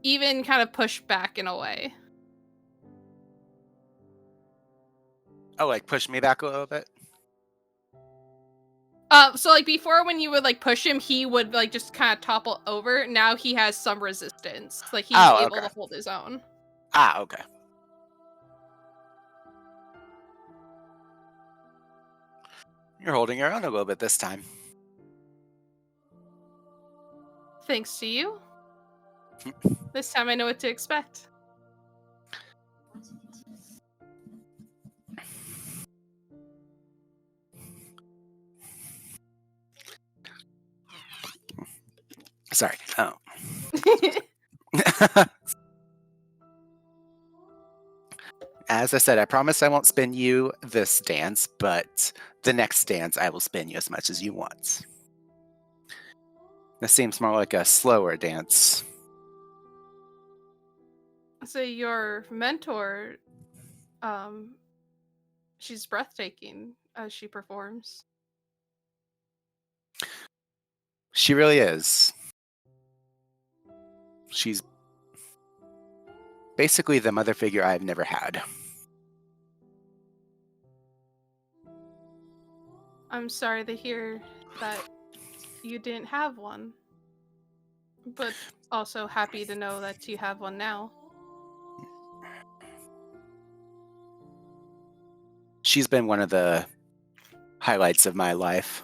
even kind of push back in a way. Oh, like push me back a little bit? So like before when you would like push him, he would like just kind of topple over. Now he has some resistance. Like he's able to hold his own. Ah, okay. You're holding your own a little bit this time. Thanks to you. This time I know what to expect. Sorry. Oh. As I said, I promise I won't spin you this dance, but the next dance I will spin you as much as you want. This seems more like a slower dance. So your mentor, she's breathtaking as she performs. She really is. She's basically the mother figure I've never had. I'm sorry to hear that you didn't have one, but also happy to know that you have one now. She's been one of the highlights of my life.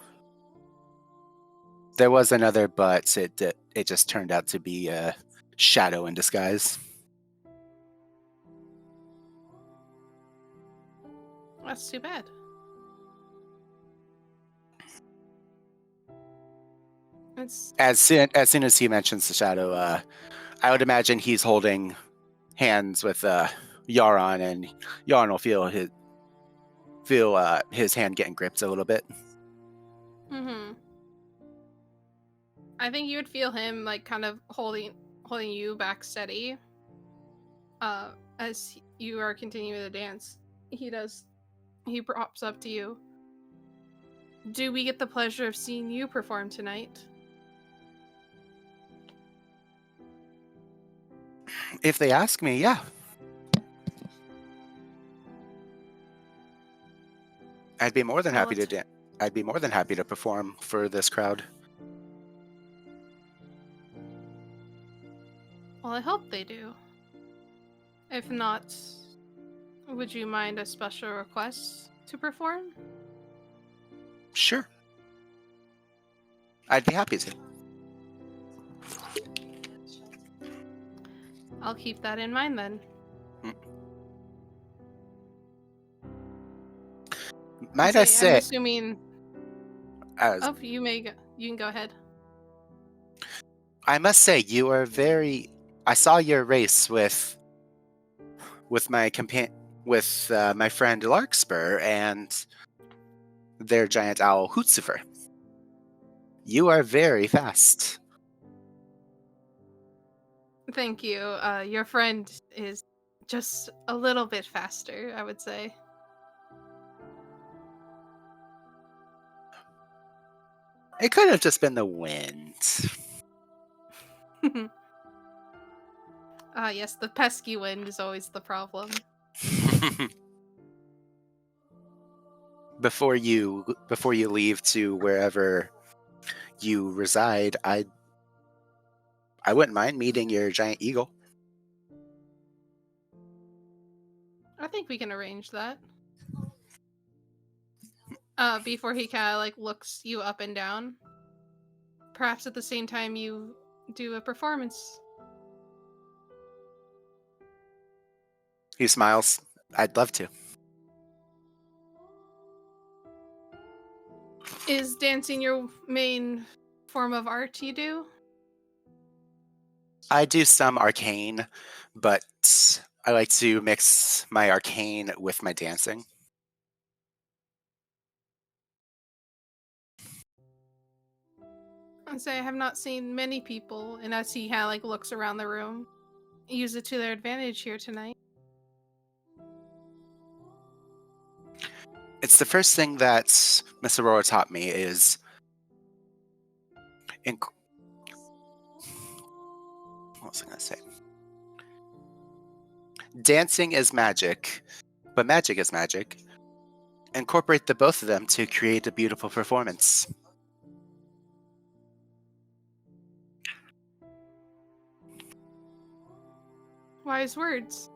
There was another, but it just turned out to be a shadow in disguise. That's too bad. It's As soon as he mentions the shadow, I would imagine he's holding hands with Yaron, and Yaron will feel his hand getting gripped a little bit. Mm-hmm. I think you would feel him like kind of holding you back steady. As you are continuing the dance, he props up to you. Do we get the pleasure of seeing you perform tonight? If they ask me, yeah. I'd be more than happy to dance. I'd be more than happy to perform for this crowd. Well, I hope they do. If not, would you mind a special request to perform? Sure. I'd be happy to. I'll keep that in mind then. Might I I'm say? assuming. Oh, you can go ahead. I must say, you are very. I saw your race with my my friend Larkspur and their giant owl Hootsufer. You are very fast. Thank you. Your friend is just a little bit faster, I would say. It could have just been the wind. Yes, the pesky wind is always the problem. Before you leave to wherever you reside, I wouldn't mind meeting your giant eagle. I think we can arrange that. Before he kind of like looks you up and down. Perhaps at the same time you do a performance. He smiles. I'd love to. Is dancing your main form of art you do? I do some arcane, but I like to mix my arcane with my dancing. I say I have not seen many people, and as he kind of like looks around the room, use it to their advantage here tonight. It's the first thing that Miss Aurora taught me is what was I going to say? Dancing is magic, but magic is magic. Incorporate the both of them to create a beautiful performance. Wise words.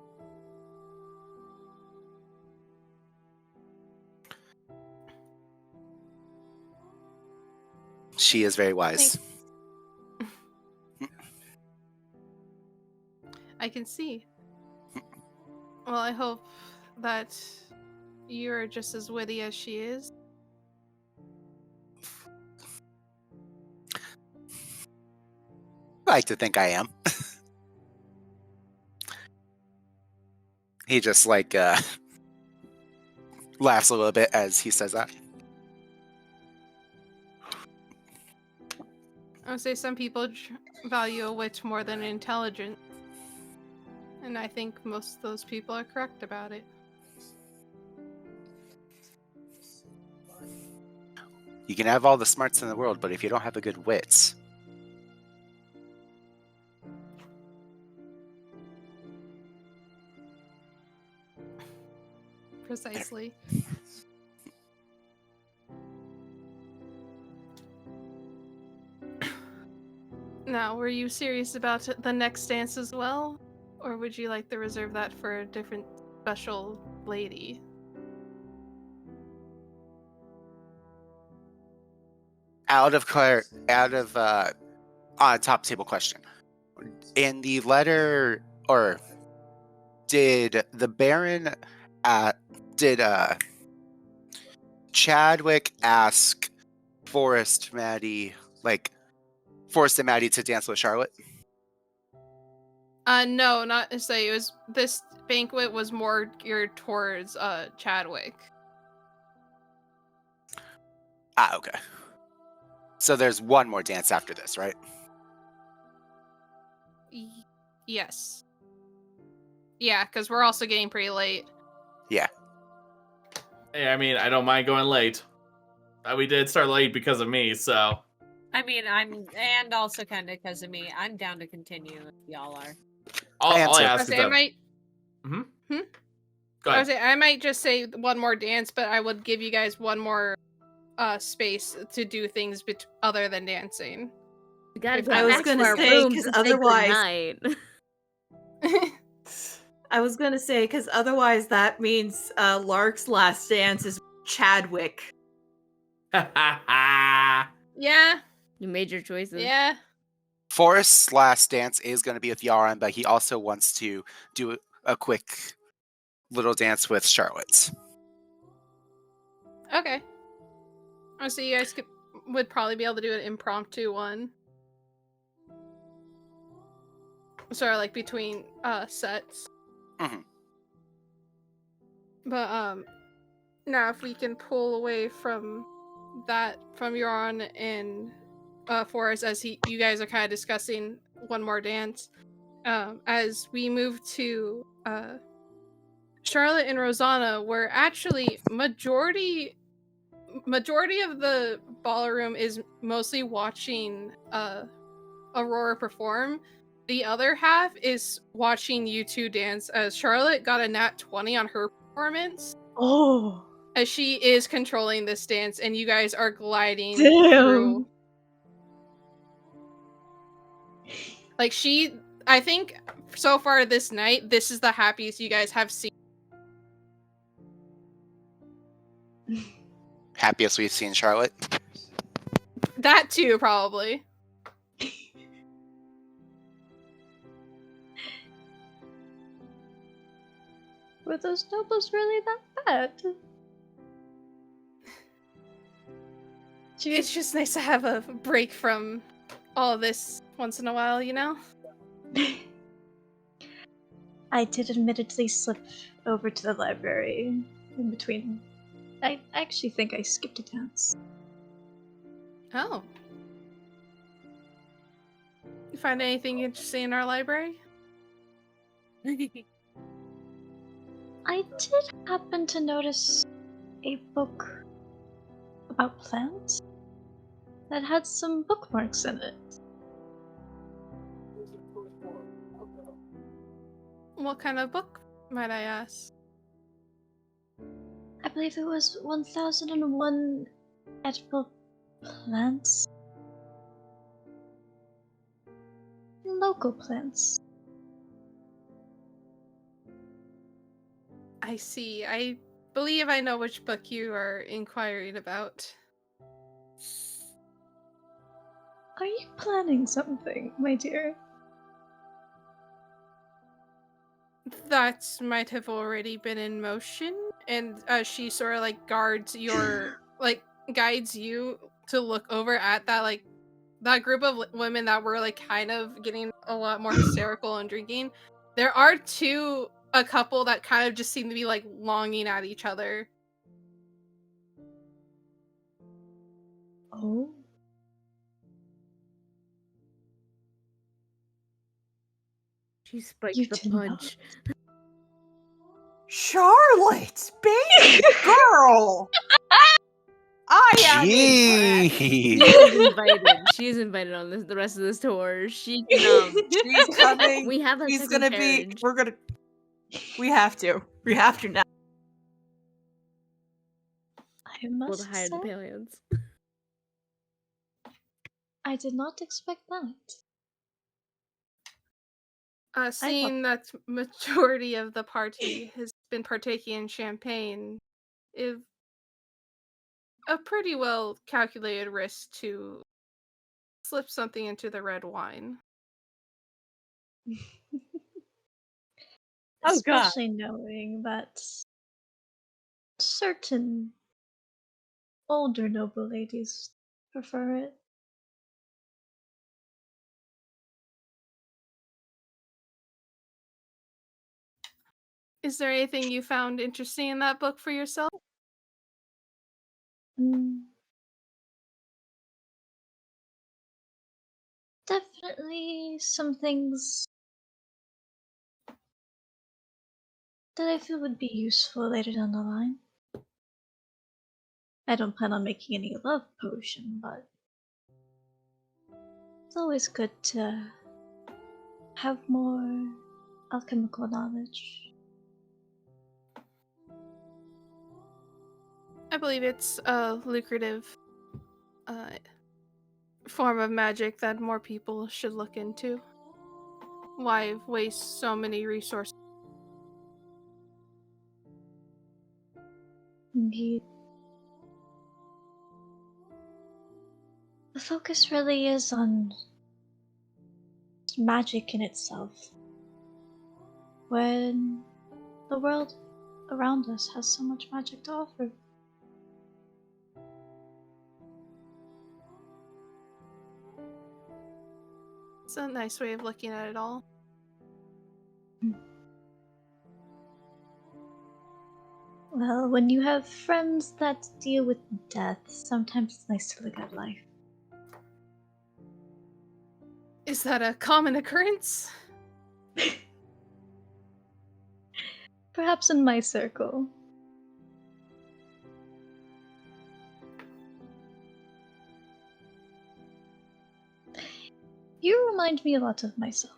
She is very wise. I can see. Well, I hope that you're just as witty as she is. I like to think I am. He just like laughs a little bit as he says that. I would say some people value a wit more than intelligence. And I think most of those people are correct about it. You can have all the smarts in the world, but if you don't have a good wit, Precisely. Now, were you serious about the next dance as well? Or would you like to reserve that for a different special lady? on a top table question. In the letter, or did the Baron, did Chadwick ask Forrest and Maddie to dance with Charlotte? No, not to say. It was, this banquet was more geared towards Chadwick. Okay. So there's one more dance after this, right? Yes. Yeah, because we're also getting pretty late. Yeah. Hey, I mean, I don't mind going late. We did start late because of me, so. I mean, and also kind of because of me. I'm down to continue if y'all are. All I ask is I that. might. Mm-hmm. I Go ahead. say I might just say one more dance, but I would give you guys one more space to do things other than dancing. We gotta If go I was back gonna to our say, rooms 'cause and say otherwise- goodnight. I was gonna say, because otherwise that means Lark's last dance is Chadwick. Yeah. You made your choices. Yeah. Forrest's last dance is going to be with Yaron, but he also wants to do a quick little dance with Charlotte. Okay. So you guys would probably be able to do an impromptu one. Sort of like between sets. Mhm. But now if we can pull away from that, from Euron and Forrest, as you guys are kind of discussing one more dance, as we move to Charlotte and Rosanna, where actually majority of the ballroom is mostly watching Aurora perform. The other half is watching you two dance, as Charlotte got a nat 20 on her performance. Oh, As she is controlling this dance, and you guys are gliding damn. through. Like, I think so far this night, this is the happiest you guys have seen. Happiest we've seen Charlotte. That too, probably. Were those nobles really that bad? It's just nice to have a break from all this once in a while, you know? I did admittedly slip over to the library in between. I actually think I skipped a dance. Oh. You find anything interesting in our library? I did happen to notice a book about plants that had some bookmarks in it. What kind of book, might I ask? I believe it was 1001 edible plants. Local plants. I see. I believe I know which book you are inquiring about. Are you planning something, my dear? That might have already been in motion, and she sort of like guides you to look over at that group of women that were like kind of getting a lot more hysterical and drinking. There are a couple that kind of just seem to be like longing at each other. Oh. She spiked You the did not. punch. Charlotte, baby girl. I am impressed. She Jeez. is invited. She is invited on the rest of this tour. She can She's coming. We have that She's second gonna be. carriage. We're gonna. We have to. We have to now. I We'll must hire the say, Paleons. I did not expect that. Seeing that majority of the party has been partaking in champagne, is a pretty well calculated risk to slip something into the red wine. Oh, God. Especially knowing that certain older noble ladies prefer it. Is there anything you found interesting in that book for yourself? Definitely some things that I feel would be useful later down the line. I don't plan on making any love potion, but it's always good to have more alchemical knowledge. I believe it's a lucrative form of magic that more people should look into. Why waste so many resources? Indeed. The focus really is on magic in itself. When the world around us has so much magic to offer. It's a nice way of looking at it all. Well, when you have friends that deal with death, sometimes it's nice to look at life. Is that a common occurrence? Perhaps in my circle. You remind me a lot of myself.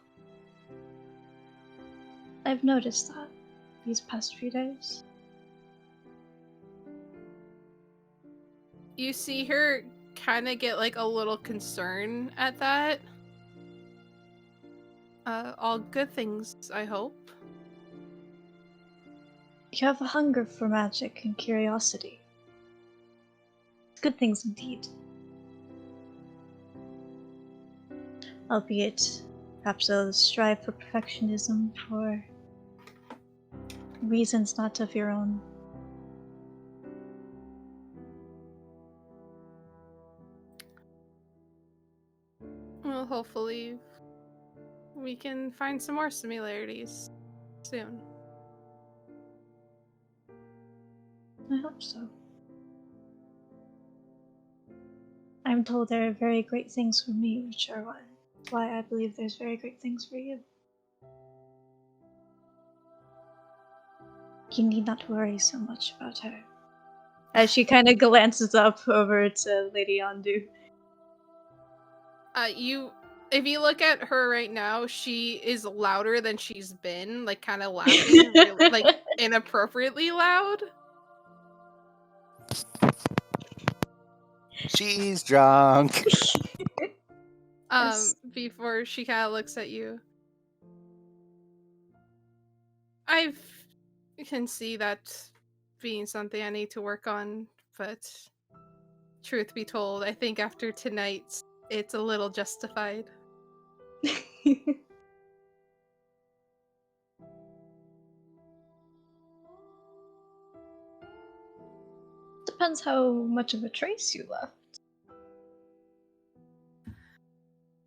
I've noticed that these past few days. You see her kind of get like a little concerned at that. All good things, I hope. You have a hunger for magic and curiosity. Good things indeed. Albeit, perhaps a strive for perfectionism for reasons not of your own. Well, hopefully we can find some more similarities soon. I hope so. I'm told there are very great things for me, which are why I believe there's very great things for you. You need not worry so much about her. As she kind of glances up over to Lady Ondu. If you look at her right now, she is louder than she's been, like kind of laughing, really, like inappropriately loud. She's drunk. Yes. Before she kind of looks at you. I can see that being something I need to work on, but truth be told, I think after tonight, it's a little justified. Depends how much of a trace you left.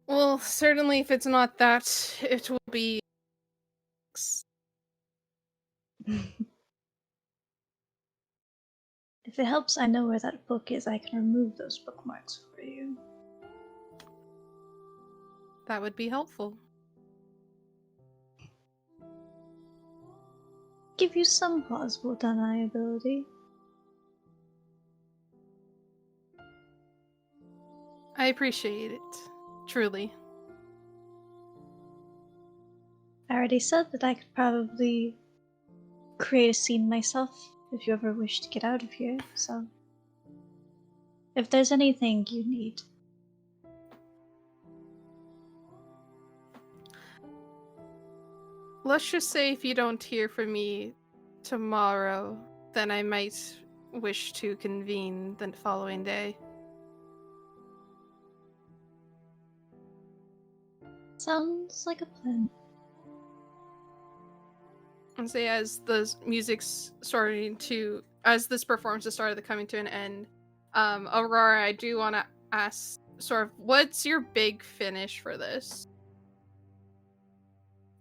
Well, certainly if it's not that, it will be... If it helps, I know where that book is. I can remove those bookmarks for you. That would be helpful. give you some plausible deniability. I appreciate it. Truly. I already said that I could probably create a scene myself if you ever wish to get out of here, so if there's anything you need. Let's just say if you don't hear from me tomorrow, then I might wish to convene the following day. Sounds like a plan. And say as the music's starting to, as this performance is started coming to an end, Aurora, I do want to ask, sort of, what's your big finish for this?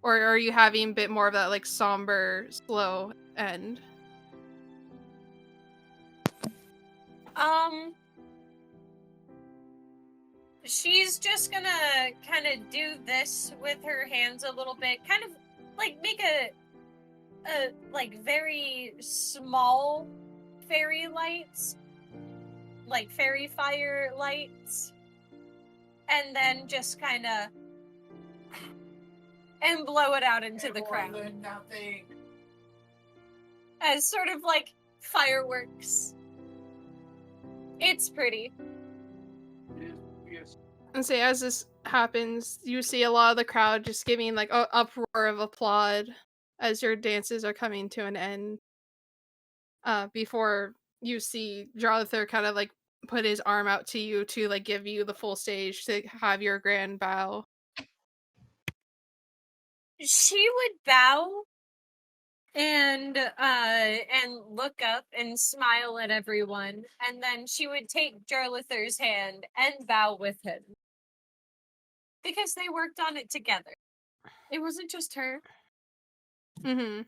Or are you having a bit more of that, like, somber, slow end? She's just gonna kind of do this with her hands a little bit, kind of like make a like very small fairy lights, like fairy fire lights, and then just kind of and blow it out into the crowd as sort of like fireworks. It's pretty. And say as this happens, you see a lot of the crowd just giving like an uproar of applaud as your dances are coming to an end. Before you see Jonathan kind of like put his arm out to you to like give you the full stage to have your grand bow. She would bow and look up and smile at everyone, and then she would take Jarlather's hand and bow with him. Because they worked on it together. It wasn't just her. Mm-hmm.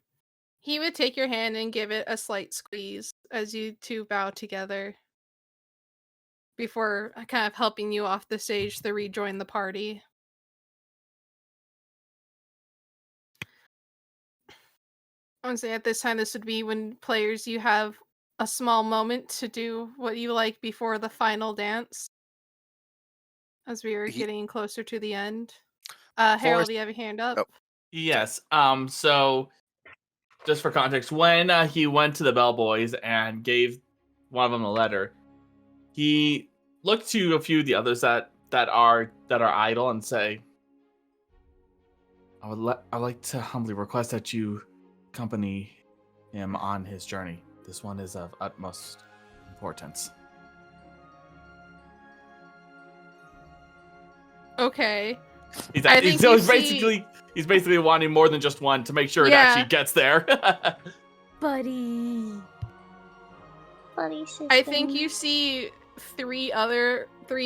He would take your hand and give it a slight squeeze as you two bow together before kind of helping you off the stage to rejoin the party. Honestly, at this time, this would be when players, you have a small moment to do what you like before the final dance. As we are getting closer to the end. Harold, do you have a hand up? Oh. Yes. So just for context, when he went to the bellboys and gave one of them a letter, he looked to a few of the others that are idle and say, I'd like to humbly request that you accompany him on his journey. This one is of utmost importance. Okay. He's basically wanting more than just one to make sure it actually gets there. Buddy system. I think you see three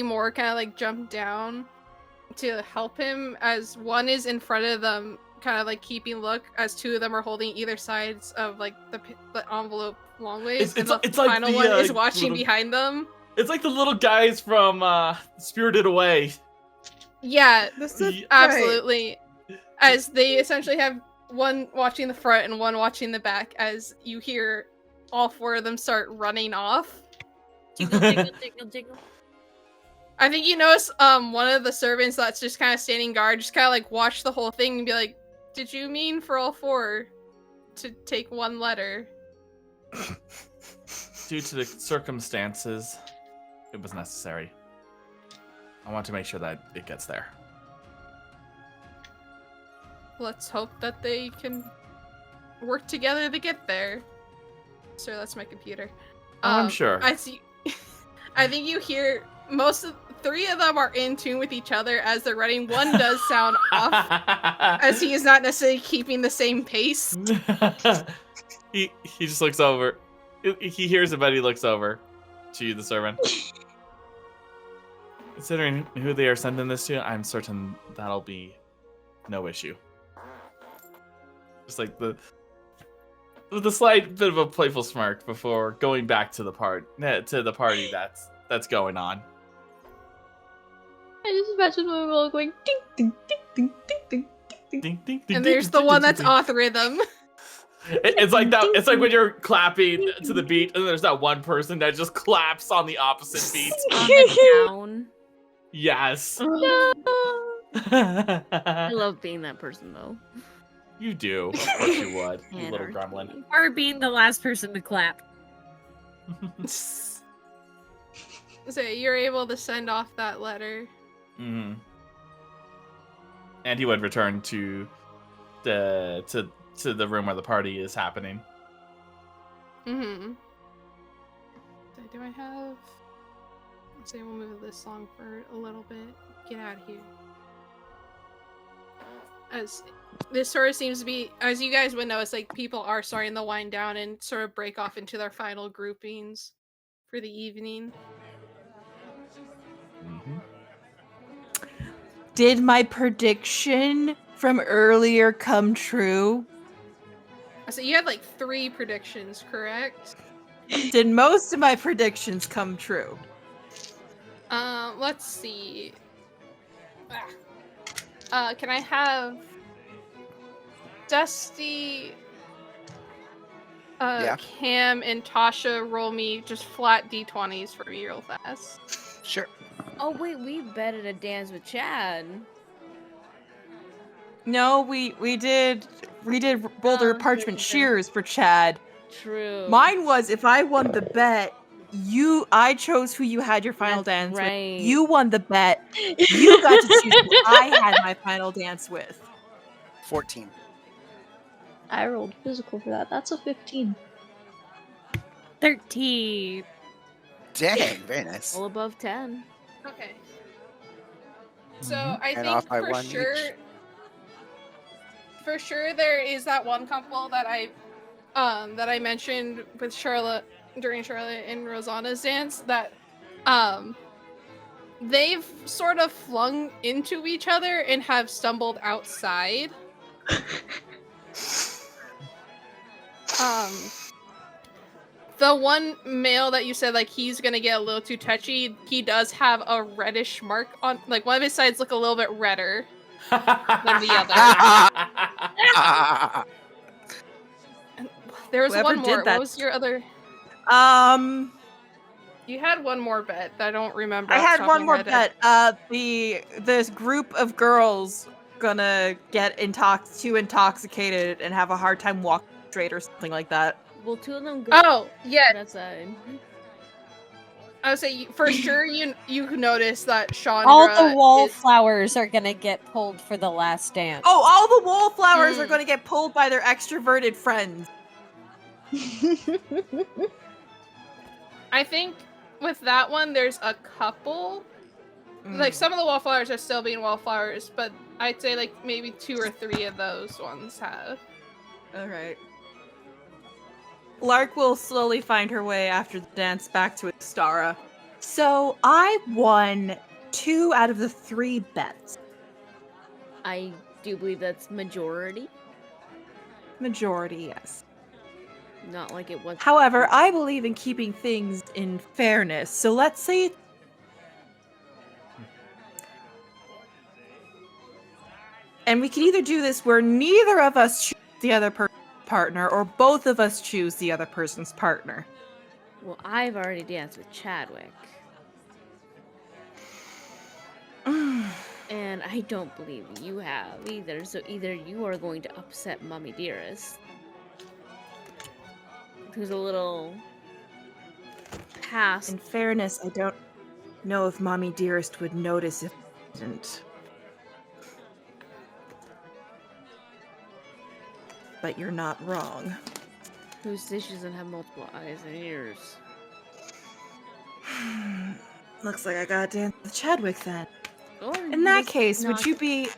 more kind of like jump down to help him, as one is in front of them, kind of like keeping look, as two of them are holding either sides of like the envelope long ways, and the final one is watching behind them. It's like the little guys from Spirited Away. Yeah, this is absolutely. Right. As they essentially have one watching the front and one watching the back, as you hear all four of them start running off. Jingle, jingle, jingle, jingle. I think you notice one of the servants that's just kind of standing guard just kind of like watch the whole thing and be like, did you mean for all four to take one letter? Due to the circumstances, it was necessary. I want to make sure that it gets there. Let's hope that they can work together to get there. Sir, that's my computer. I'm sure. I see. I think you hear three of them are in tune with each other as they're running. One does sound off, as he is not necessarily keeping the same pace. He just looks over. He hears it, but he looks over to the servant. Considering who they are sending this to, I'm certain that'll be no issue. Just like the slight bit of a playful smirk before going back to the party that's going on. I just imagine them all going ding ding ding ding ding ding ding Ding, ding, ding, And ding, there's ding, the one ding, that's ding. off rhythm. It's like that. It's like when you're clapping to the beat, and there's that one person that just claps on the opposite beat. On the down. Yes. No. I love being that person though. You do. Of course you would. You little Anarchy. gremlin. Or being the last person to clap. So you're able to send off that letter. Mm-hmm. And he would return to the room where the party is happening. Mm-hmm. So do I have... Let's say we'll move this song for a little bit. Get out of here. As this sort of seems to be, as you guys would know, it's like people are starting to wind down and sort of break off into their final groupings for the evening. Mm-hmm. Did my prediction from earlier come true? So you had like 3 predictions, correct? Did most of my predictions come true? Let's see. Can I have Dusty, Yeah. Cam, and Tasha roll me just flat d20s for me real fast? Sure. Oh wait, we betted a dance with Chad. No, we did Boulder Oh, Parchment okay. Shears for Chad. True. Mine was if I won the bet, I chose who you had your final That's dance right. with. You won the bet. You got to choose who I had my final dance with. 14. I rolled physical for that. That's a 15. 13. Dang, very nice. All above 10. Okay. So Mhm. I And think off by for one sure, each. for sure there is that one couple that I mentioned with Charlotte during Charlotte and Rosanna's dance that they've sort of flung into each other and have stumbled outside. The one male that you said like he's gonna get a little too touchy, he does have a reddish mark on, like one of his sides look a little bit redder than the other. And there was Whoever one did more. that- What was your other? Um, You had one more bet that I don't remember. I off the had top one of more my head. bet. This group of girls gonna get too intoxicated and have a hard time walking straight or something like that. Well, 2 of them go Oh yeah, that side. I would say for sure you noticed that Chandra. All the is- wallflowers are gonna get pulled for the last dance. Oh, all the wallflowers are Mm. gonna get pulled by their extroverted friends. I think with that one, there's a couple. Like some of the wallflowers are still being wallflowers, but I'd say like maybe 2 or 3 of those ones have. All right. Lark will slowly find her way after the dance back to Astara. So I won 2 out of the 3 bets. I do believe that's majority. Majority, yes. Not like it was. However, I believe in keeping things in fairness. So let's say and we can either do this where neither of us choose the other partner or both of us choose the other person's partner. Well, I've already danced with Chadwick. And I don't believe you have either, so either you are going to upset Mommy Dearest, who's a little past. In fairness, I don't know if Mommy Dearest would notice if I didn't. But you're not wrong. Who says she doesn't have multiple eyes and ears? Looks like I gotta dance with Chadwick then. Or In you that just case, would not- you be...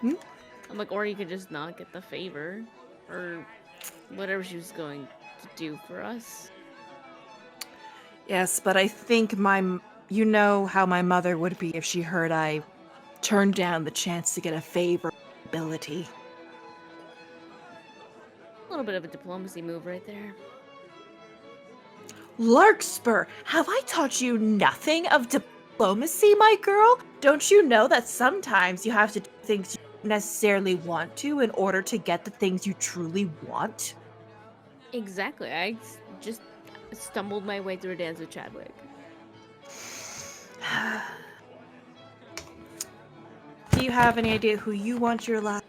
I'm like, or you could just not get the favor, or whatever she was going to do for us. Yes, but I think you know how my mother would be if she heard I turned down the chance to get a favor ability. A little bit of a diplomacy move right there. Larkspur, have I taught you nothing of diplomacy, my girl? Don't you know that sometimes you have to do things you necessarily want to in order to get the things you truly want. Exactly. I just stumbled my way through a dance with Chadwick. Do you have any idea who you want your last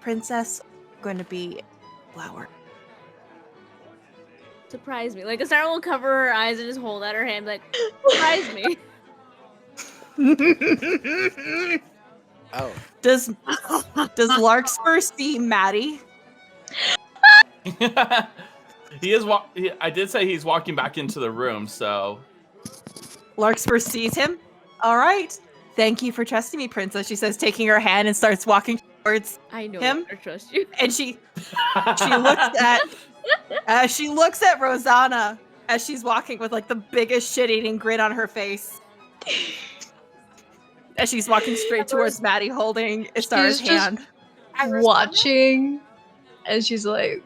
princess going to be? Flower. Surprise me. Like, Astara will cover her eyes and just hold out her hand, like, surprise me. Oh. Does Larkspur see Maddie? He is. I did say he's walking back into the room, so Larkspur sees him. All right. Thank you for trusting me, princess, she says, taking her hand and starts walking towards I know him. I trust you. And she looks at Rosanna as she's walking with like the biggest shit-eating grin on her face. As she's walking straight towards Maddie, holding Istara's She's just hand. watching, and she's like,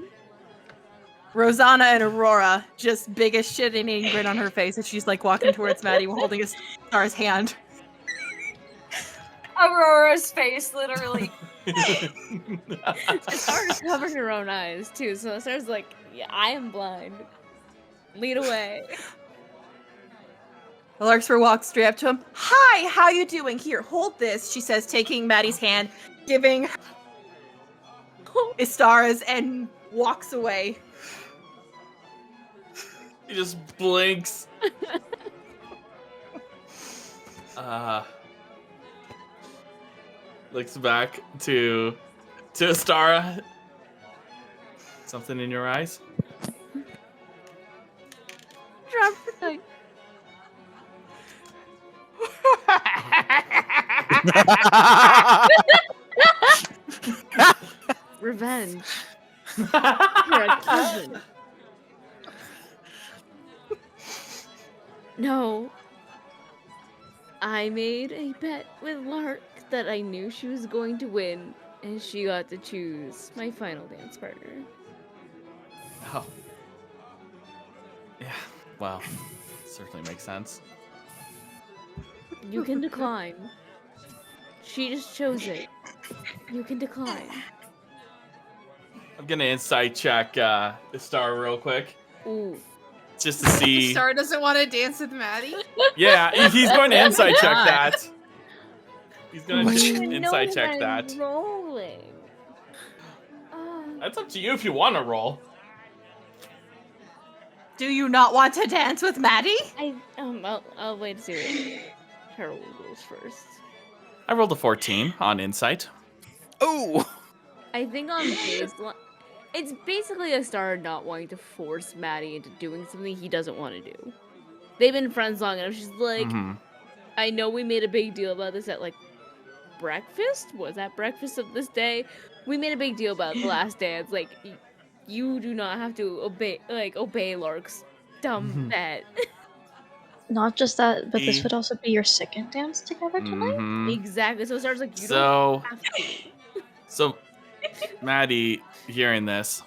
Rosanna and Aurora, just biggest shit-eating grin on her face as she's like walking towards Maddie, holding Istara's hand. Aurora's face, literally. Astara's covering her own eyes, too, so Astara's like, yeah, I am blind. Lead away. Larkspur walks straight up to him. Hi, how you doing? Here, hold this, she says, taking Maddie's hand, giving Istara's, and walks away. he just blinks. Looks back to Astara. Something in your eyes? Drop the knife. Revenge. You're a cousin. No. I made a bet with Lark that I knew she was going to win, and she got to choose my final dance partner. Oh. Yeah, well, certainly makes sense. You can decline. She just chose it. You can decline. I'm gonna insight check Astara real quick. Ooh. Just to see. Star doesn't want to dance with Maddie. Yeah, he's going to insight check God. that. He's going to You insight know check I'm that. Rolling. That's up to you if you want to roll. Do you not want to dance with Maddie? I'll wait to see what Harold rolls first. I rolled a 14 on insight. Oh! I think on baseline, it's basically a star not wanting to force Maddie into doing something he doesn't want to do. They've been friends long enough. She's like, I know we made a big deal about this at like breakfast. Was that breakfast of this day? We made a big deal about the last dance. Like, you do not have to obey Lark's dumb bet. not just that, but this E- would also be your second dance together tonight. Mhm. Exactly. So Star's like, you So, don't have to. so Maddie, hearing this,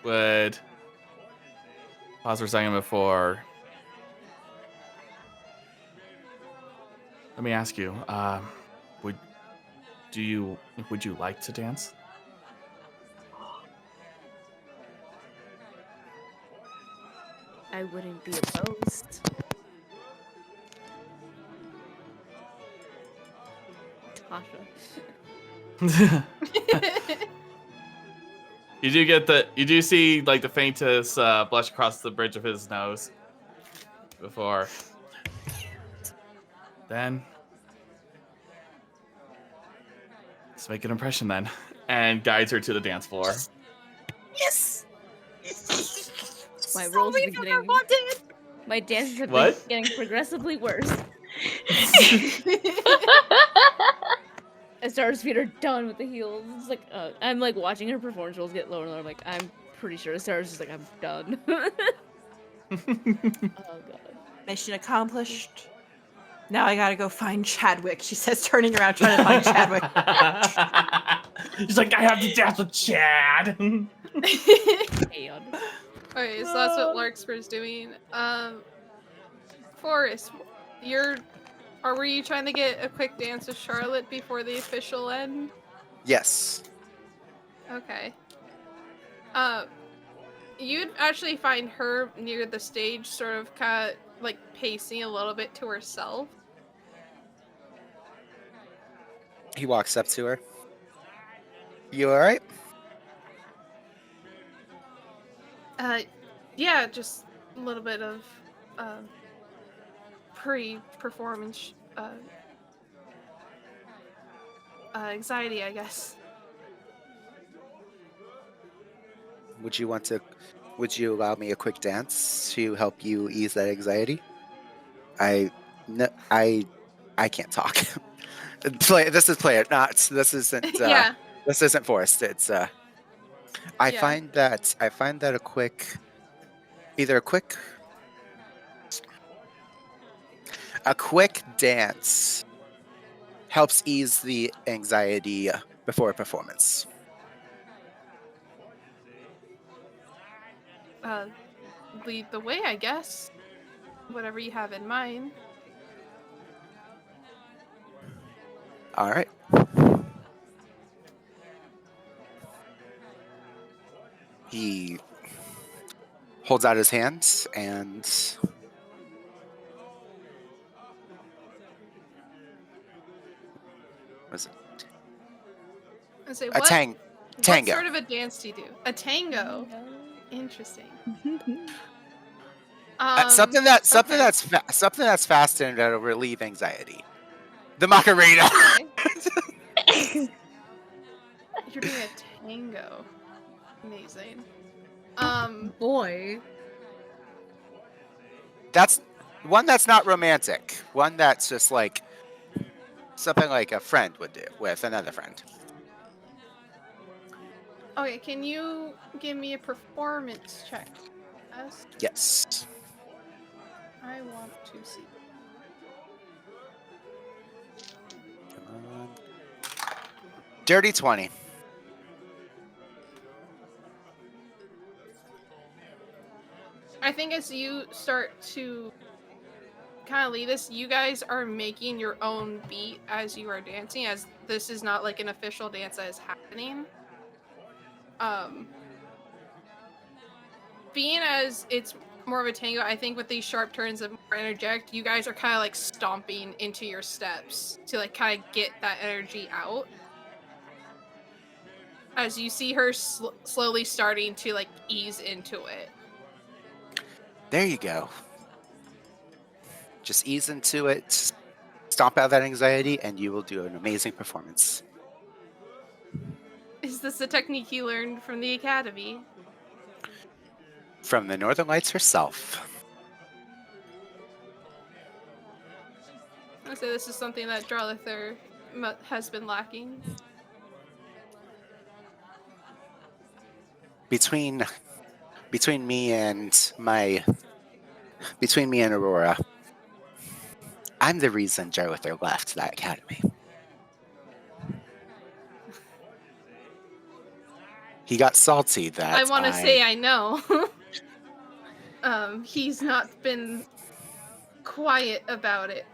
would pause for a second before. Let me ask you, would you like to dance? I wouldn't be opposed. Tasha. You do see like the faintest blush across the bridge of his nose before. Then let's make an impression then, and guides her to the dance floor. Yes! My rolls are getting. My dances have been What? getting progressively worse. Astara's feet are done with the heels. It's like I'm like watching her performance rolls get lower and lower. I'm like, I'm pretty sure Astara's just like, I'm done. Oh god. Mission accomplished. Now I gotta go find Chadwick, she says, turning around trying to find Chadwick. She's like, I have to dance with Chad. Aeon. Okay, so that's what Larkspur's doing. Forrest, you're Or were you trying to get a quick dance with Charlotte before the official end? Yes. Okay. You'd actually find her near the stage, sort of kind of like pacing a little bit to herself. He walks up to her. You alright? Yeah, just a little bit of pre-performance anxiety, I guess. Would you allow me a quick dance to help you ease that anxiety? I can't talk. This is player, not this isn't Yeah. this isn't forced. It's I Yeah. find that a quick dance helps ease the anxiety before a performance. Lead the way, I guess. Whatever you have in mind. All right. He holds out his hands and what is it? I say, A what tango. sort of a dance do you do? A tango. Interesting. Something that's okay. something that's fast and that'll relieve anxiety. The Macarena. Okay. You're doing a tango. Amazing. Boy. That's one that's not romantic. One that's just like something like a friend would do with another friend. Okay, can you give me a performance check? Yes. I want to see. Come on. Dirty 20. I think as you start to kind of lead us, you guys are making your own beat as you are dancing, as this is not like an official dance that is happening. Being as it's more of a tango, I think with these sharp turns and more energetic, you guys are kind of like stomping into your steps to like kind of get that energy out. As you see her slowly starting to like ease into it. There you go. Just ease into it, stomp out that anxiety, and you will do an amazing performance. Is this a technique you learned from the academy? From the Northern Lights herself. I say this is something that Dralither has been lacking. Between me and Aurora, I'm the reason Dralither left that academy. He got salty that I want to say I know. He's not been quiet about it.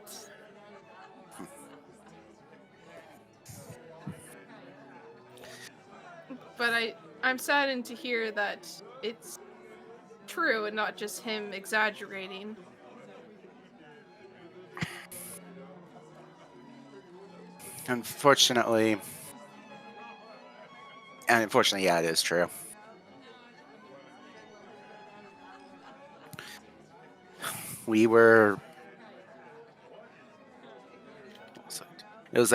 But I'm saddened to hear that it's true and not just him exaggerating. Unfortunately, yeah, it is true. We were... It was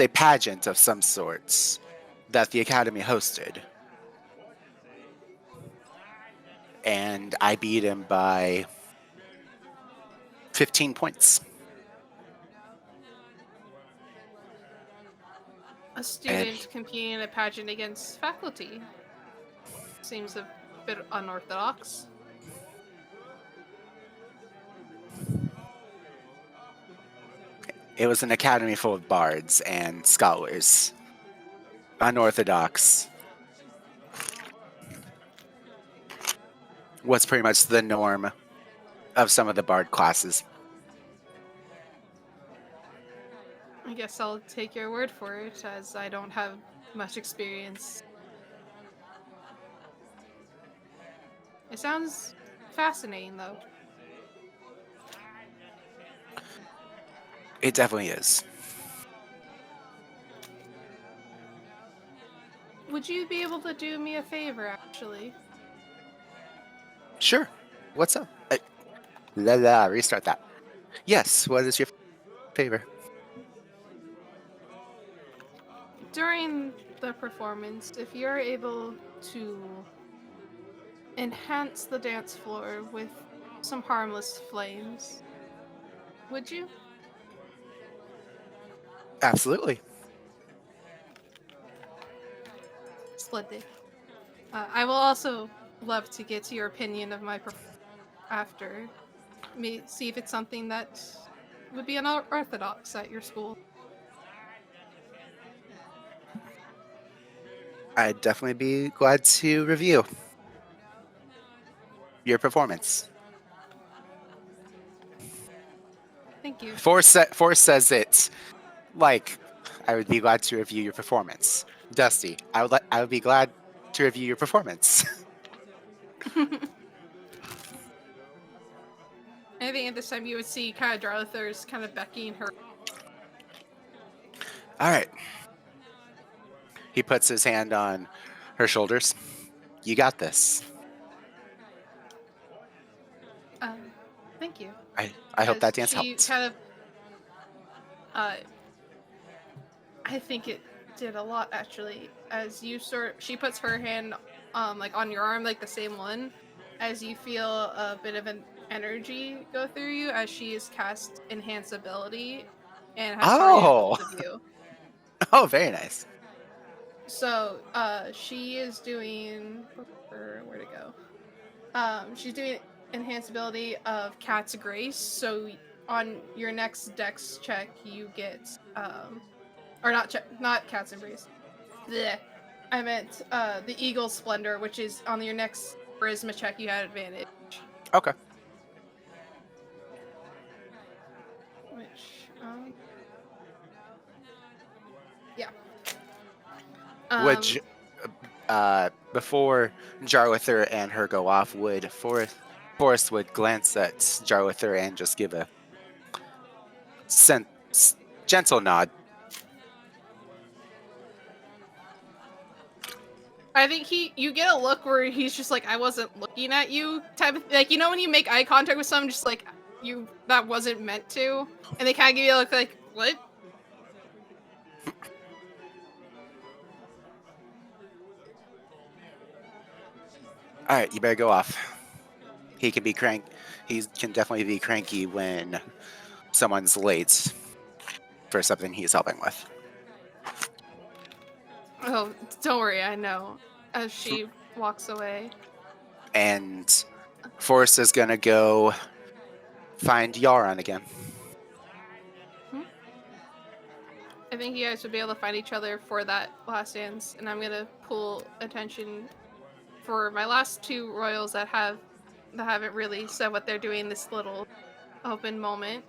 a pageant of some sorts that the Academy hosted. And I beat him by 15 points. A student competing in a pageant against faculty. Seems a bit unorthodox. It was an academy full of bards and scholars. Unorthodox was pretty much the norm of some of the bard classes. I guess I'll take your word for it, as I don't have much experience. It sounds fascinating, though. It definitely is. Would you be able to do me a favor, actually? Sure. What's up? Restart that. Yes, what is your favor? During the performance, if you're able to enhance the dance floor with some harmless flames, would you? Absolutely. Splendid. I will also love to get your opinion of my performance after. See if it's something that would be unorthodox at your school. I'd definitely be glad to review your performance. Thank you. Force says it like, I would be glad to review your performance. Dusty, I would be glad to review your performance. I think at this time you would see kind of Darlithers kind of beckoning her. All right. He puts his hand on her shoulders. You got this. Thank you. I hope that dance she helped. kind of, I think it did a lot, actually. As you she puts her hand, like on your arm, like the same one, as you feel a bit of an energy go through you, as she has cast Enhance Ability and has targeted both of you. Oh, very nice. So, she is doing, where to go? She's doing Enhance Ability of Cat's Grace, so on your next dex check, you get, or not Cat's Embrace. Blech. I meant, the Eagle's Splendor, which is on your next Charisma check, you had advantage. Okay. Which, yeah. Would before Jarwither and her go off, would Forrest would glance at Jarwither and just give a gentle nod. I think you get a look where he's just like, I wasn't looking at you, type of, like, you know when you make eye contact with someone, just like, that wasn't meant to, and they kind of give you a look like, what? All right, you better go off. He can be He can definitely be cranky when someone's late for something he's helping with. Oh, don't worry, I know. As she walks away. And Forrest is gonna go find Yaron again. I think you guys would be able to find each other for that last dance, and I'm gonna pull attention for my last two royals that haven't really said what they're doing this little open moment.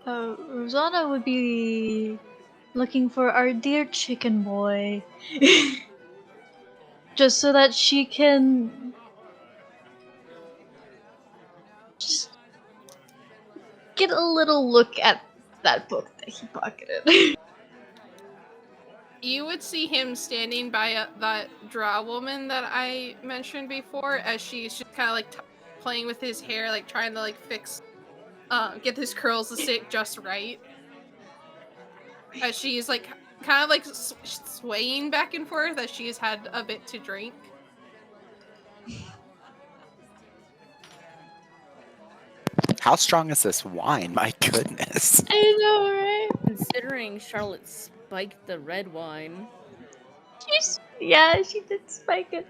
Rosanna would be looking for our dear chicken boy. Just so that she can just get a little look at that book that he pocketed. You would see him standing by that drow woman that I mentioned before, as she's just kind of like playing with his hair, like trying to like get his curls to sit just right. As she's like kind of like swaying back and forth as she's had a bit to drink. How strong is this wine? My goodness. I know, right? Considering Charlotte spiked the red wine. She did spike it.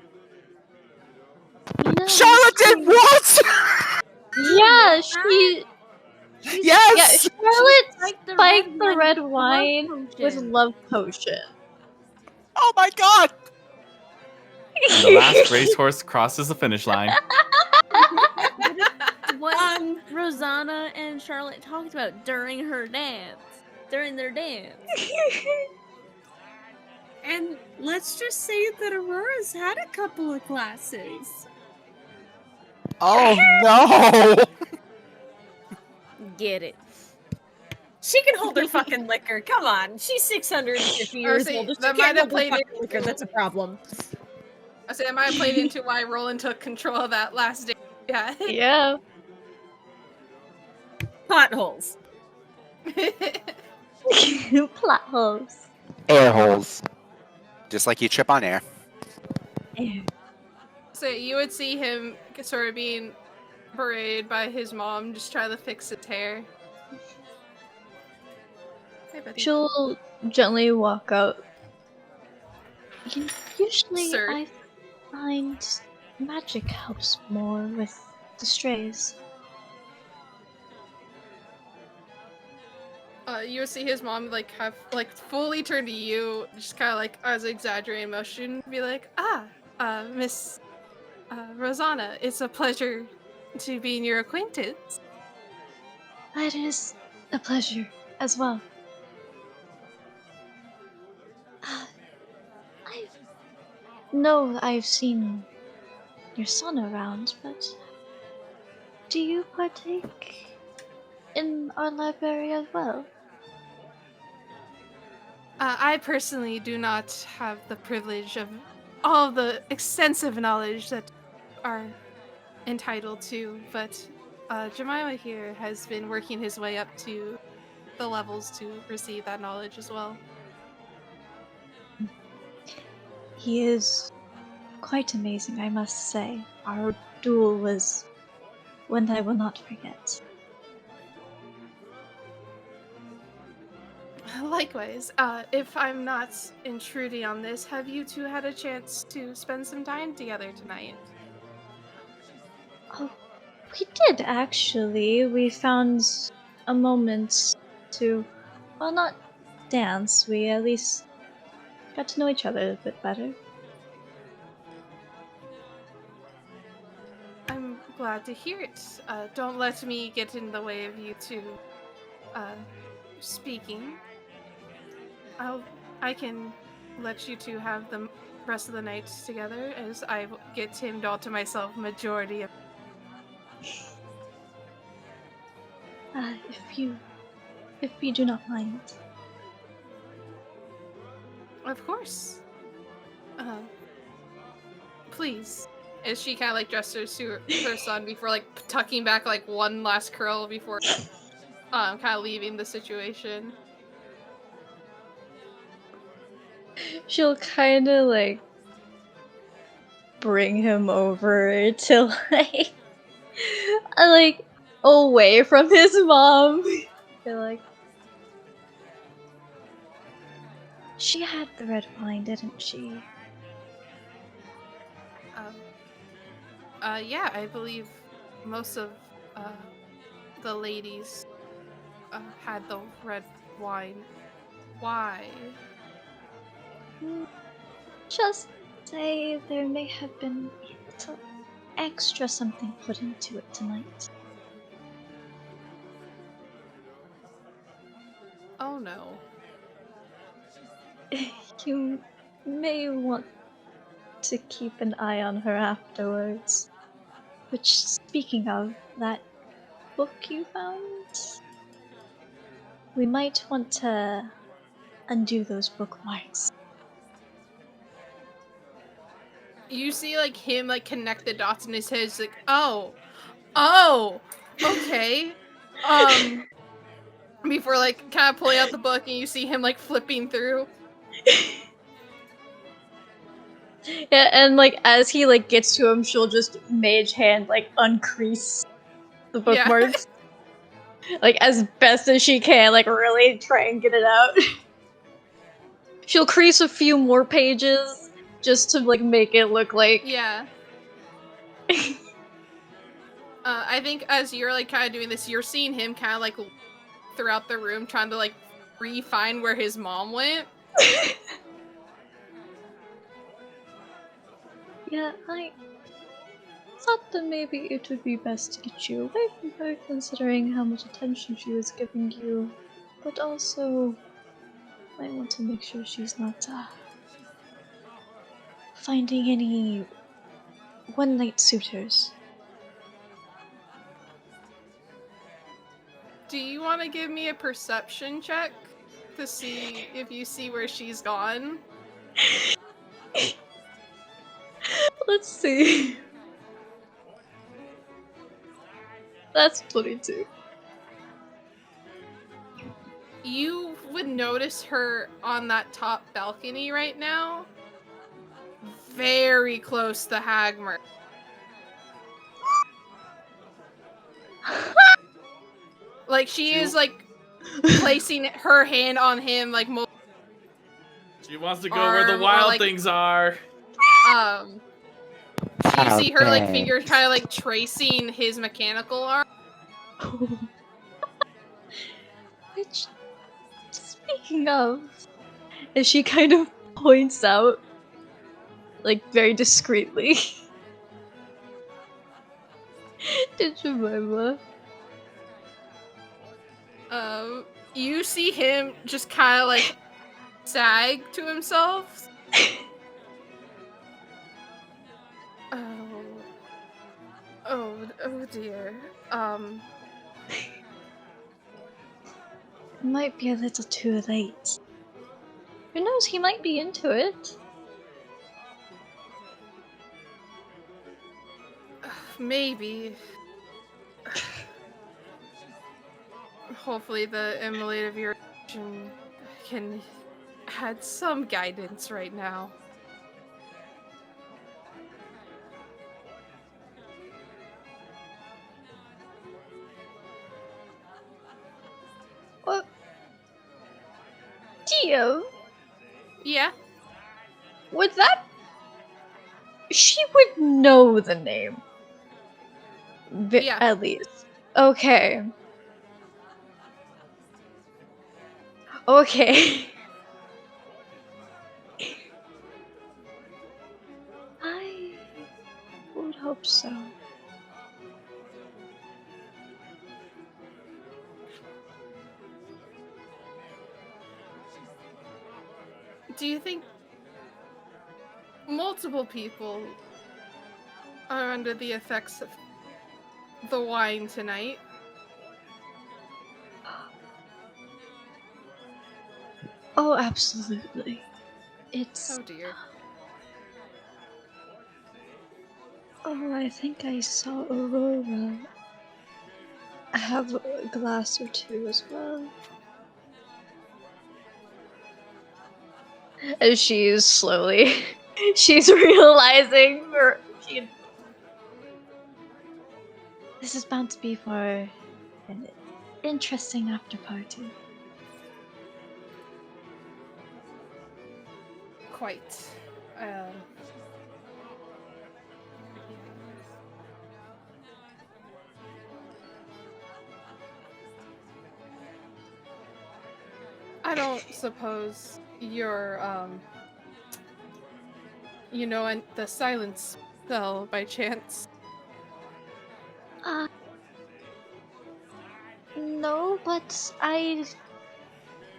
No, Charlotte did what? Yeah, Yes! Yeah, Charlotte spiked the spiked the red with wine love with potion. love potion. Oh my god! And the last racehorse crosses the finish line. what Rosanna and Charlotte talked about during their dance. And let's just say that Aurora's had a couple of glasses. Oh no! Get it. She can hold her fucking liquor. Come on. She's 650 years see, old. If she that can't might have hold her played fucking liquor, that's a problem. I say I might have played into why Roland took control of that last day. Yeah. Yeah. Potholes. Plot holes. Air holes. Just like you trip on air. So you would see him sort of being berated by his mom, just trying to fix his hair. Hey, buddy. She'll gently walk out. Usually Sir. I find magic helps more with the strays. You would see his mom have fully turn to you, just kind of as an exaggerated motion, be like, Miss Rosanna, it's a pleasure to be in your acquaintance. It is a pleasure as well. I've seen your son around, but do you partake in our library as well? I personally do not have the privilege of all the extensive knowledge that are entitled to, but Jemima here has been working his way up to the levels to receive that knowledge as well. He is quite amazing, I must say. Our duel was one I will not forget. Likewise, if I'm not intruding on this, have you two had a chance to spend some time together tonight? Oh, we did actually. We found a moment to, well, not dance. We at least got to know each other a bit better. I'm glad to hear it. Don't let me get in the way of you two speaking. I can let you two have the rest of the night together, as I get Tim all to myself majority of. If you do not mind. Of course. Please. As she kind of gestures to her son before tucking back one last curl before kind of leaving the situation. She'll kind of bring him over to away from his mom. You're she had the red wine, didn't she? Yeah, I believe most of the ladies had the red wine. Why? Just say there may have been a little extra something put into it tonight. Oh no. You may want to keep an eye on her afterwards. Which, speaking of, that book you found? We might want to undo those bookmarks. You see him connect the dots in his head. He's oh, okay. Before kind of pulling out the book, and you see him flipping through. Yeah, and as he gets to him, she'll just mage hand uncrease the bookmarks. Yeah. As best as she can, really try and get it out. She'll crease a few more pages just to make it look like. Yeah. I think as you're kind of doing this, you're seeing him kind of throughout the room trying to re-find where his mom went. Yeah, thought that maybe it would be best to get you away from her, considering how much attention she was giving you. But also, I want to make sure she's not finding any one-night suitors. Do you want to give me a perception check to see if you see where she's gone? Let's see. That's 22. You would notice her on that top balcony right now, very close to Hagmer. Like, she is, like, placing her hand on him, like, She wants to go where the wild things are. So you see her, like, fingers kind of, like, tracing his mechanical arm. Which, speaking of, as she kind of points out, like, very discreetly, to Jemima. You see him just kind of, like, sag to himself. Oh dear. It might be a little too late. Who knows, he might be into it. Maybe. Hopefully the emulate of your action can add some guidance right now. What? Dio? Yeah? Would that... She would know the name. Yeah. At least. Okay. Okay. I would hope so. Do you think multiple people are under the effects of the wine tonight? Oh, absolutely. It's... Oh dear. Oh, I think I saw Aurora have a glass or two as well. As she's slowly... she's realizing this is bound to be for an interesting after party. Quite. I don't suppose you're, you know, the silence spell by chance? No, but I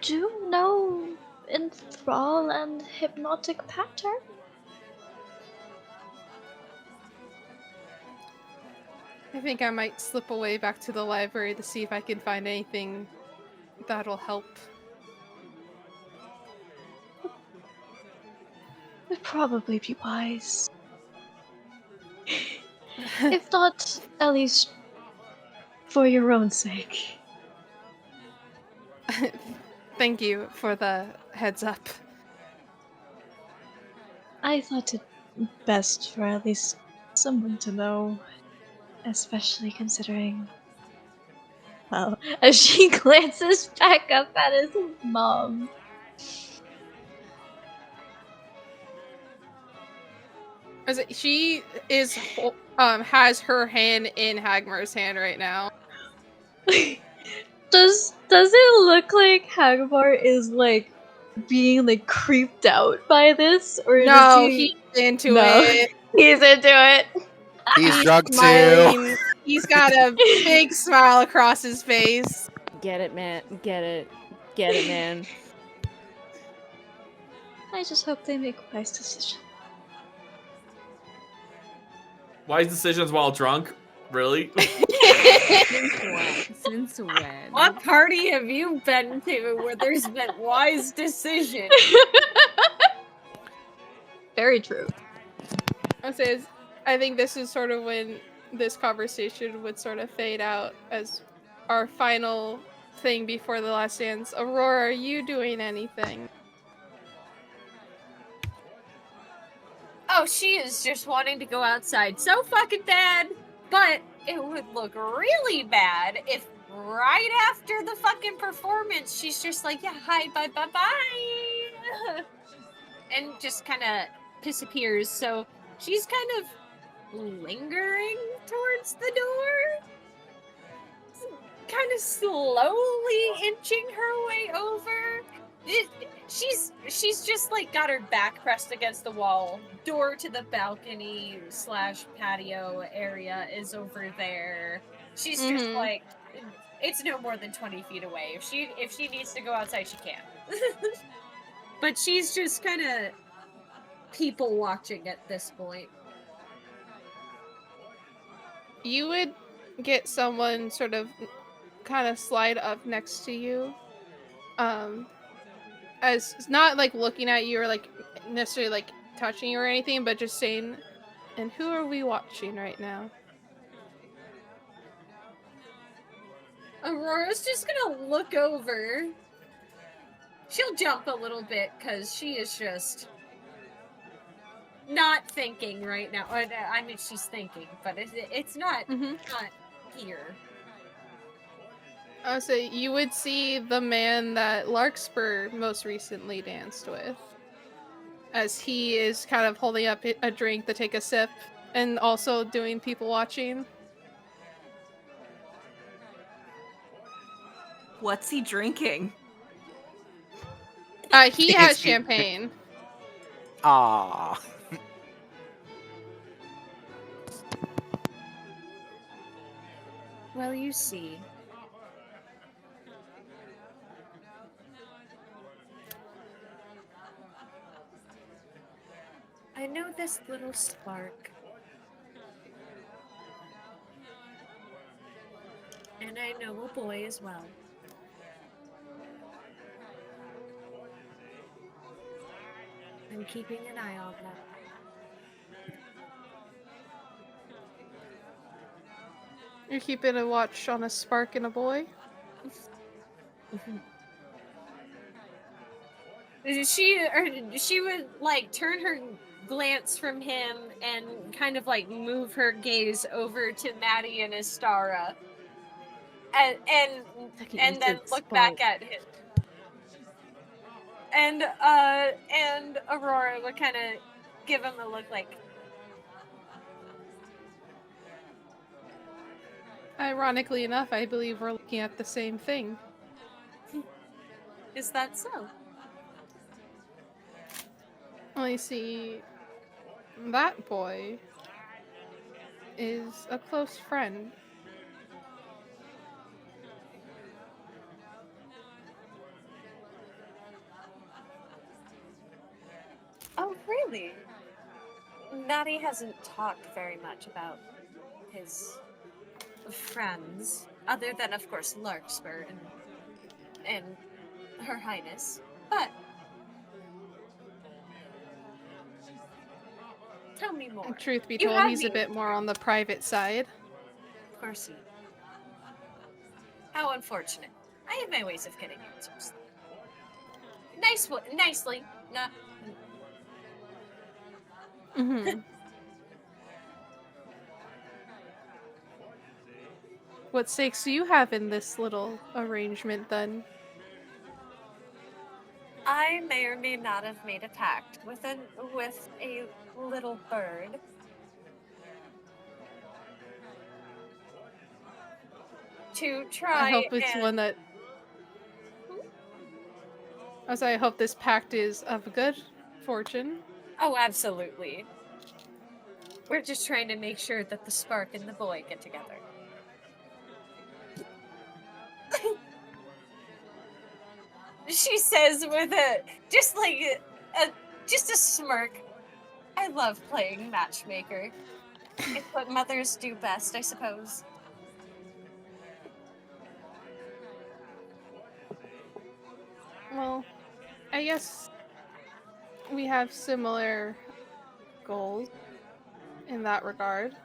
do know enthrall and hypnotic pattern. I think I might slip away back to the library to see if I can find anything that'll help. Would probably be wise. If not, at least for your own sake. Thank you for the heads up. I thought it best for at least someone to know, especially considering... Well, as she glances back up at his mom. She is has her hand in Hagmar's hand right now. Does it look like Hagmar is like being like creeped out by this, or No, is he's into it. He's into it. He's drunk too. smiling. He's got a big smile across his face. Get it, man. Get it. Get it, man. I just hope they make wise decisions. Wise decisions while drunk? Really? Since when? What party have you been to where there's been wise decisions? Very true. I think this is sort of when this conversation would sort of fade out as our final thing before the last dance. Aurora, are you doing anything? Oh, she is just wanting to go outside so fucking bad, but it would look really bad if right after the fucking performance, she's just like, yeah, hi, bye, bye, bye, and just kind of disappears. So she's kind of lingering towards the door, kind of slowly inching her way over. She's just like got her back pressed against the wall. Door to the balcony / patio area is over there. She's just like, it's no more than 20 feet away. If she needs to go outside, she can. But she's just kind of people watching at this point. You would get someone sort of kind of slide up next to you. As not like looking at you or like necessarily like touching you or anything, but just saying, and who are we watching right now? Aurora's just gonna look over. She'll jump a little bit because she is just not thinking right now. I mean, she's thinking, but it's not not here. I would say you would see the man that Larkspur most recently danced with, as he is kind of holding up a drink to take a sip and also doing people watching. What's he drinking? He has champagne. Aww. Well, you see. I know this little spark. And I know a boy as well. I'm keeping an eye on them. You're keeping a watch on a spark and a boy? She would like turn her glance from him and kind of like move her gaze over to Maddie and Astara, and then look back at him. And Aurora would kind of give him a look like. Ironically enough, I believe we're looking at the same thing. Is that so? Well, you see, that boy is a close friend. Oh, really? Maddie hasn't talked very much about his friends, other than, of course, Larkspur and Her Highness. But tell me more. Truth be You told, have he's me. a bit more on the private side. Of course he. How unfortunate. I have my ways of getting answers. Nicely. Not. Mm-hmm. What stakes do you have in this little arrangement, then? I may or may not have made a pact with a little bird. To try I hope it's and... one that... I hope this pact is of good fortune. Oh, absolutely. We're just trying to make sure that the spark and the boy get together. She says with just a smirk. I love playing matchmaker. It's what mothers do best, I suppose. Well, I guess we have similar goals in that regard.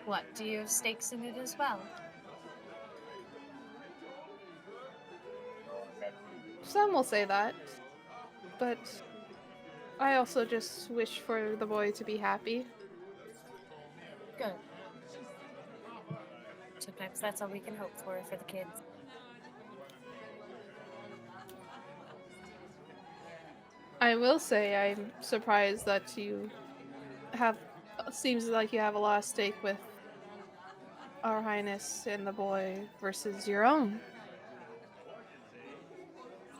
What, do you have stakes in it as well? Some will say that, but I also just wish for the boy to be happy. Good. Sometimes that's all we can hope for the kids. I will say I'm surprised that you have. Seems like you have a lot of stake with Our Highness and the boy versus your own.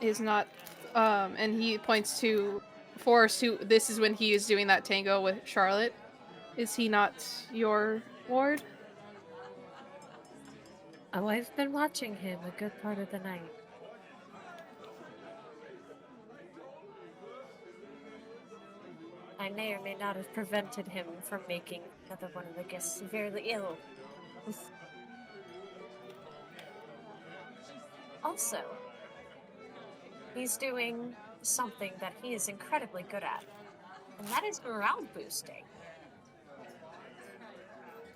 Is not, and he points to Forrest, who this is when he is doing that tango with Charlotte. Is he not your ward? Oh, I've been watching him a good part of the night. I may or may not have prevented him from making another one of the guests severely ill. Also, he's doing something that he is incredibly good at, and that is morale boosting.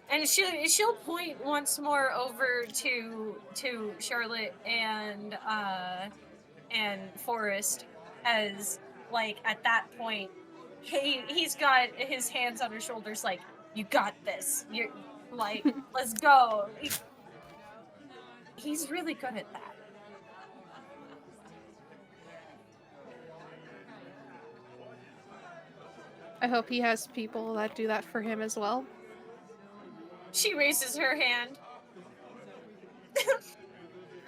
And she'll point once more over to Charlotte and Forrest, as like at that point he's got his hands on her shoulders like, you got this. You're like, let's go. He's really good at that. I hope he has people that do that for him as well. She raises her hand.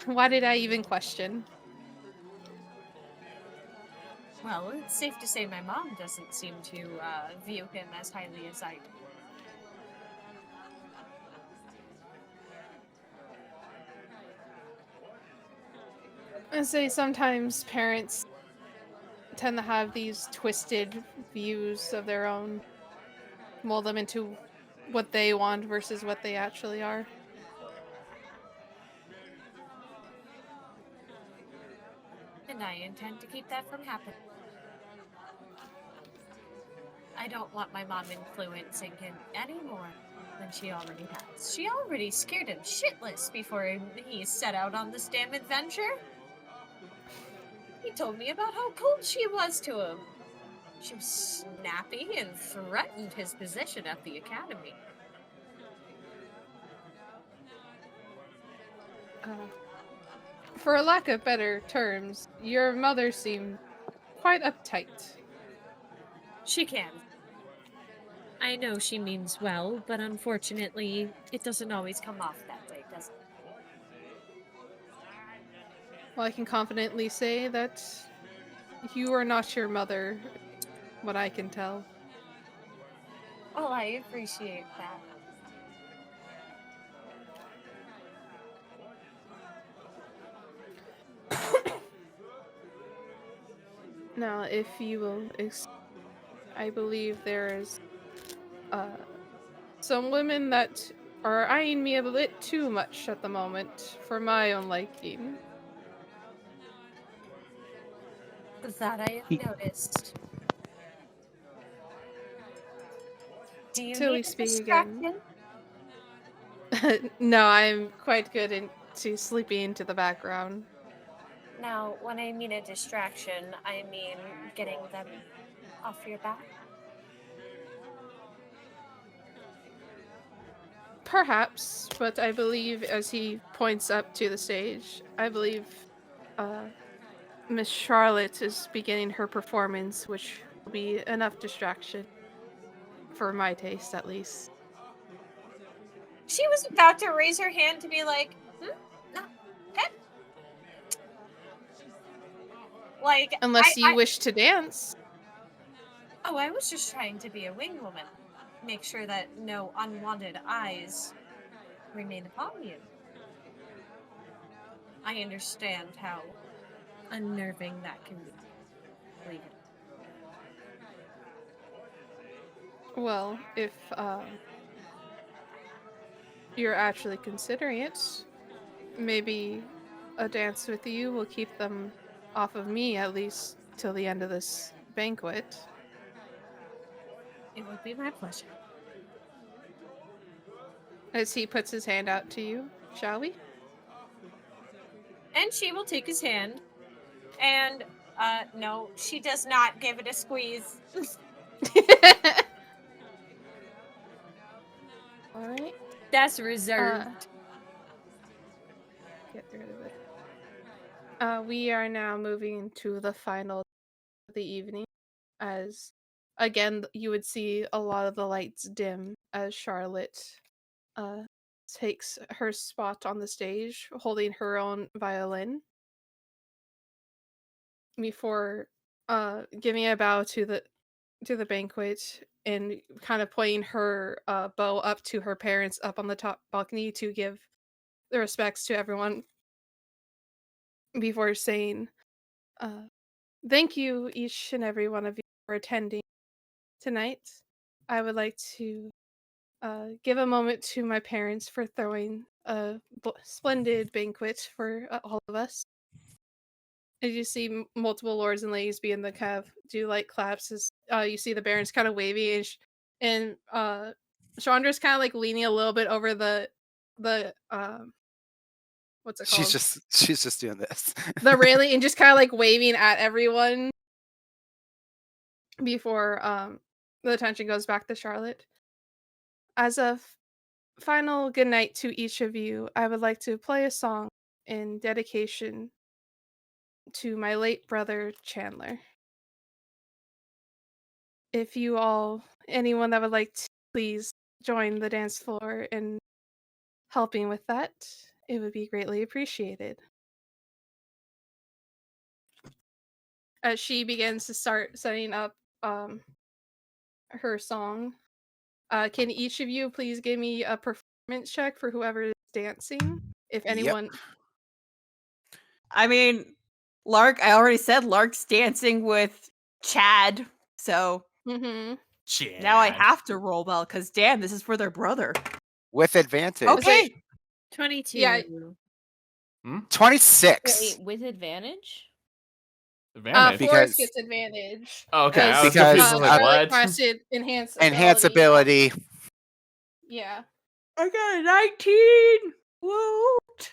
Why did I even question? Well, it's safe to say my mom doesn't seem to view him as highly as I do. I say sometimes parents tend to have these twisted views of their own, mold them into what they want versus what they actually are. And I intend to keep that from happening. I don't want my mom influencing him any more than she already has. She already scared him shitless before he set out on this damn adventure. He told me about how cold she was to him. She was snappy and threatened his position at the academy. For lack of better terms, your mother seemed quite uptight. She can. I know she means well, but unfortunately, it doesn't always come off that way, does it? Well, I can confidently say that you are not your mother, what I can tell. Well, I appreciate that. Now, if you will, I believe there is some women that are eyeing me a bit too much at the moment for my own liking. That I have noticed. Do you Till we need a speak distraction? again. No, I'm quite good into sleeping into the background. Now, when I mean a distraction, I mean getting them off your back. Perhaps, but I believe, as he points up to the stage, I believe Miss Charlotte is beginning her performance, which will be enough distraction. For my taste, at least. She was about to raise her hand to be like, no, okay. Like, Unless you wish to dance. Oh, I was just trying to be a wing woman. Make sure that no unwanted eyes remain upon you. I understand how unnerving that can be. Believe it. Well, if you're actually considering it, maybe a dance with you will keep them off of me, at least till the end of this banquet. It would be my pleasure. As he puts his hand out to you, shall we? And she will take his hand. And, no, she does not give it a squeeze. Alright. That's reserved. Get rid of it. We are now moving to the final of the evening, as again you would see a lot of the lights dim as Charlotte takes her spot on the stage, holding her own violin, before giving a bow to the banquet and kind of pointing her bow up to her parents up on the top balcony to give the respects to everyone, before saying, thank you each and every one of you for attending tonight. I would like to give a moment to my parents for throwing a splendid banquet for all of us. As you see multiple lords and ladies begin to kind of do like claps, as you see the barons kind of waving, and Chandra's kind of like leaning a little bit over the what's it called? She's just doing this. The railing, and just kind of like waving at everyone before the attention goes back to Charlotte. As a final good night to each of you, I would like to play a song in dedication to my late brother Chandler. If you all, anyone that would like to, please join the dance floor in helping with that, it would be greatly appreciated. As she begins to start setting up her song, can each of you please give me a performance check for whoever is dancing? If anyone... I mean, Lark, I already said Lark's dancing with Chad, so Chad. now I have to roll well, because damn, this is for their brother. With advantage. Okay. 22. Yeah. 26. Wait, with advantage? Advantage. Because- Forrest gets advantage. Oh, okay, I was Because, confused. I was like, Charlotte what? requested enhance ability. Yeah. I got a 19! Woot!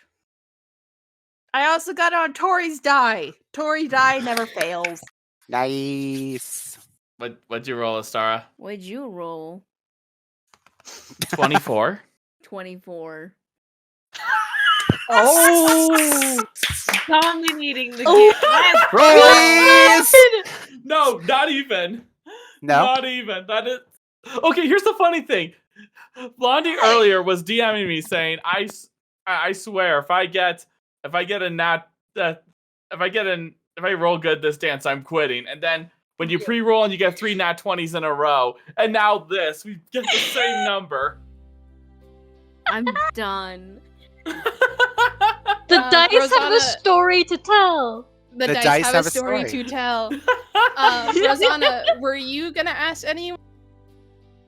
I also got it on Tori's die. Tori die never fails. Nice. What'd you roll, Astara? What'd you roll? 24. 24. Oh! Dominating the Oh. game. Rollies! No, not even. No. Not even. That is. Okay, here's the funny thing. Blondie earlier was DMing me saying, "I swear, if I roll good this dance, I'm quitting." And then when you pre-roll and you get 3 nat 20s in a row, and now this, we get the same number. I'm done. The dice have a Rosanna- story to tell. The dice have a story to tell. Rosanna, were you gonna ask anyone to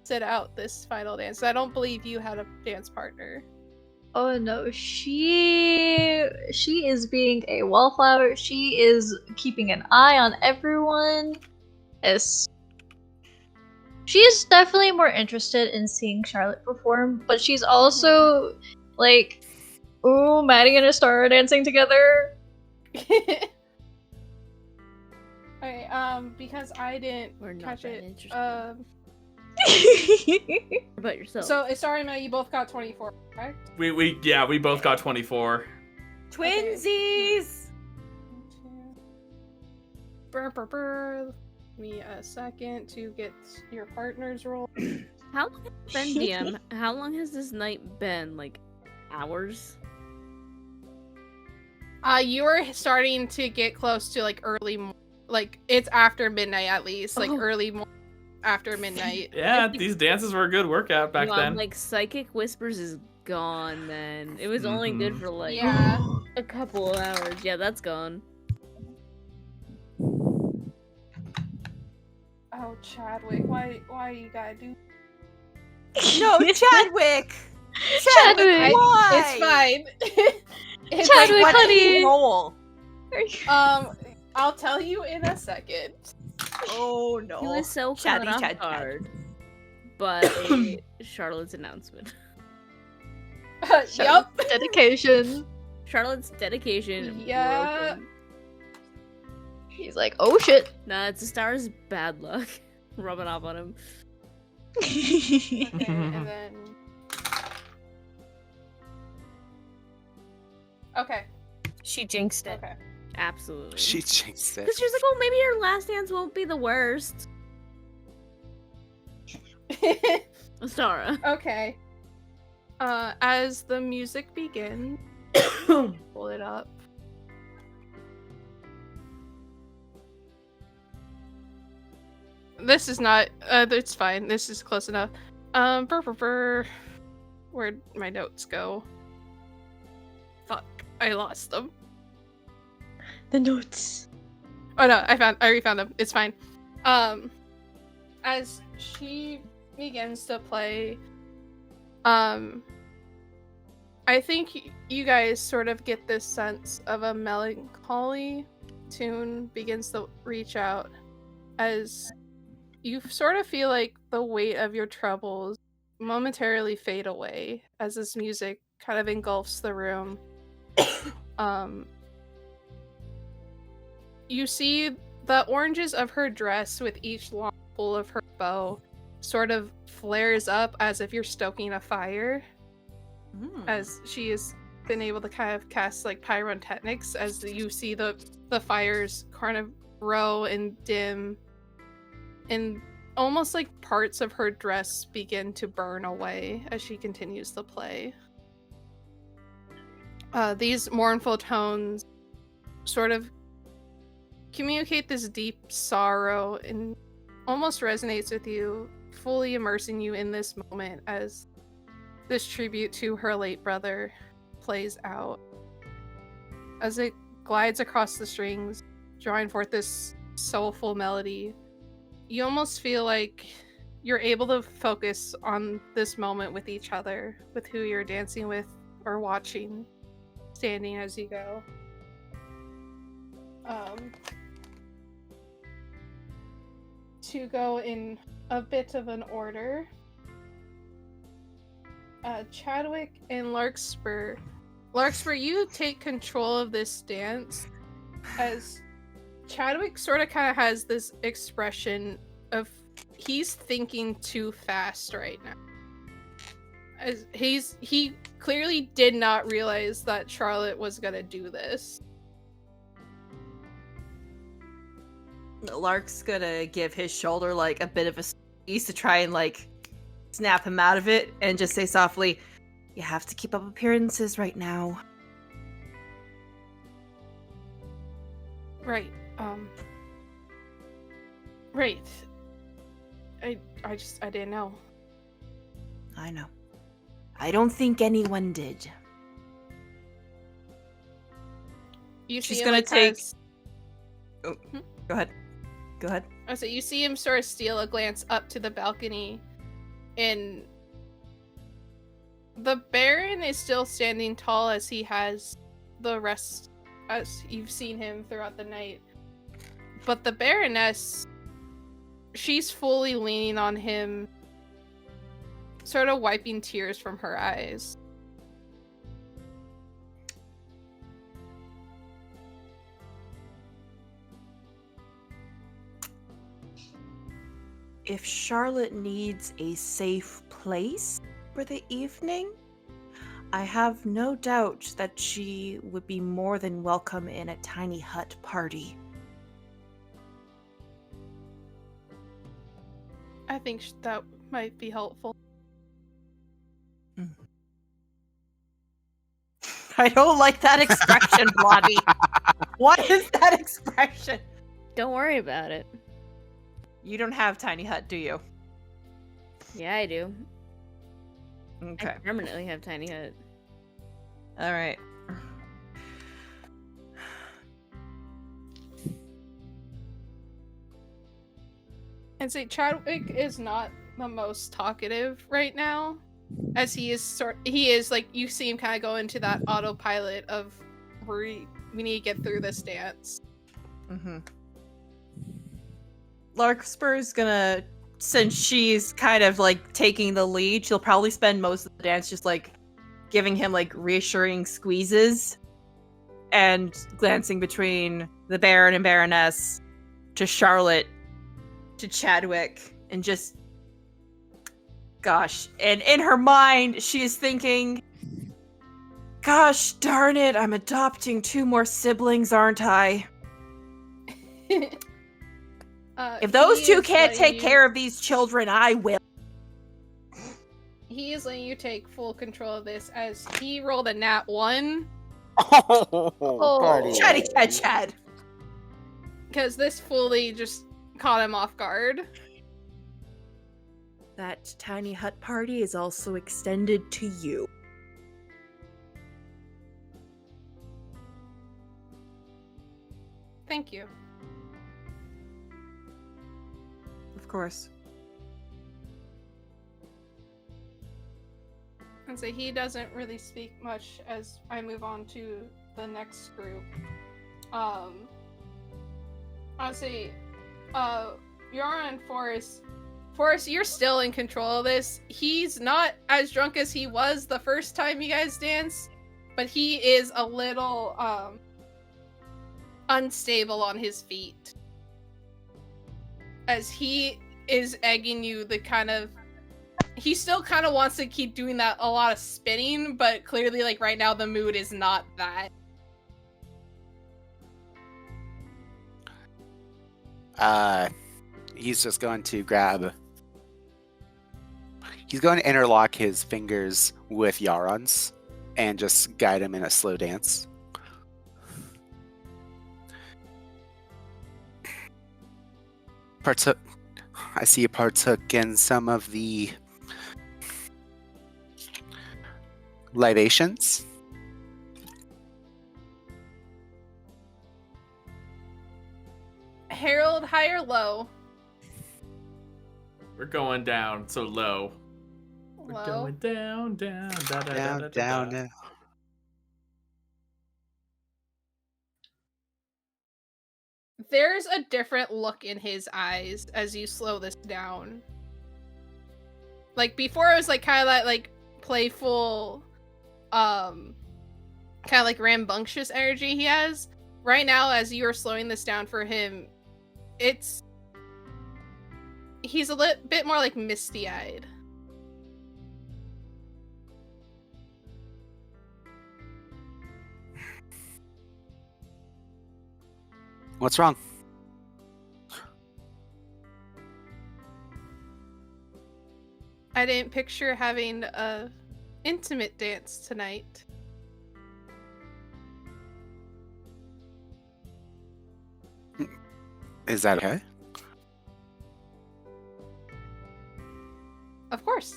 sit out this final dance? I don't believe you had a dance partner. Oh no, she is being a wallflower. She is keeping an eye on everyone. She's definitely more interested in seeing Charlotte perform, but she's also like, ooh, Maddie and Astara dancing together. Alright, because I didn't We're not catch that it. interested. What about yourself? So sorry, Matt, you both got 24, correct? We both got 24. Twinsies! Give me a second to get your partner's roll. How long has been DM? How long has this night been? Like hours? You are starting to get close to like like it's after midnight at least, like early after midnight. Yeah, these dances were a good workout back Wow, then. like Psychic Whispers is gone then. It was only good for like Yeah. a couple of hours. Yeah, that's gone. Oh, Chadwick, why you gotta do? No, Chadwick. Chadwick! Why? It's fine. It's Chadwick, What's honey. his role? I'll tell you in a second. Oh no. He was so Chatty, caught off chat, chat. guard. But Charlotte's announcement. Yup. Dedication. Charlotte's dedication. Yeah. Broken. He's like, oh shit. Nah, it's a star's bad luck. Rubbing off on him. Okay, and then. Okay. She jinxed it. Okay. Absolutely. She jinxed it. Because she was like, well, maybe your last dance won't be the worst. Astara. Okay. As the music begins, pull it up. This is not. It's fine. This is close enough. Where'd my notes go? Fuck! I lost them. The notes. Oh no! I already found them. It's fine. As she begins to play, I think you guys sort of get this sense of a melancholy tune begins to reach out as you sort of feel like the weight of your troubles momentarily fade away as this music kind of engulfs the room. You see the oranges of her dress with each long pull of her bow sort of flares up as if you're stoking a fire, as she has been able to kind of cast like pyrotechnics as you see the fires kind of grow and dim, and almost like parts of her dress begin to burn away as she continues to play. These mournful tones sort of communicate this deep sorrow and almost resonates with you, fully immersing you in this moment as this tribute to her late brother plays out. As it glides across the strings, drawing forth this soulful melody, you almost feel like you're able to focus on this moment with each other, with who you're dancing with or watching, standing as you go. To go in a bit of an order, Chadwick and Larkspur. Larkspur, you take control of this dance as Chadwick sort of kind of has this expression of he's thinking too fast right now. As he clearly did not realize that Charlotte was gonna do this. Lark's gonna give his shoulder like a bit of a squeeze to try and like snap him out of it and just say softly, "You have to keep up appearances right now." Right. Right. I didn't know. I know. I don't think anyone did. You She's see him, gonna like, take- has- Oh, go ahead. Go ahead. So you see him sort of steal a glance up to the balcony, and the Baron is still standing tall as he has the rest, as you've seen him throughout the night. But the Baroness, she's fully leaning on him, sort of wiping tears from her eyes. If Charlotte needs a safe place for the evening, I have no doubt that she would be more than welcome in a tiny hut party. I think that might be helpful. I don't like that expression, Blondie. What is that expression? Don't worry about it. You don't have tiny hut, do you? Yeah, I do. Okay. I permanently have tiny hut. All right. And say Chadwick is not the most talkative right now, as he is like, you see him kind of go into that autopilot of we need to get through this dance. Mm-hmm. Larkspur's gonna, since she's kind of like taking the lead, she'll probably spend most of the dance just like giving him like reassuring squeezes and glancing between the Baron and Baroness to Charlotte to Chadwick and just, gosh. And in her mind, she is thinking, gosh darn it, I'm adopting 2 more siblings, aren't I? If those 2 can't take care of these children, I will. He is letting you take full control of this, as he rolled a nat 1. Party. Chatty Chad. Because this fully just caught him off guard. That tiny hut party is also extended to you. Thank you. Of course. And so he doesn't really speak much as I move on to the next group. Honestly, Yara and Forrest, you're still in control of this. He's not as drunk as he was the first time you guys danced, but he is a little unstable on his feet, as he is egging you the kind of, he still kind of wants to keep doing that, a lot of spinning, but clearly like right now the mood is not that. He's just going to he's going to interlock his fingers with Yaron's and just guide him in a slow dance. I see you partook in some of the libations. Harold, high or low? We're going down so low. We're Low. going down, down, da, da, da, Down, da, down, da. down. There's a different look in his eyes as you slow this down. Like before it was like kind of that like playful, kind of like rambunctious energy he has. Right now, as you are slowing this down for him, he's a bit more like misty-eyed. What's wrong? I didn't picture having a intimate dance tonight. Is that okay? Of course.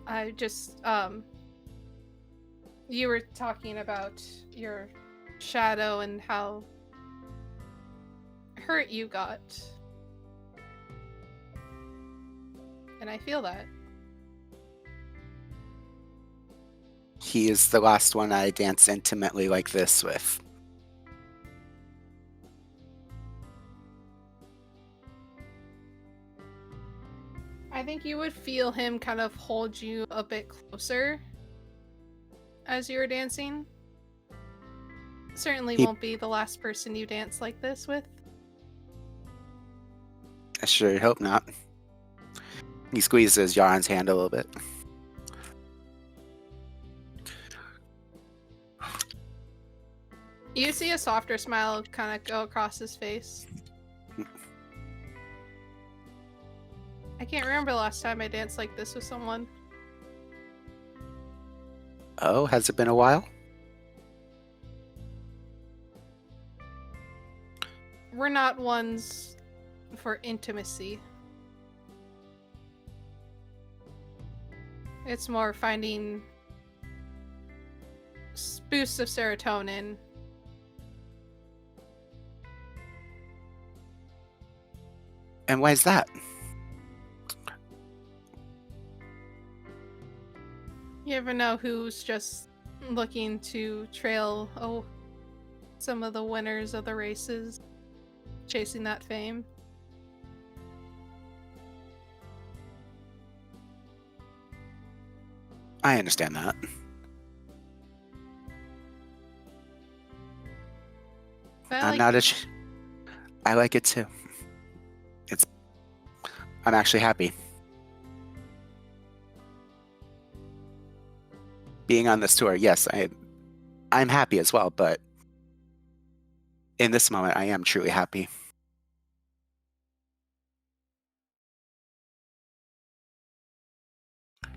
I just, you were talking about your shadow and how hurt you got. And I feel that. He is the last one I dance intimately like this with. I think you would feel him kind of hold you a bit closer as you were dancing. Certainly won't be the last person you dance like this with. I sure hope not. He squeezes Yaron's hand a little bit. You see a softer smile kind of go across his face. I can't remember the last time I danced like this with someone. Oh, has it been a while? We're not ones for intimacy. It's more finding boosts of serotonin. And why is that? You ever know who's just looking to trail some of the winners of the races, chasing that fame? I understand that. But I'm not I like it too. I'm actually happy. Being on this tour, yes, I'm happy as well, but in this moment, I am truly happy. I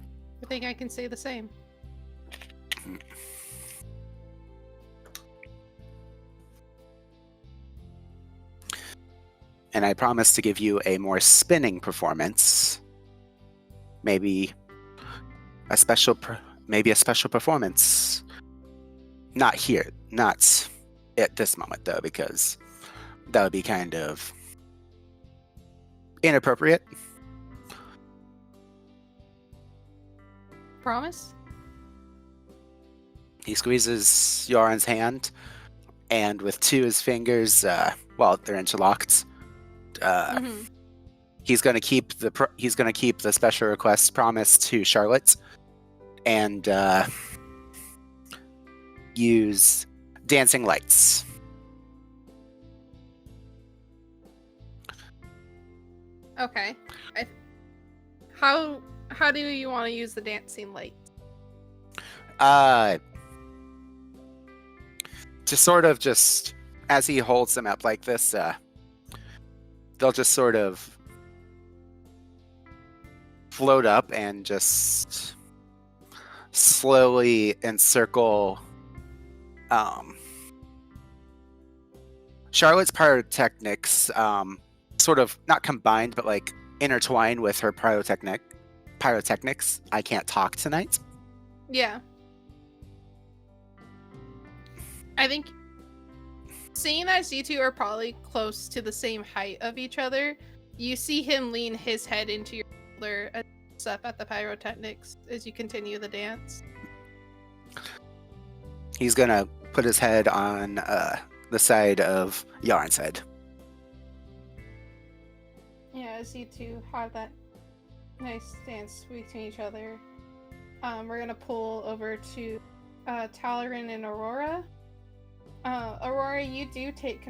think I can say the same. And I promise to give you a more spinning performance. Maybe a special performance. Not here, not at this moment though, because that would be kind of inappropriate. Promise? He squeezes Yoren's hand, and with two of his fingers, they're interlocked. He's gonna keep the special request promise to Charlotte, and use dancing lights. Okay. How do you want to use the dancing light? Just as he holds them up like this, they'll just sort of float up and just slowly encircle Charlotte's pyrotechnics, sort of not combined, but like intertwined with her pyrotechnics. I can't talk tonight. Yeah. I think seeing as you two are probably close to the same height of each other, you see him lean his head into your shoulder and up at the pyrotechnics as you continue the dance. He's gonna put his head on the side of Yarn's head. Yeah, as you two have that nice dance between each other, we're gonna pull over to Talarin and Aurora. Aurora, you do take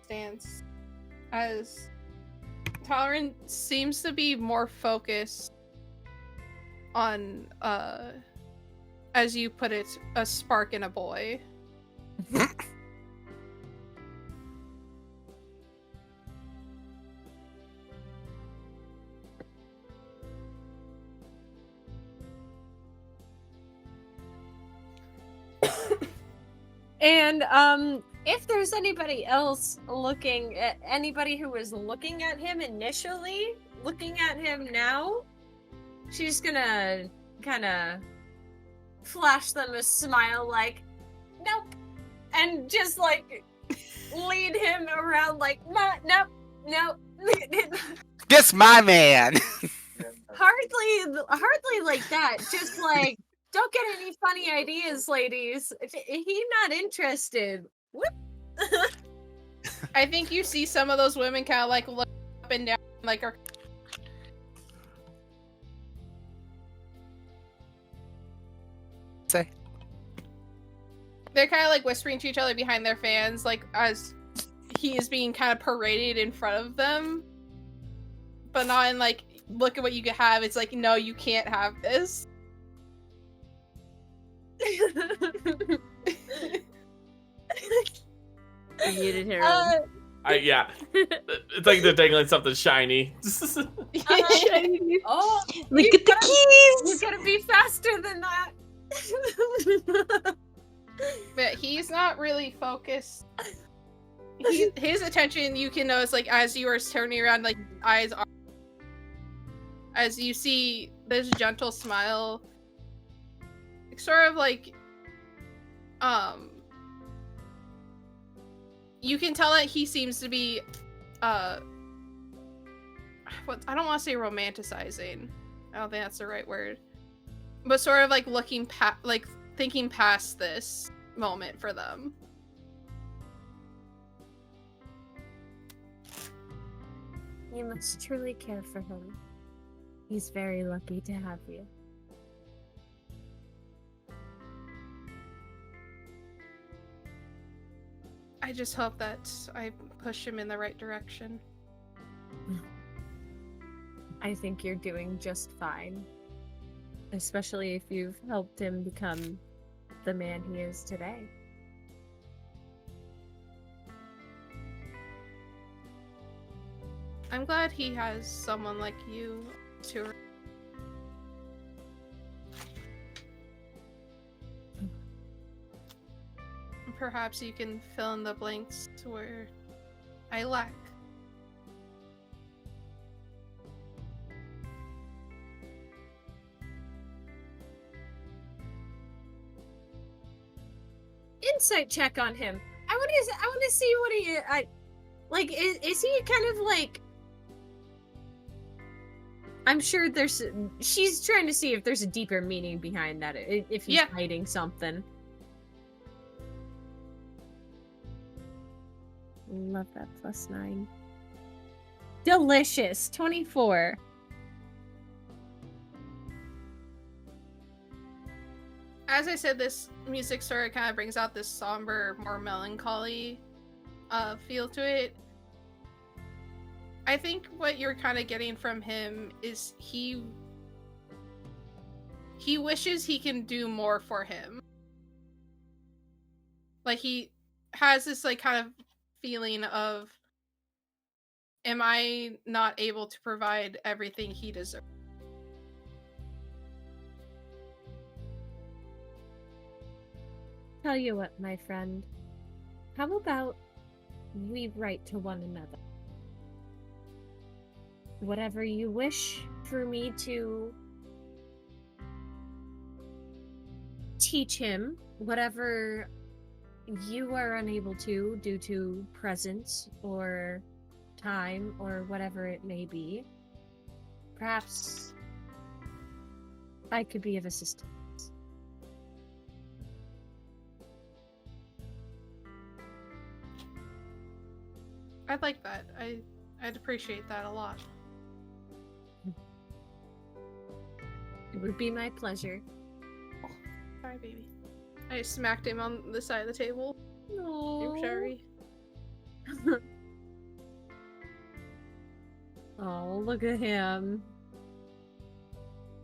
stance as Talarin seems to be more focused on, as you put it, a spark in a boy. And if there's anybody else looking at anybody who was looking at him initially, looking at him now, she's gonna kind of flash them a smile like, nope, and just like lead him around like, nope. This my man. hardly like that. Just like, don't get any funny ideas, ladies. He's not interested. Whoop. I think you see some of those women kind of like look up and down, like are. Say. They're kind of like whispering to each other behind their fans, like as he is being kind of paraded in front of them, but not in like, look at what you could have. It's like, no, you can't have this. I muted her. Yeah. It's like they're dangling something shiny. Shiny. Oh, Look at the keys! You gotta be faster than that. But he's not really focused. His attention, you can notice, like, as you are turning around, like, eyes are... As you see this gentle smile, sort of like, you can tell that he seems to be, I don't want to say romanticizing. I don't think that's the right word. But sort of like looking past, like thinking past this moment for them. You must truly care for him. He's very lucky to have you. I just hope that I push him in the right direction. I think you're doing just fine. Especially if you've helped him become the man he is today. I'm glad he has someone like you to... Perhaps you can fill in the blanks where I lack. Insight check on him. I want to see what he is he kind of like... I'm sure she's trying to see if there's a deeper meaning behind that, if he's hiding something. Love that +9. Delicious. 24. As I said, this music sort of kind of brings out this somber, more melancholy feel to it. I think what you're kind of getting from him is he wishes he can do more for him. Like, he has this like kind of feeling of, am I not able to provide everything he deserves? Tell you what, my friend. How about we write to one another? Whatever you wish for me to teach him, whatever you are unable to due to presence or time or whatever it may be, perhaps I could be of assistance. I'd like that. I'd appreciate that a lot. It would be my pleasure. Oh, sorry, baby. I smacked him on the side of the table. No. I'm sorry. Oh, look at him.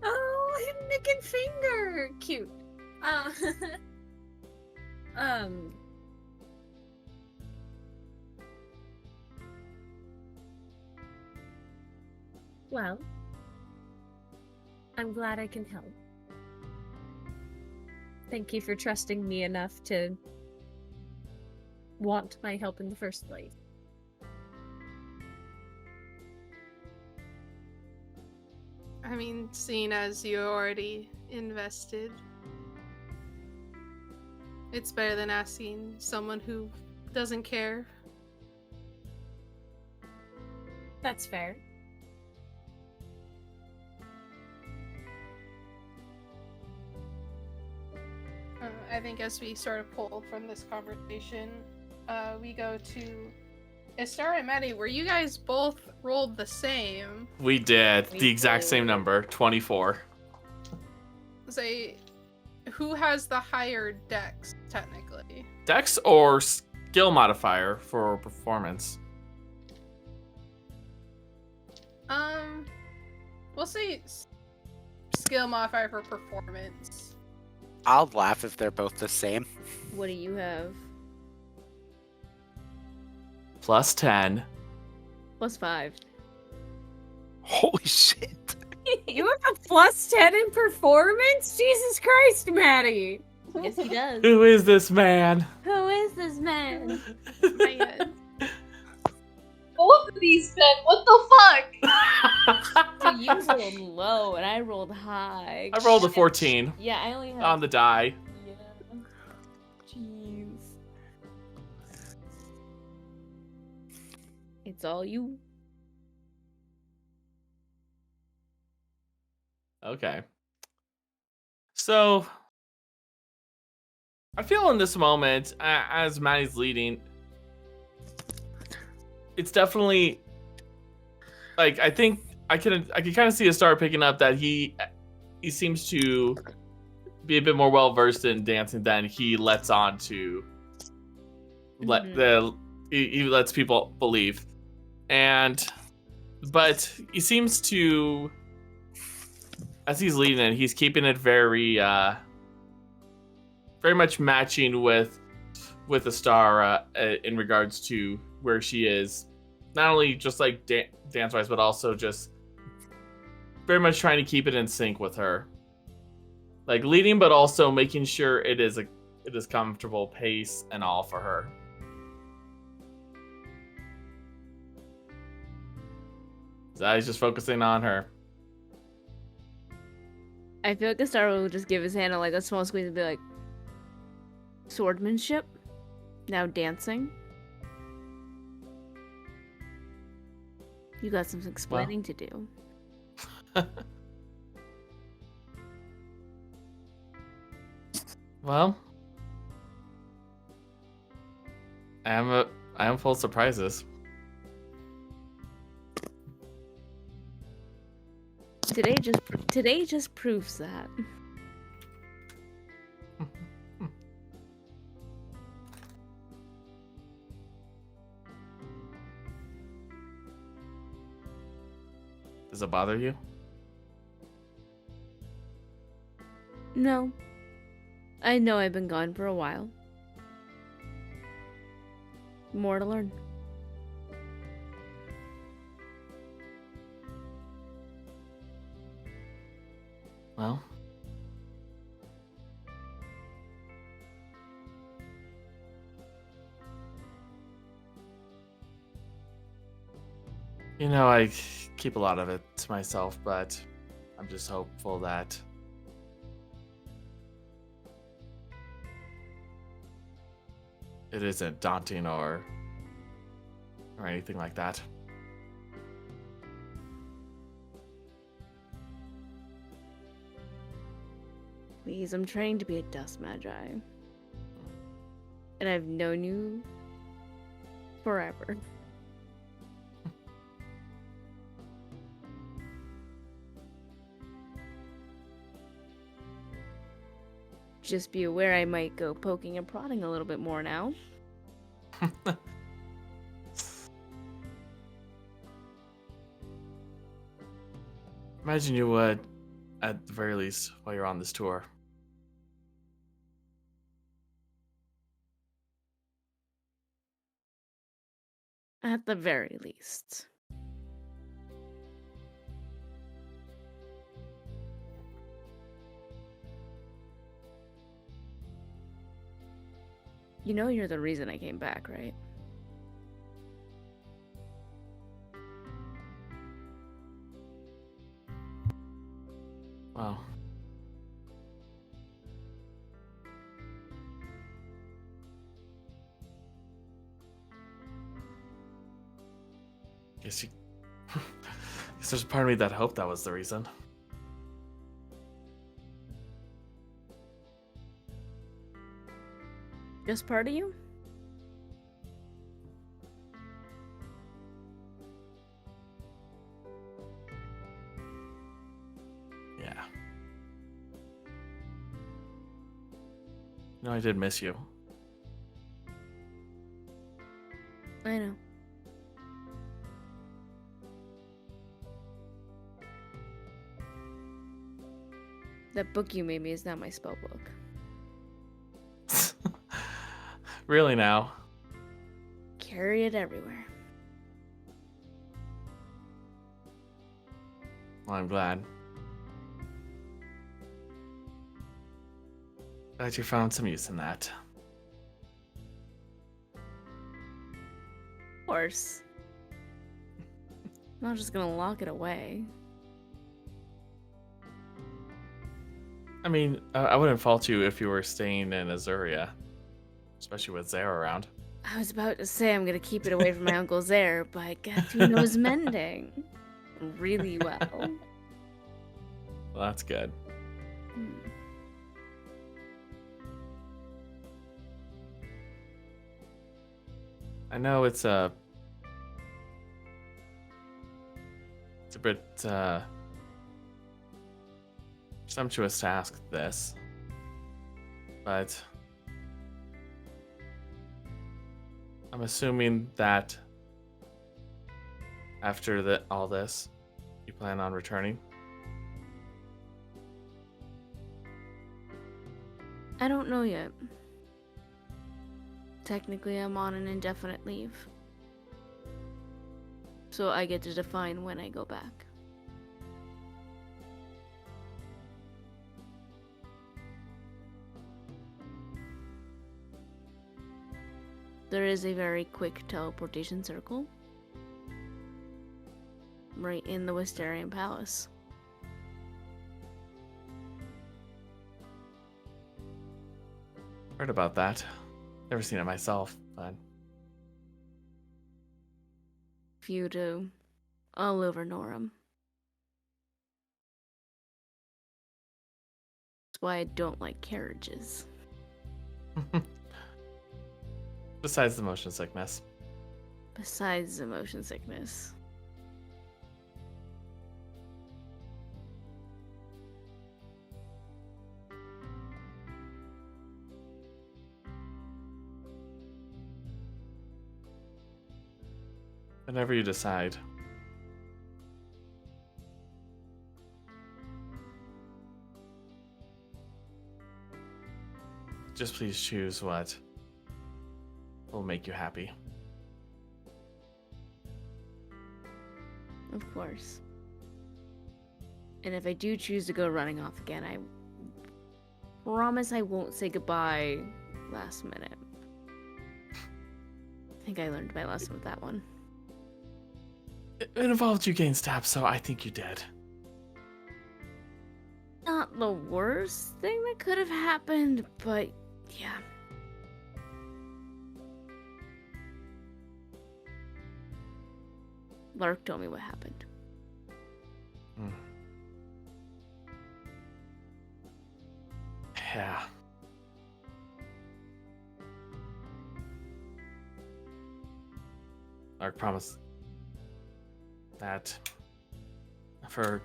Oh, him nicking finger. Cute. Well, I'm glad I can help. Thank you for trusting me enough to want my help in the first place. I mean, seeing as you already invested, it's better than asking someone who doesn't care. That's fair. I think as we sort of pull from this conversation, we go to Estara and Maddie, where you guys both rolled the same. We did. The exact same number, 24. Say, who has the higher dex, technically? Dex or skill modifier for performance? We'll say skill modifier for performance. I'll laugh if they're both the same. What do you have? +10. +5. Holy shit. You have a +10 in performance? Jesus Christ, Maddie! Yes, he does. Who is this man? Who is this man? Man. Both of these men, what the fuck? So you rolled low and I rolled high. I rolled a 14 Yeah, I only have. on the die. Yeah. Jeez. It's all you. Okay. So, I feel in this moment, as Maddie's leading, it's definitely like I think I can kind of see a star picking up that he seems to be a bit more well versed in dancing than he lets on to. He lets people believe, but he seems to, as he's leading it, he's keeping it very much matching with Astara in regards to where she is, not only just like dance wise, but also just very much trying to keep it in sync with her, like leading, but also making sure it is comfortable pace and all for her. So he's just focusing on her. I feel like Astara will just give his hand a small squeeze and be like, swordsmanship? Now dancing? You got some explaining to do. Well, I am full of surprises. Today just proves that. Does it bother you? No. I know I've been gone for a while. More to learn. Well, I keep a lot of it to myself, but I'm just hopeful that it isn't daunting or anything like that. Please, I'm trying to be a dust magi. And I've known you forever. Just be aware I might go poking and prodding a little bit more now. Imagine you would, at the very least, while you're on this tour. At the very least. You know you're the reason I came back, right? Wow. Guess there's a part of me that hoped that was the reason. Just part of you? Yeah. No, I did miss you. I know. That book you made me is not my spell book. Really now? Carry it everywhere. Well, I'm glad. Glad you found some use in that. Of course. I'm not just gonna lock it away. I mean, I wouldn't fault you if you were staying in Azuria, especially with Zara around. I was about to say I'm gonna keep it away from my Uncle Zare, but guess who knows mending really well. Well, that's good. I know it's a bit presumptuous to ask this, but I'm assuming that after all this, you plan on returning? I don't know yet. Technically, I'm on an indefinite leave. So I get to define when I go back. There is a very quick teleportation circle right in the Wisterian Palace. Heard about that. Never seen it myself, but View to all over Norum. That's why I don't like carriages. besides the motion sickness. Besides the motion sickness. Whenever you decide. Just please choose what will make you happy. Of course. And if I do choose to go running off again, I promise I won't say goodbye last minute. I think I learned my lesson with that one. It involved you getting stabbed, so I think you did. Not the worst thing that could have happened, but yeah. Lark told me what happened. Yeah. Lark promised that for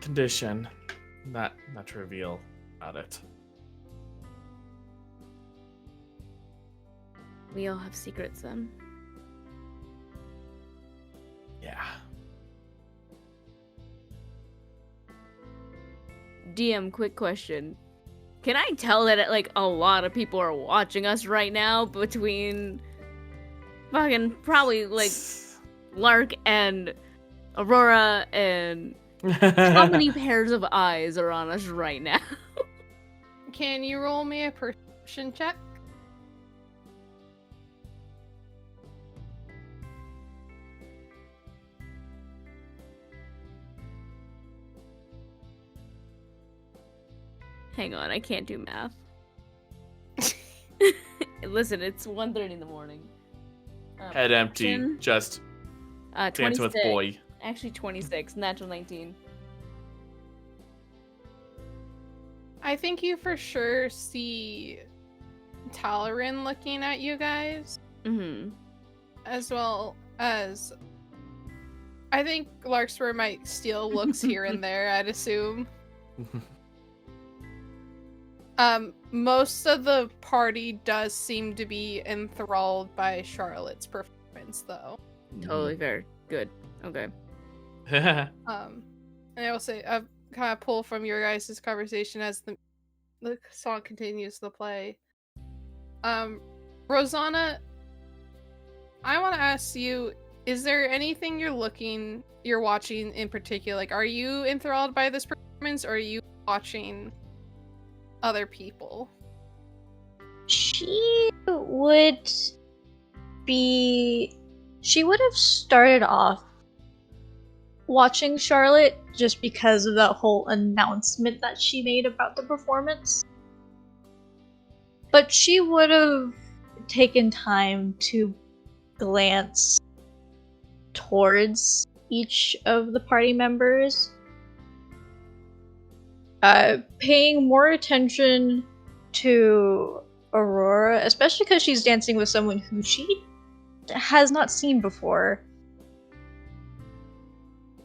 condition not to reveal about it. We all have secrets then. Yeah. DM, quick question. Can I tell that like a lot of people are watching us right now between fucking probably like Lark and Aurora and how many pairs of eyes are on us right now? Can you roll me a perception check? Hang on, I can't do math. Listen, it's 1:30 in the morning. Head empty, perception, just dancing with 26. boy. Actually 26, natural 19. I think you for sure see Talarin looking at you guys, Mm-hmm. as well as I think Larkspur might steal looks here and there, I'd assume. Most of the party does seem to be enthralled by Charlotte's performance, though. Totally fair. Good. Okay. And I will say, I've kind of pull from your guys' conversation as the song continues to play. Rosanna, I want to ask you, is there anything you're watching in particular? Like, are you enthralled by this performance, or are you watching other people? She would have started off watching Charlotte just because of the whole announcement that she made about the performance. But she would have taken time to glance towards each of the party members, paying more attention to Aurora, especially because she's dancing with someone who she has not seen before,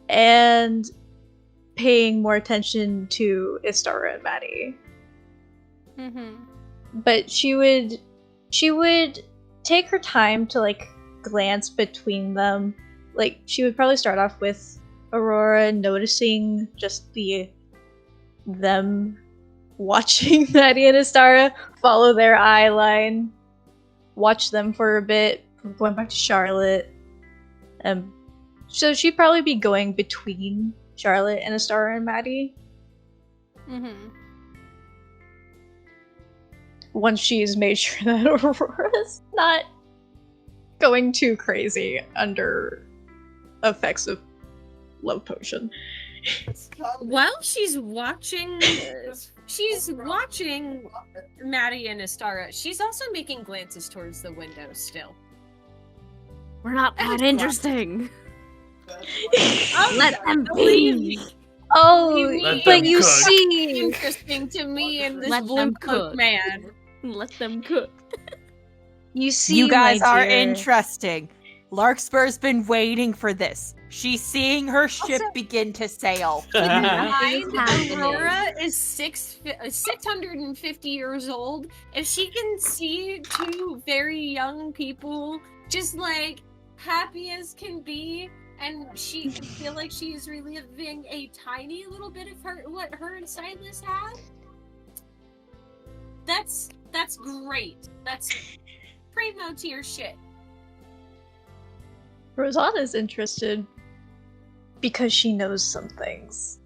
and paying more attention to Istara and Maddie. But she would take her time to like glance between them. Like she would probably start off with Aurora, noticing just them watching Maddie and Istara, follow their eye line, watch them for a bit, going back to Charlotte. So she'd probably be going between Charlotte and Istara and Maddie. Once she's made sure that Aurora's not going too crazy under effects of love potion. While she's watching Maddie and Istara, she's also making glances towards the window still. We're not that And interesting. Let them be. Let but them you cook. see, interesting to me and this Let blue them coat cook. man. Let them cook. you see, You guys my are dear, interesting. Larkspur's been waiting for this. She's seeing her ship begin to sail. Mind happening. Aurora is 650 years old. If she can see two very young people just like happy as can be, and she can feel like she's reliving a tiny little bit of what her and Silas had, that's great. That's primo tier shit. Rosanna's interested because she knows some things.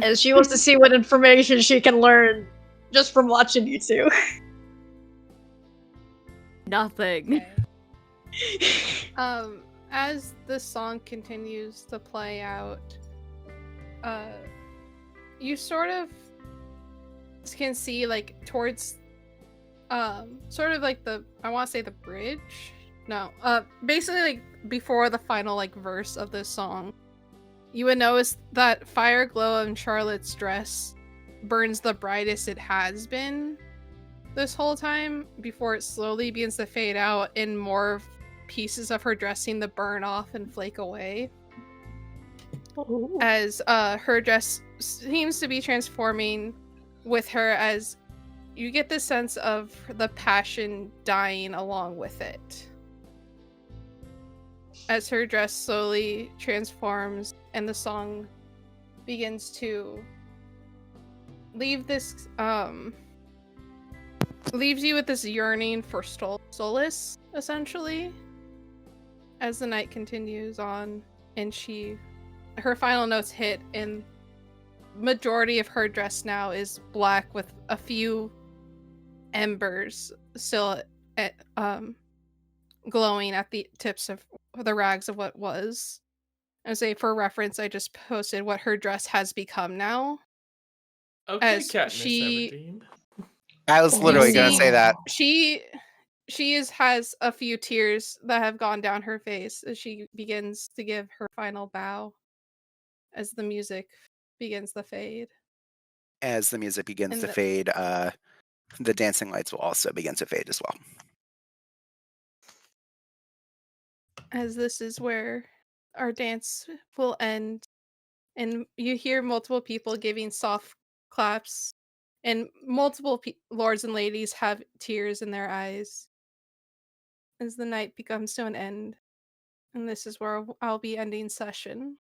And she wants to see what information she can learn just from watching you two. Nothing. As the song continues to play out, you sort of can see like towards sort of like I want to say the bridge. No, basically like before the final like verse of this song, you would notice that fire glow in Charlotte's dress burns the brightest it has been this whole time before it slowly begins to fade out and more pieces of her dressing to burn off and flake away. As her dress seems to be transforming with her, as you get the sense of the passion dying along with it. As her dress slowly transforms and the song begins to leave this leaves you with this yearning for solace, essentially, as the night continues on and her final notes hit, and majority of her dress now is black with a few embers still glowing at the tips of the rags of what was. And say, for reference, I just posted what her dress has become now. Okay, As Katniss she- Everdeen. I was literally You going to see- say that. She has a few tears that have gone down her face as she begins to give her final bow as the music begins to fade. As the music begins And to fade, the dancing lights will also begin to fade as well. As this is where our dance will end, and you hear multiple people giving soft claps, and multiple lords and ladies have tears in their eyes as the night becomes to an end. And this is where I'll be ending session.